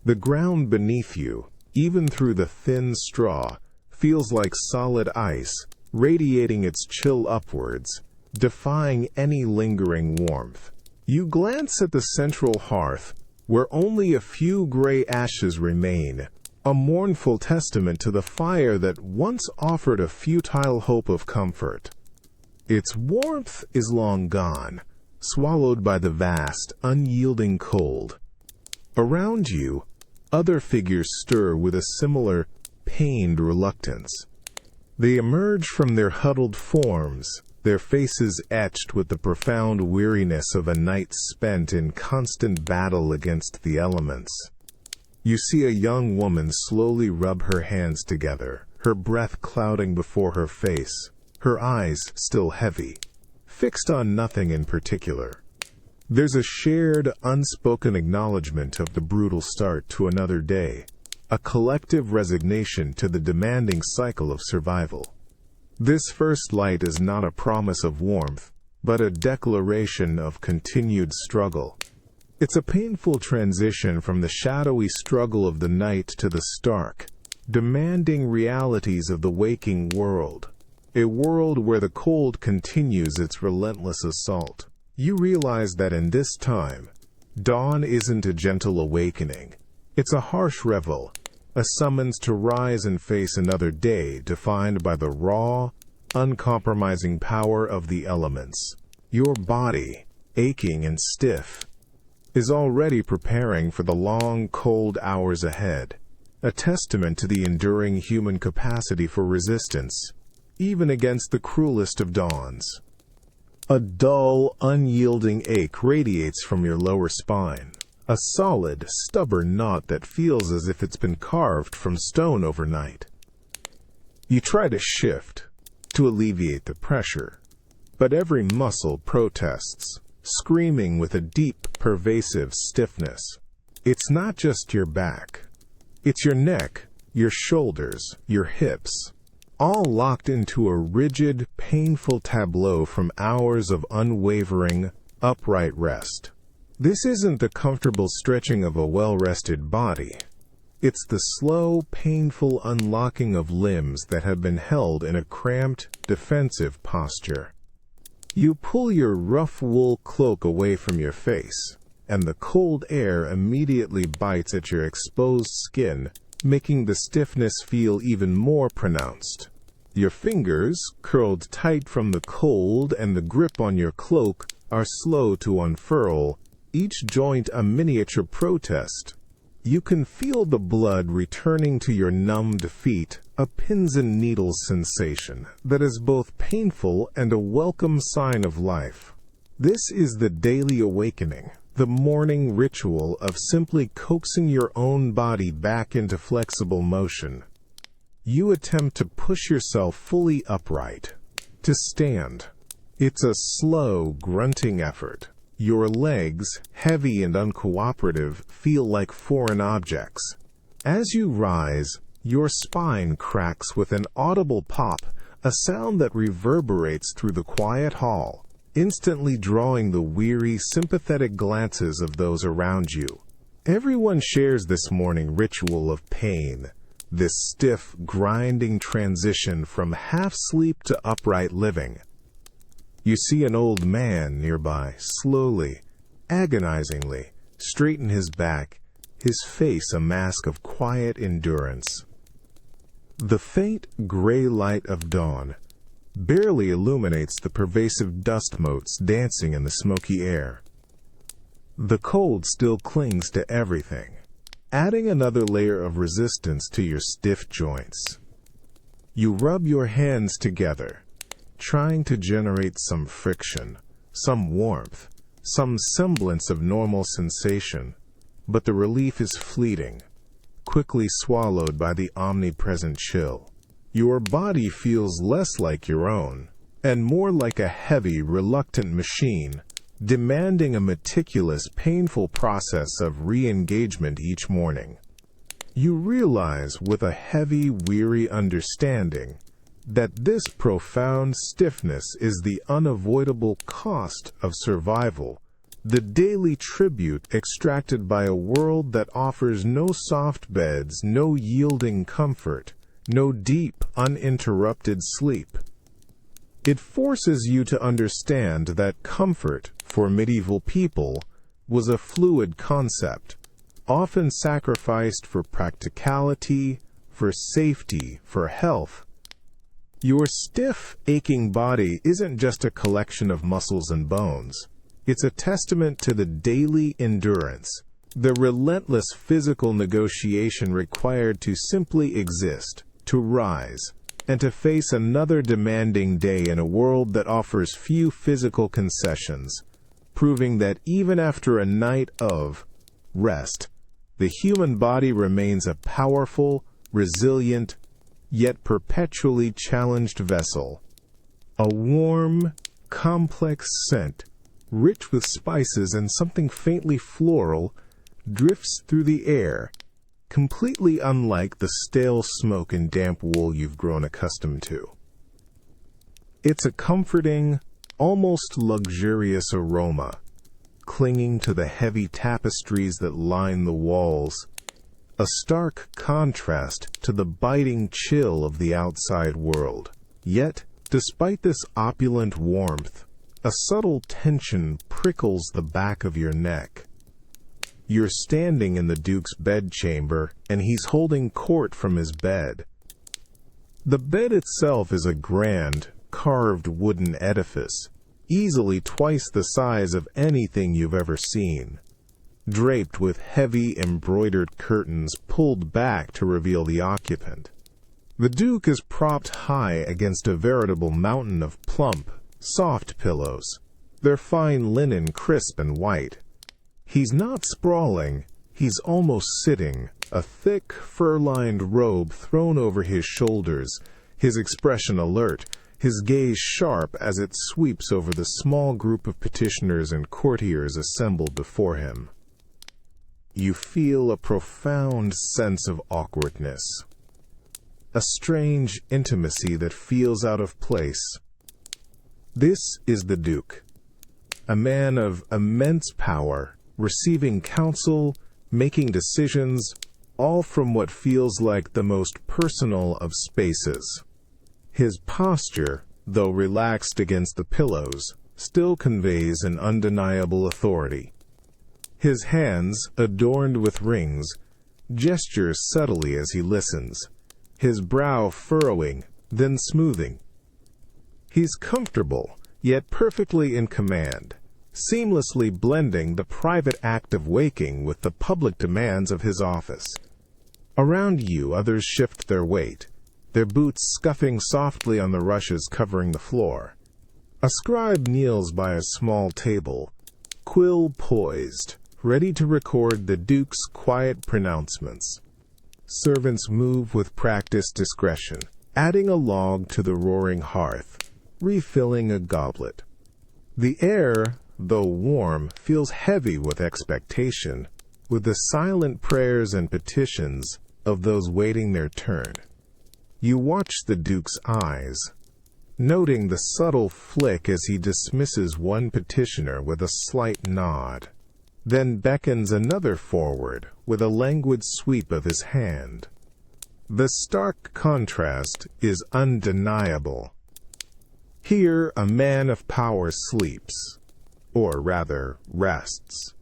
The ground beneath you, even through the thin straw, feels like solid ice, radiating its chill upwards, defying any lingering warmth. You glance at the central hearth, where only a few gray ashes remain, a mournful testament to the fire that once offered a futile hope of comfort. Its warmth is long gone, swallowed by the vast, unyielding cold. Around you, other figures stir with a similar, pained reluctance. They emerge from their huddled forms, their faces etched with the profound weariness of a night spent in constant battle against the elements. You see a young woman slowly rub her hands together, her breath clouding before her face, her eyes still heavy, fixed on nothing in particular. There's a shared, unspoken acknowledgement of the brutal start to another day, a collective resignation to the demanding cycle of survival. This first light is not a promise of warmth, but a declaration of continued struggle. It's a painful transition from the shadowy struggle of the night to the stark, demanding realities of the waking world, a world where the cold continues its relentless assault. You realize that in this time, Dawn isn't a gentle awakening. It's a harsh revel, a summons to rise and face another day defined by the raw, uncompromising power of the elements. Your body, aching and stiff, is already preparing for the long, cold hours ahead, a testament to the enduring human capacity for resistance, even against the cruelest of dawns. A dull, unyielding ache radiates from your lower spine, a solid, stubborn knot that feels as if it's been carved from stone overnight. You try to shift, to alleviate the pressure, but every muscle protests, screaming with a deep, pervasive stiffness. It's not just your back. It's your neck, your shoulders, your hips, all locked into a rigid, painful tableau from hours of unwavering, upright rest. This isn't the comfortable stretching of a well-rested body. It's the slow, painful unlocking of limbs that have been held in a cramped, defensive posture. You pull your rough wool cloak away from your face, and the cold air immediately bites at your exposed skin, making the stiffness feel even more pronounced. Your fingers, curled tight from the cold and the grip on your cloak, are slow to unfurl, each joint a miniature protest. You can feel the blood returning to your numbed feet, a pins and needles sensation that is both painful and a welcome sign of life. This is the daily awakening, the morning ritual of simply coaxing your own body back into flexible motion. You attempt to push yourself fully upright, to stand. It's a slow, grunting effort. Your legs, heavy and uncooperative, feel like foreign objects. As you rise, your spine cracks with an audible pop, a sound that reverberates through the quiet hall, instantly drawing the weary, sympathetic glances of those around you. Everyone shares this morning ritual of pain, this stiff, grinding transition from half-sleep to upright living. You see an old man nearby, slowly, agonizingly, straighten his back, his face a mask of quiet endurance. The faint, gray light of dawn barely illuminates the pervasive dust motes dancing in the smoky air. The cold still clings to everything, adding another layer of resistance to your stiff joints. You rub your hands together, trying to generate some friction, some warmth, some semblance of normal sensation, but the relief is fleeting, quickly swallowed by the omnipresent chill. Your body feels less like your own, and more like a heavy, reluctant machine, demanding a meticulous, painful process of re-engagement each morning. You realize with a heavy, weary understanding that this profound stiffness is the unavoidable cost of survival, the daily tribute extracted by a world that offers no soft beds, no yielding comfort, no deep, uninterrupted sleep. It forces you to understand that comfort, for medieval people, was a fluid concept, often sacrificed for practicality, for safety, for health. Your stiff, aching body isn't just a collection of muscles and bones. It's a testament to the daily endurance, the relentless physical negotiation required to simply exist, to rise, and to face another demanding day in a world that offers few physical concessions, proving that even after a night of rest, the human body remains a powerful, resilient, yet perpetually challenged vessel. A warm, complex scent, rich with spices and something faintly floral, drifts through the air, completely unlike the stale smoke and damp wool you've grown accustomed to. It's a comforting, almost luxurious aroma, clinging to the heavy tapestries that line the walls, a stark contrast to the biting chill of the outside world. Yet, despite this opulent warmth, a subtle tension prickles the back of your neck. You're standing in the Duke's bedchamber, and he's holding court from his bed. The bed itself is a grand, carved wooden edifice, easily twice the size of anything you've ever seen, draped with heavy embroidered curtains pulled back to reveal the occupant. The Duke is propped high against a veritable mountain of plump, soft pillows, their fine linen crisp and white. He's not sprawling, he's almost sitting, a thick, fur-lined robe thrown over his shoulders, his expression alert, his gaze sharp as it sweeps over the small group of petitioners and courtiers assembled before him. You feel a profound sense of awkwardness, a strange intimacy that feels out of place. This is the Duke, a man of immense power, receiving counsel, making decisions, all from what feels like the most personal of spaces. His posture, though relaxed against the pillows, still conveys an undeniable authority. His hands, adorned with rings, gesture subtly as he listens, his brow furrowing, then smoothing. He's comfortable, yet perfectly in command, seamlessly blending the private act of waking with the public demands of his office. Around you, others shift their weight, their boots scuffing softly on the rushes covering the floor. A scribe kneels by a small table, quill poised, ready to record the Duke's quiet pronouncements. Servants move with practiced discretion, adding a log to the roaring hearth, refilling a goblet. The air, though warm, feels heavy with expectation, with the silent prayers and petitions of those waiting their turn. You watch the Duke's eyes, noting the subtle flick as he dismisses one petitioner with a slight nod, then beckons another forward with a languid sweep of his hand. The stark contrast is undeniable. Here a man of power sleeps, or rather rests,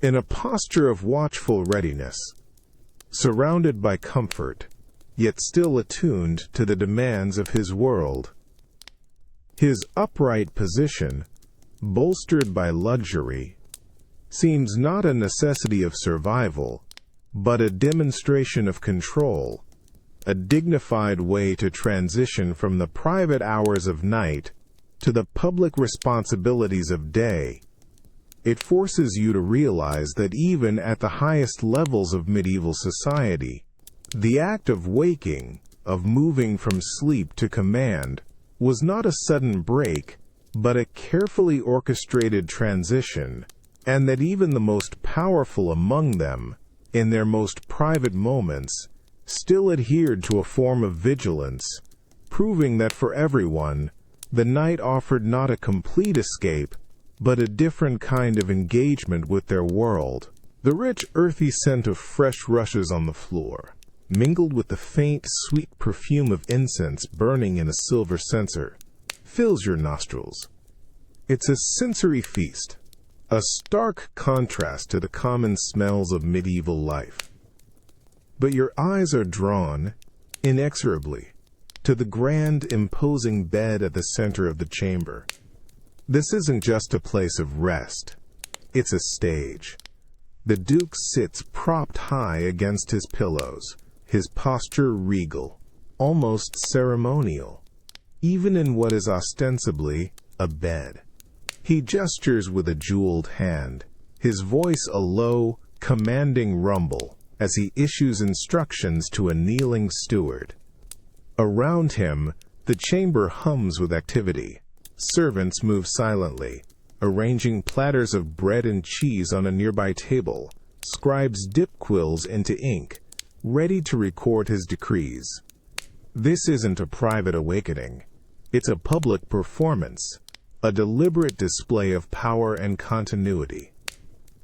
in a posture of watchful readiness, surrounded by comfort, yet still attuned to the demands of his world. His upright position, bolstered by luxury, seems not a necessity of survival, but a demonstration of control, a dignified way to transition from the private hours of night to the public responsibilities of day. It forces you to realize that even at the highest levels of medieval society, the act of waking, of moving from sleep to command, was not a sudden break, but a carefully orchestrated transition, and that even the most powerful among them, in their most private moments, still adhered to a form of vigilance, proving that for everyone, the night offered not a complete escape, but a different kind of engagement with their world. The rich, earthy scent of fresh rushes on the floor, mingled with the faint, sweet perfume of incense burning in a silver censer, fills your nostrils. It's a sensory feast, a stark contrast to the common smells of medieval life. But your eyes are drawn, inexorably, to the grand, imposing bed at the center of the chamber. This isn't just a place of rest. It's a stage. The Duke sits propped high against his pillows, his posture regal, almost ceremonial, even in what is ostensibly a bed. He gestures with a jeweled hand, his voice a low, commanding rumble, as he issues instructions to a kneeling steward. Around him, the chamber hums with activity. Servants move silently, arranging platters of bread and cheese on a nearby table. Scribes dip quills into ink, ready to record his decrees. This isn't a private awakening. It's a public performance, a deliberate display of power and continuity.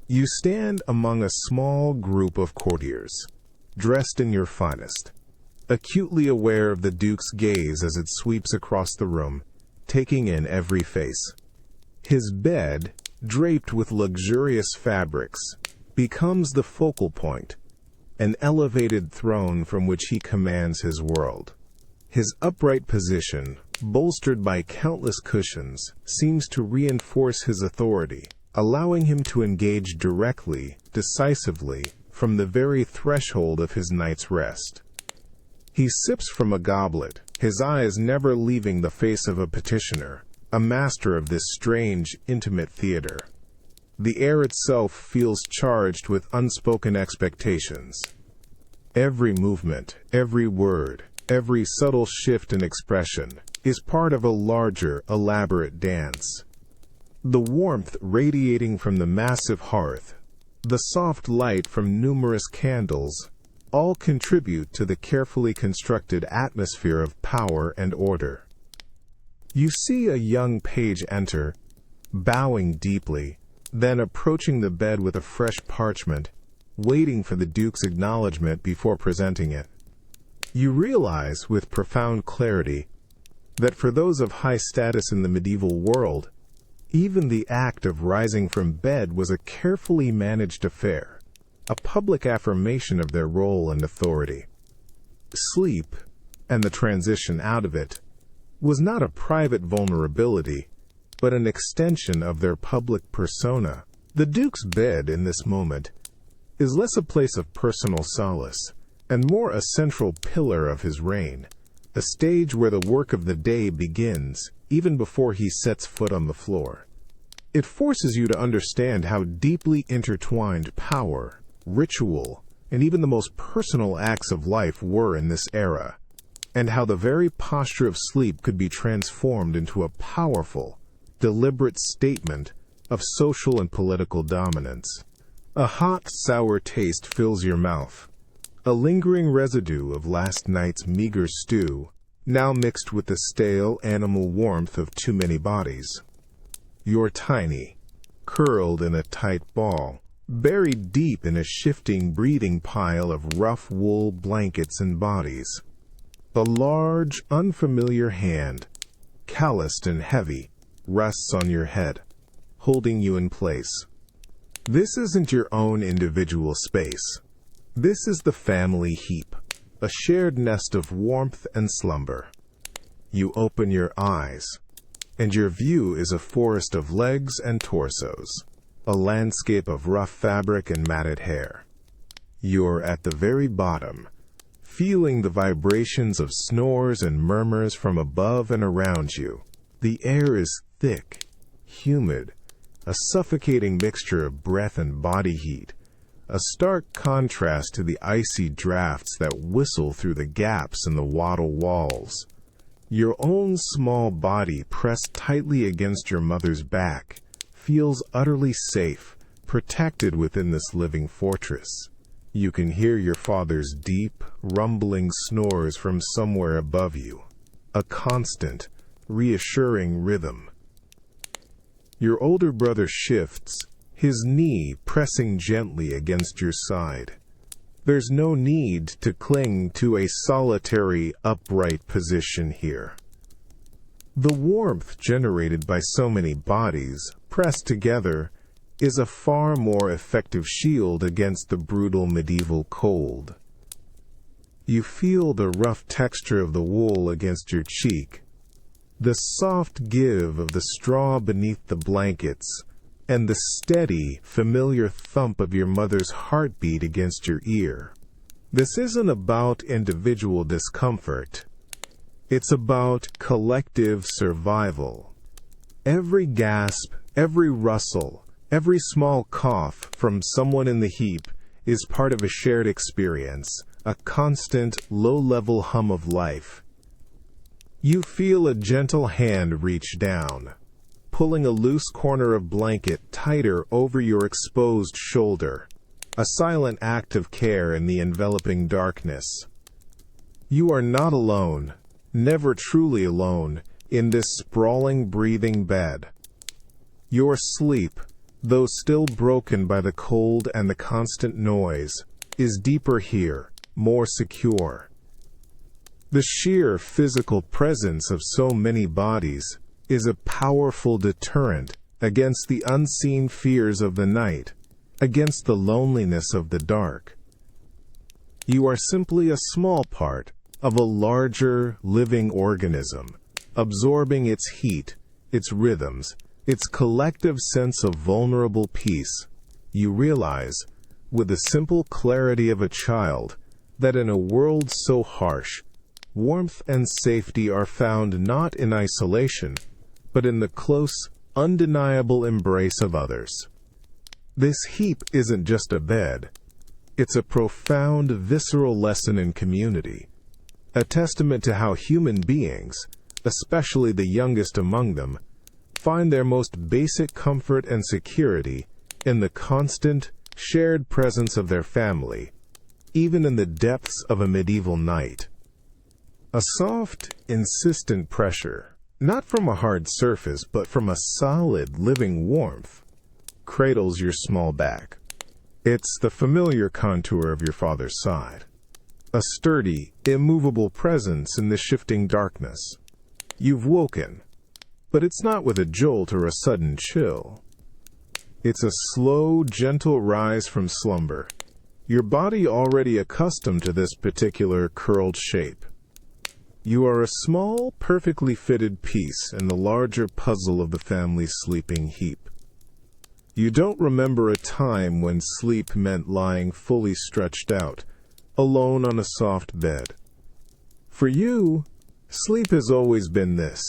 You stand among a small group of courtiers, dressed in your finest, acutely aware of the Duke's gaze as it sweeps across the room, taking in every face. His bed, draped with luxurious fabrics, becomes the focal point, an elevated throne from which he commands his world. His upright position, bolstered by countless cushions, seems to reinforce his authority, allowing him to engage directly, decisively, from the very threshold of his night's rest. He sips from a goblet, his eyes never leaving the face of a petitioner, a master of this strange, intimate theater. The air itself feels charged with unspoken expectations. Every movement, every word, every subtle shift in expression is part of a larger, elaborate dance. The warmth radiating from the massive hearth, the soft light from numerous candles, all contribute to the carefully constructed atmosphere of power and order. You see a young page enter, bowing deeply, then approaching the bed with a fresh parchment, waiting for the Duke's acknowledgement before presenting it. You realize with profound clarity that for those of high status in the medieval world, even the act of rising from bed was a carefully managed affair, a public affirmation of their role and authority. Sleep, and the transition out of it, was not a private vulnerability, but an extension of their public persona. The Duke's bed in this moment is less a place of personal solace, and more a central pillar of his reign, a stage where the work of the day begins, even before he sets foot on the floor. It forces you to understand how deeply intertwined power, ritual, and even the most personal acts of life were in this era, and how the very posture of sleep could be transformed into a powerful, deliberate statement of social and political dominance. A hot, sour taste fills your mouth, a lingering residue of last night's meager stew, now mixed with the stale animal warmth of too many bodies. You're tiny, curled in a tight ball, buried deep in a shifting, breathing pile of rough wool blankets and bodies. A large, unfamiliar hand, calloused and heavy, rests on your head, holding you in place. This isn't your own individual space. This is the family heap, a shared nest of warmth and slumber. You open your eyes, and your view is a forest of legs and torsos, a landscape of rough fabric and matted hair. You're at the very bottom, feeling the vibrations of snores and murmurs from above and around you. The air is thick, humid, a suffocating mixture of breath and body heat, a stark contrast to the icy drafts that whistle through the gaps in the wattle walls. Your own small body, pressed tightly against your mother's back, feels utterly safe, protected within this living fortress. You can hear your father's deep, rumbling snores from somewhere above you, a constant, reassuring rhythm. Your older brother shifts, his knee pressing gently against your side. There's no need to cling to a solitary, upright position here. The warmth generated by so many bodies, pressed together, is a far more effective shield against the brutal medieval cold. You feel the rough texture of the wool against your cheek, the soft give of the straw beneath the blankets, and the steady, familiar thump of your mother's heartbeat against your ear. This isn't about individual discomfort. It's about collective survival. Every gasp, every rustle, every small cough from someone in the heap is part of a shared experience, a constant, low-level hum of life. You feel a gentle hand reach down, pulling a loose corner of blanket tighter over your exposed shoulder, a silent act of care in the enveloping darkness. You are not alone, never truly alone, in this sprawling, breathing bed. Your sleep, though still broken by the cold and the constant noise, is deeper here, more secure. The sheer physical presence of so many bodies is a powerful deterrent against the unseen fears of the night, against the loneliness of the dark. You are simply a small part of a larger, living organism, absorbing its heat, its rhythms, its collective sense of vulnerable peace. You realize, with the simple clarity of a child, that in a world so harsh, warmth and safety are found not in isolation, but in the close, undeniable embrace of others. This heap isn't just a bed. It's a profound, visceral lesson in community, a testament to how human beings, especially the youngest among them, find their most basic comfort and security in the constant, shared presence of their family, even in the depths of a medieval night. A soft, insistent pressure, not from a hard surface, but from a solid, living warmth, cradles your small back. It's the familiar contour of your father's side, a sturdy, immovable presence in the shifting darkness. You've woken, but it's not with a jolt or a sudden chill. It's a slow, gentle rise from slumber, your body already accustomed to this particular curled shape. You are a small, perfectly fitted piece in the larger puzzle of the family's sleeping heap. You don't remember a time when sleep meant lying fully stretched out, alone on a soft bed. For you, sleep has always been this: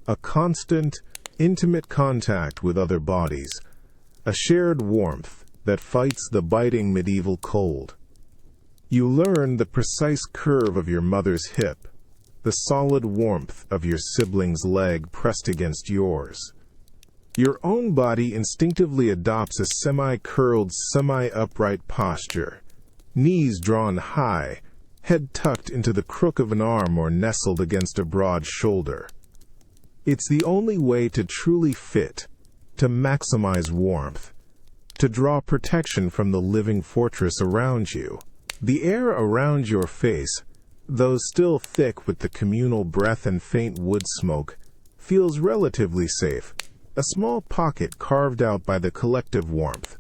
a constant, intimate contact with other bodies, a shared warmth that fights the biting medieval cold. You learn the precise curve of your mother's hip, the solid warmth of your sibling's leg pressed against yours. Your own body instinctively adopts a semi-curled, semi-upright posture, knees drawn high, head tucked into the crook of an arm or nestled against a broad shoulder. It's the only way to truly fit, to maximize warmth, to draw protection from the living fortress around you. The air around your face, though still thick with the communal breath and faint wood smoke, feels relatively safe, a small pocket carved out by the collective warmth.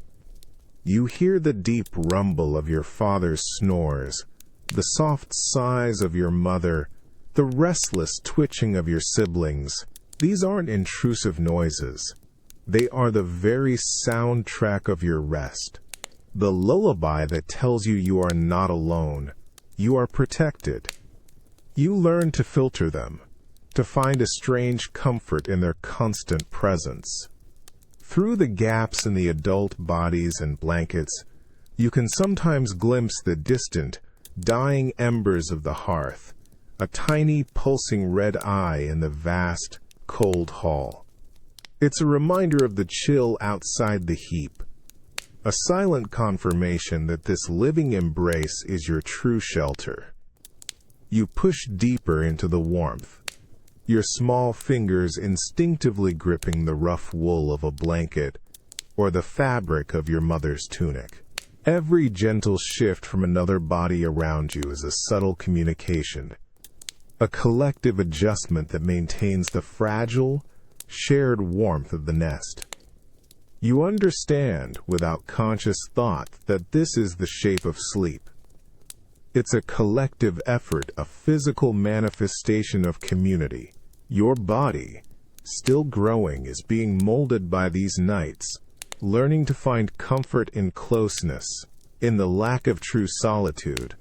You hear the deep rumble of your father's snores, the soft sighs of your mother, the restless twitching of your siblings. These aren't intrusive noises. They are the very soundtrack of your rest, the lullaby that tells you you are not alone. You are protected. You learn to filter them, to find a strange comfort in their constant presence. Through the gaps in the adult bodies and blankets, you can sometimes glimpse the distant, dying embers of the hearth, a tiny pulsing red eye in the vast, cold hall. It's a reminder of the chill outside the heap, a silent confirmation that this living embrace is your true shelter. You push deeper into the warmth, your small fingers instinctively gripping the rough wool of a blanket or the fabric of your mother's tunic. Every gentle shift from another body around you is a subtle communication, a collective adjustment that maintains the fragile, shared warmth of the nest. You understand, without conscious thought, that this is the shape of sleep. It's a collective effort, a physical manifestation of community. Your body, still growing, is being molded by these nights, learning to find comfort in closeness, in the lack of true solitude,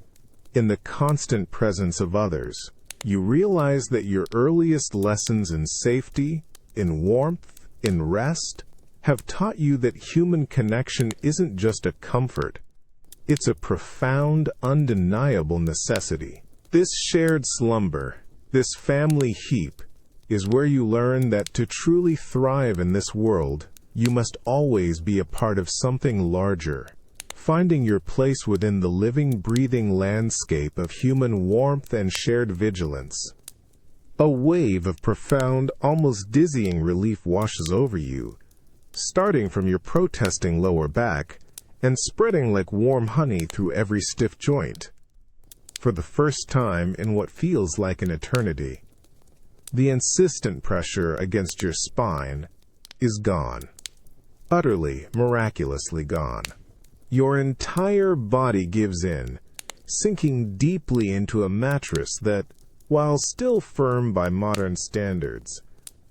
in the constant presence of others. You realize that your earliest lessons in safety, in warmth, in rest, have taught you that human connection isn't just a comfort. It's a profound, undeniable necessity. This shared slumber, this family heap, is where you learn that to truly thrive in this world, you must always be a part of something larger, finding your place within the living, breathing landscape of human warmth and shared vigilance. A wave of profound, almost dizzying relief washes over you, starting from your protesting lower back and spreading like warm honey through every stiff joint. For the first time in what feels like an eternity, the insistent pressure against your spine is gone. utterly, miraculously gone. Your entire body gives in, sinking deeply into a mattress that, while still firm by modern standards,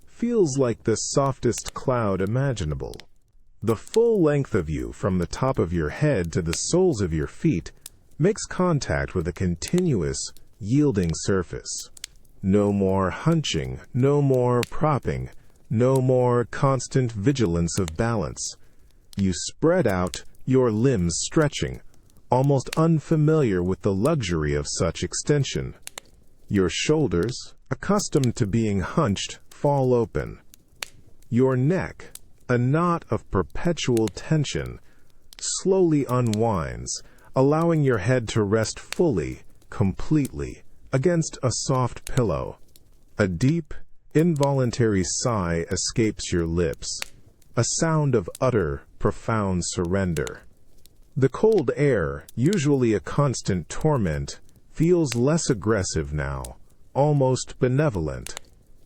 feels like the softest cloud imaginable. The full length of you, from the top of your head to the soles of your feet, makes contact with a continuous, yielding surface. No more hunching, no more propping, no more constant vigilance of balance. You spread out, your limbs stretching, almost unfamiliar with the luxury of such extension. Your shoulders, accustomed to being hunched, fall open. Your neck, a knot of perpetual tension, slowly unwinds, allowing your head to rest fully, completely, against a soft pillow. A deep, involuntary sigh escapes your lips, a sound of utter, profound surrender. The cold air, usually a constant torment, feels less aggressive now, almost benevolent.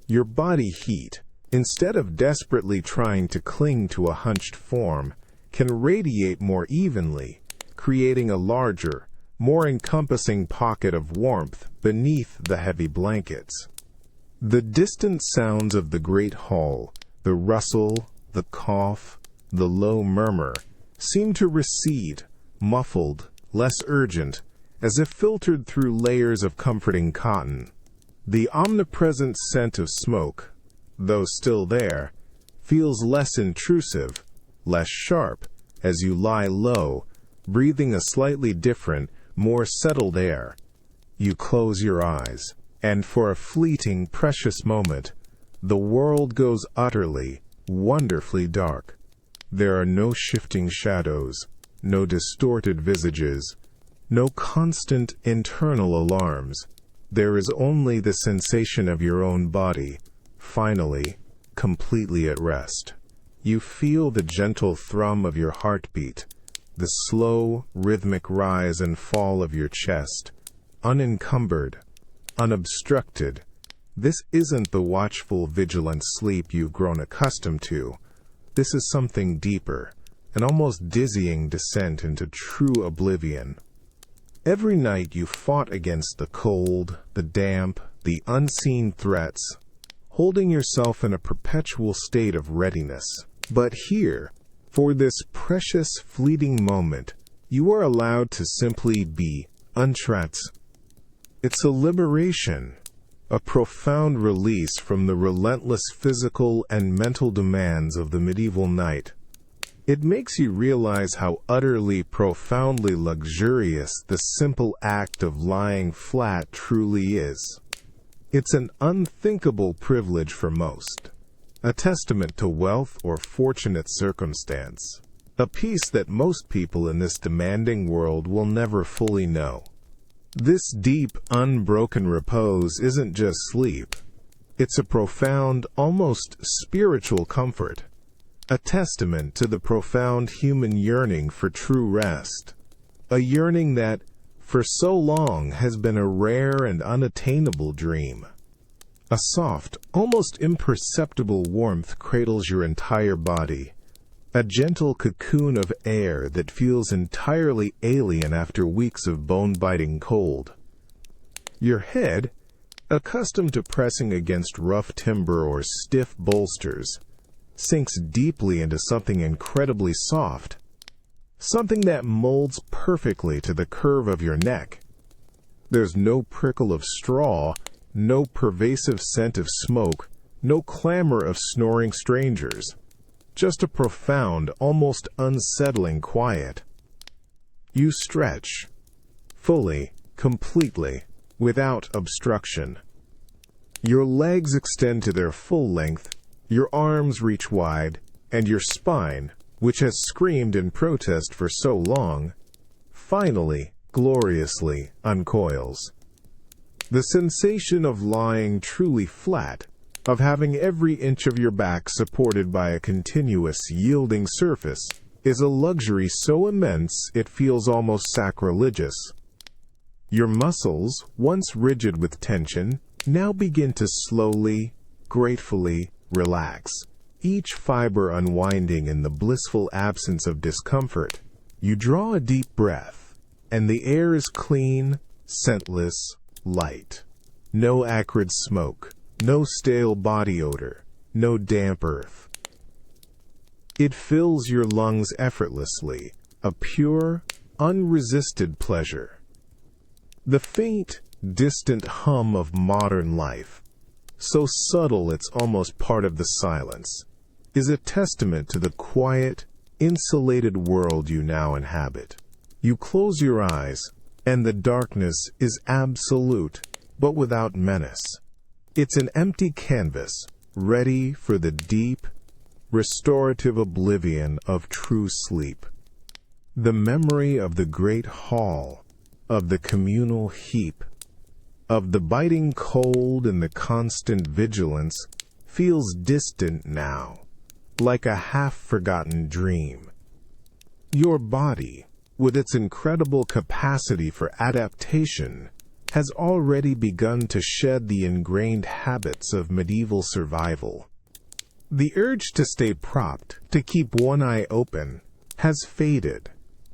Your body heat, instead of desperately trying to cling to a hunched form, can radiate more evenly, creating a larger, more encompassing pocket of warmth beneath the heavy blankets. The distant sounds of the great hall, the rustle, the cough, the low murmur, seem to recede, muffled, less urgent, as if filtered through layers of comforting cotton. The omnipresent scent of smoke, though still there, feels less intrusive, less sharp, as you lie low, breathing a slightly different, more settled air. You close your eyes, and for a fleeting, precious moment, the world goes utterly, wonderfully dark. There are no shifting shadows, no distorted visages, no constant internal alarms. There is only the sensation of your own body, finally, completely at rest. You feel the gentle thrum of your heartbeat, the slow, rhythmic rise and fall of your chest, unencumbered, unobstructed. This isn't the watchful, vigilant sleep you've grown accustomed to. This is something deeper, an almost dizzying descent into true oblivion. Every night you fought against the cold, the damp, the unseen threats, holding yourself in a perpetual state of readiness. But here, for this precious fleeting moment, you are allowed to simply be untrapped. It's a liberation, a profound release from the relentless physical and mental demands of the medieval night. It makes you realize how utterly, profoundly luxurious the simple act of lying flat truly is. It's an unthinkable privilege for most, a testament to wealth or fortunate circumstance, a peace that most people in this demanding world will never fully know. This deep, unbroken repose isn't just sleep. It's a profound, almost spiritual comfort, a testament to the profound human yearning for true rest, a yearning that, for so long, has been a rare and unattainable dream. A soft, almost imperceptible warmth cradles your entire body, a gentle cocoon of air that feels entirely alien after weeks of bone-biting cold. Your head, accustomed to pressing against rough timber or stiff bolsters, sinks deeply into something incredibly soft, something that molds perfectly to the curve of your neck. There's no prickle of straw, no pervasive scent of smoke, no clamor of snoring strangers. Just a profound, almost unsettling quiet. You stretch, fully, completely, without obstruction. Your legs extend to their full length, your arms reach wide, and your spine, which has screamed in protest for so long, finally, gloriously, uncoils. The sensation of lying truly flat, of having every inch of your back supported by a continuous, yielding surface, is a luxury so immense it feels almost sacrilegious. Your muscles, once rigid with tension, now begin to slowly, gratefully relax. each fiber unwinding in the blissful absence of discomfort. You draw a deep breath, and the air is clean, scentless, light. No acrid smoke, no stale body odor, no damp earth. It fills your lungs effortlessly, a pure, unresisted pleasure. The faint, distant hum of modern life, so subtle it's almost part of the silence, is a testament to the quiet, insulated world you now inhabit. You close your eyes, and the darkness is absolute, but without menace. It's an empty canvas, ready for the deep, restorative oblivion of true sleep. The memory of the great hall, of the communal heap, of the biting cold and the constant vigilance feels distant now, like a half-forgotten dream. Your body, with its incredible capacity for adaptation, has already begun to shed the ingrained habits of medieval survival. The urge to stay propped, to keep one eye open, has faded,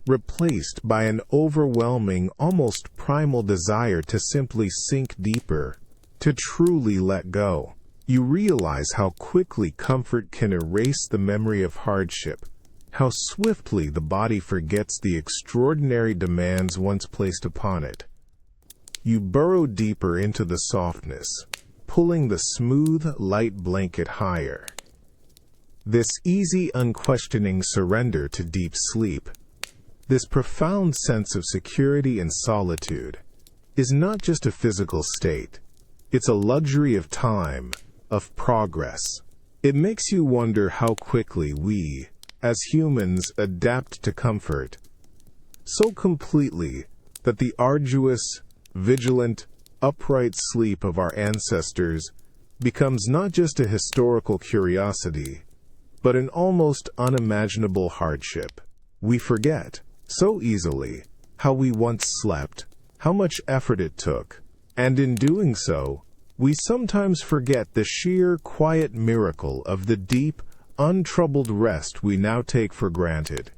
replaced by an overwhelming, almost primal desire to simply sink deeper, to truly let go. You realize how quickly comfort can erase the memory of hardship, how swiftly the body forgets the extraordinary demands once placed upon it. You burrow deeper into the softness, pulling the smooth, light blanket higher. This easy, unquestioning surrender to deep sleep, this profound sense of security and solitude, is not just a physical state. It's a luxury of time, of progress. It makes you wonder how quickly we, as humans, adapt to comfort, so completely that the arduous, vigilant, upright sleep of our ancestors becomes not just a historical curiosity, but an almost unimaginable hardship. We forget, so easily, how we once slept, how much effort it took, and in doing so, we sometimes forget the sheer, quiet miracle of the deep, untroubled rest we now take for granted.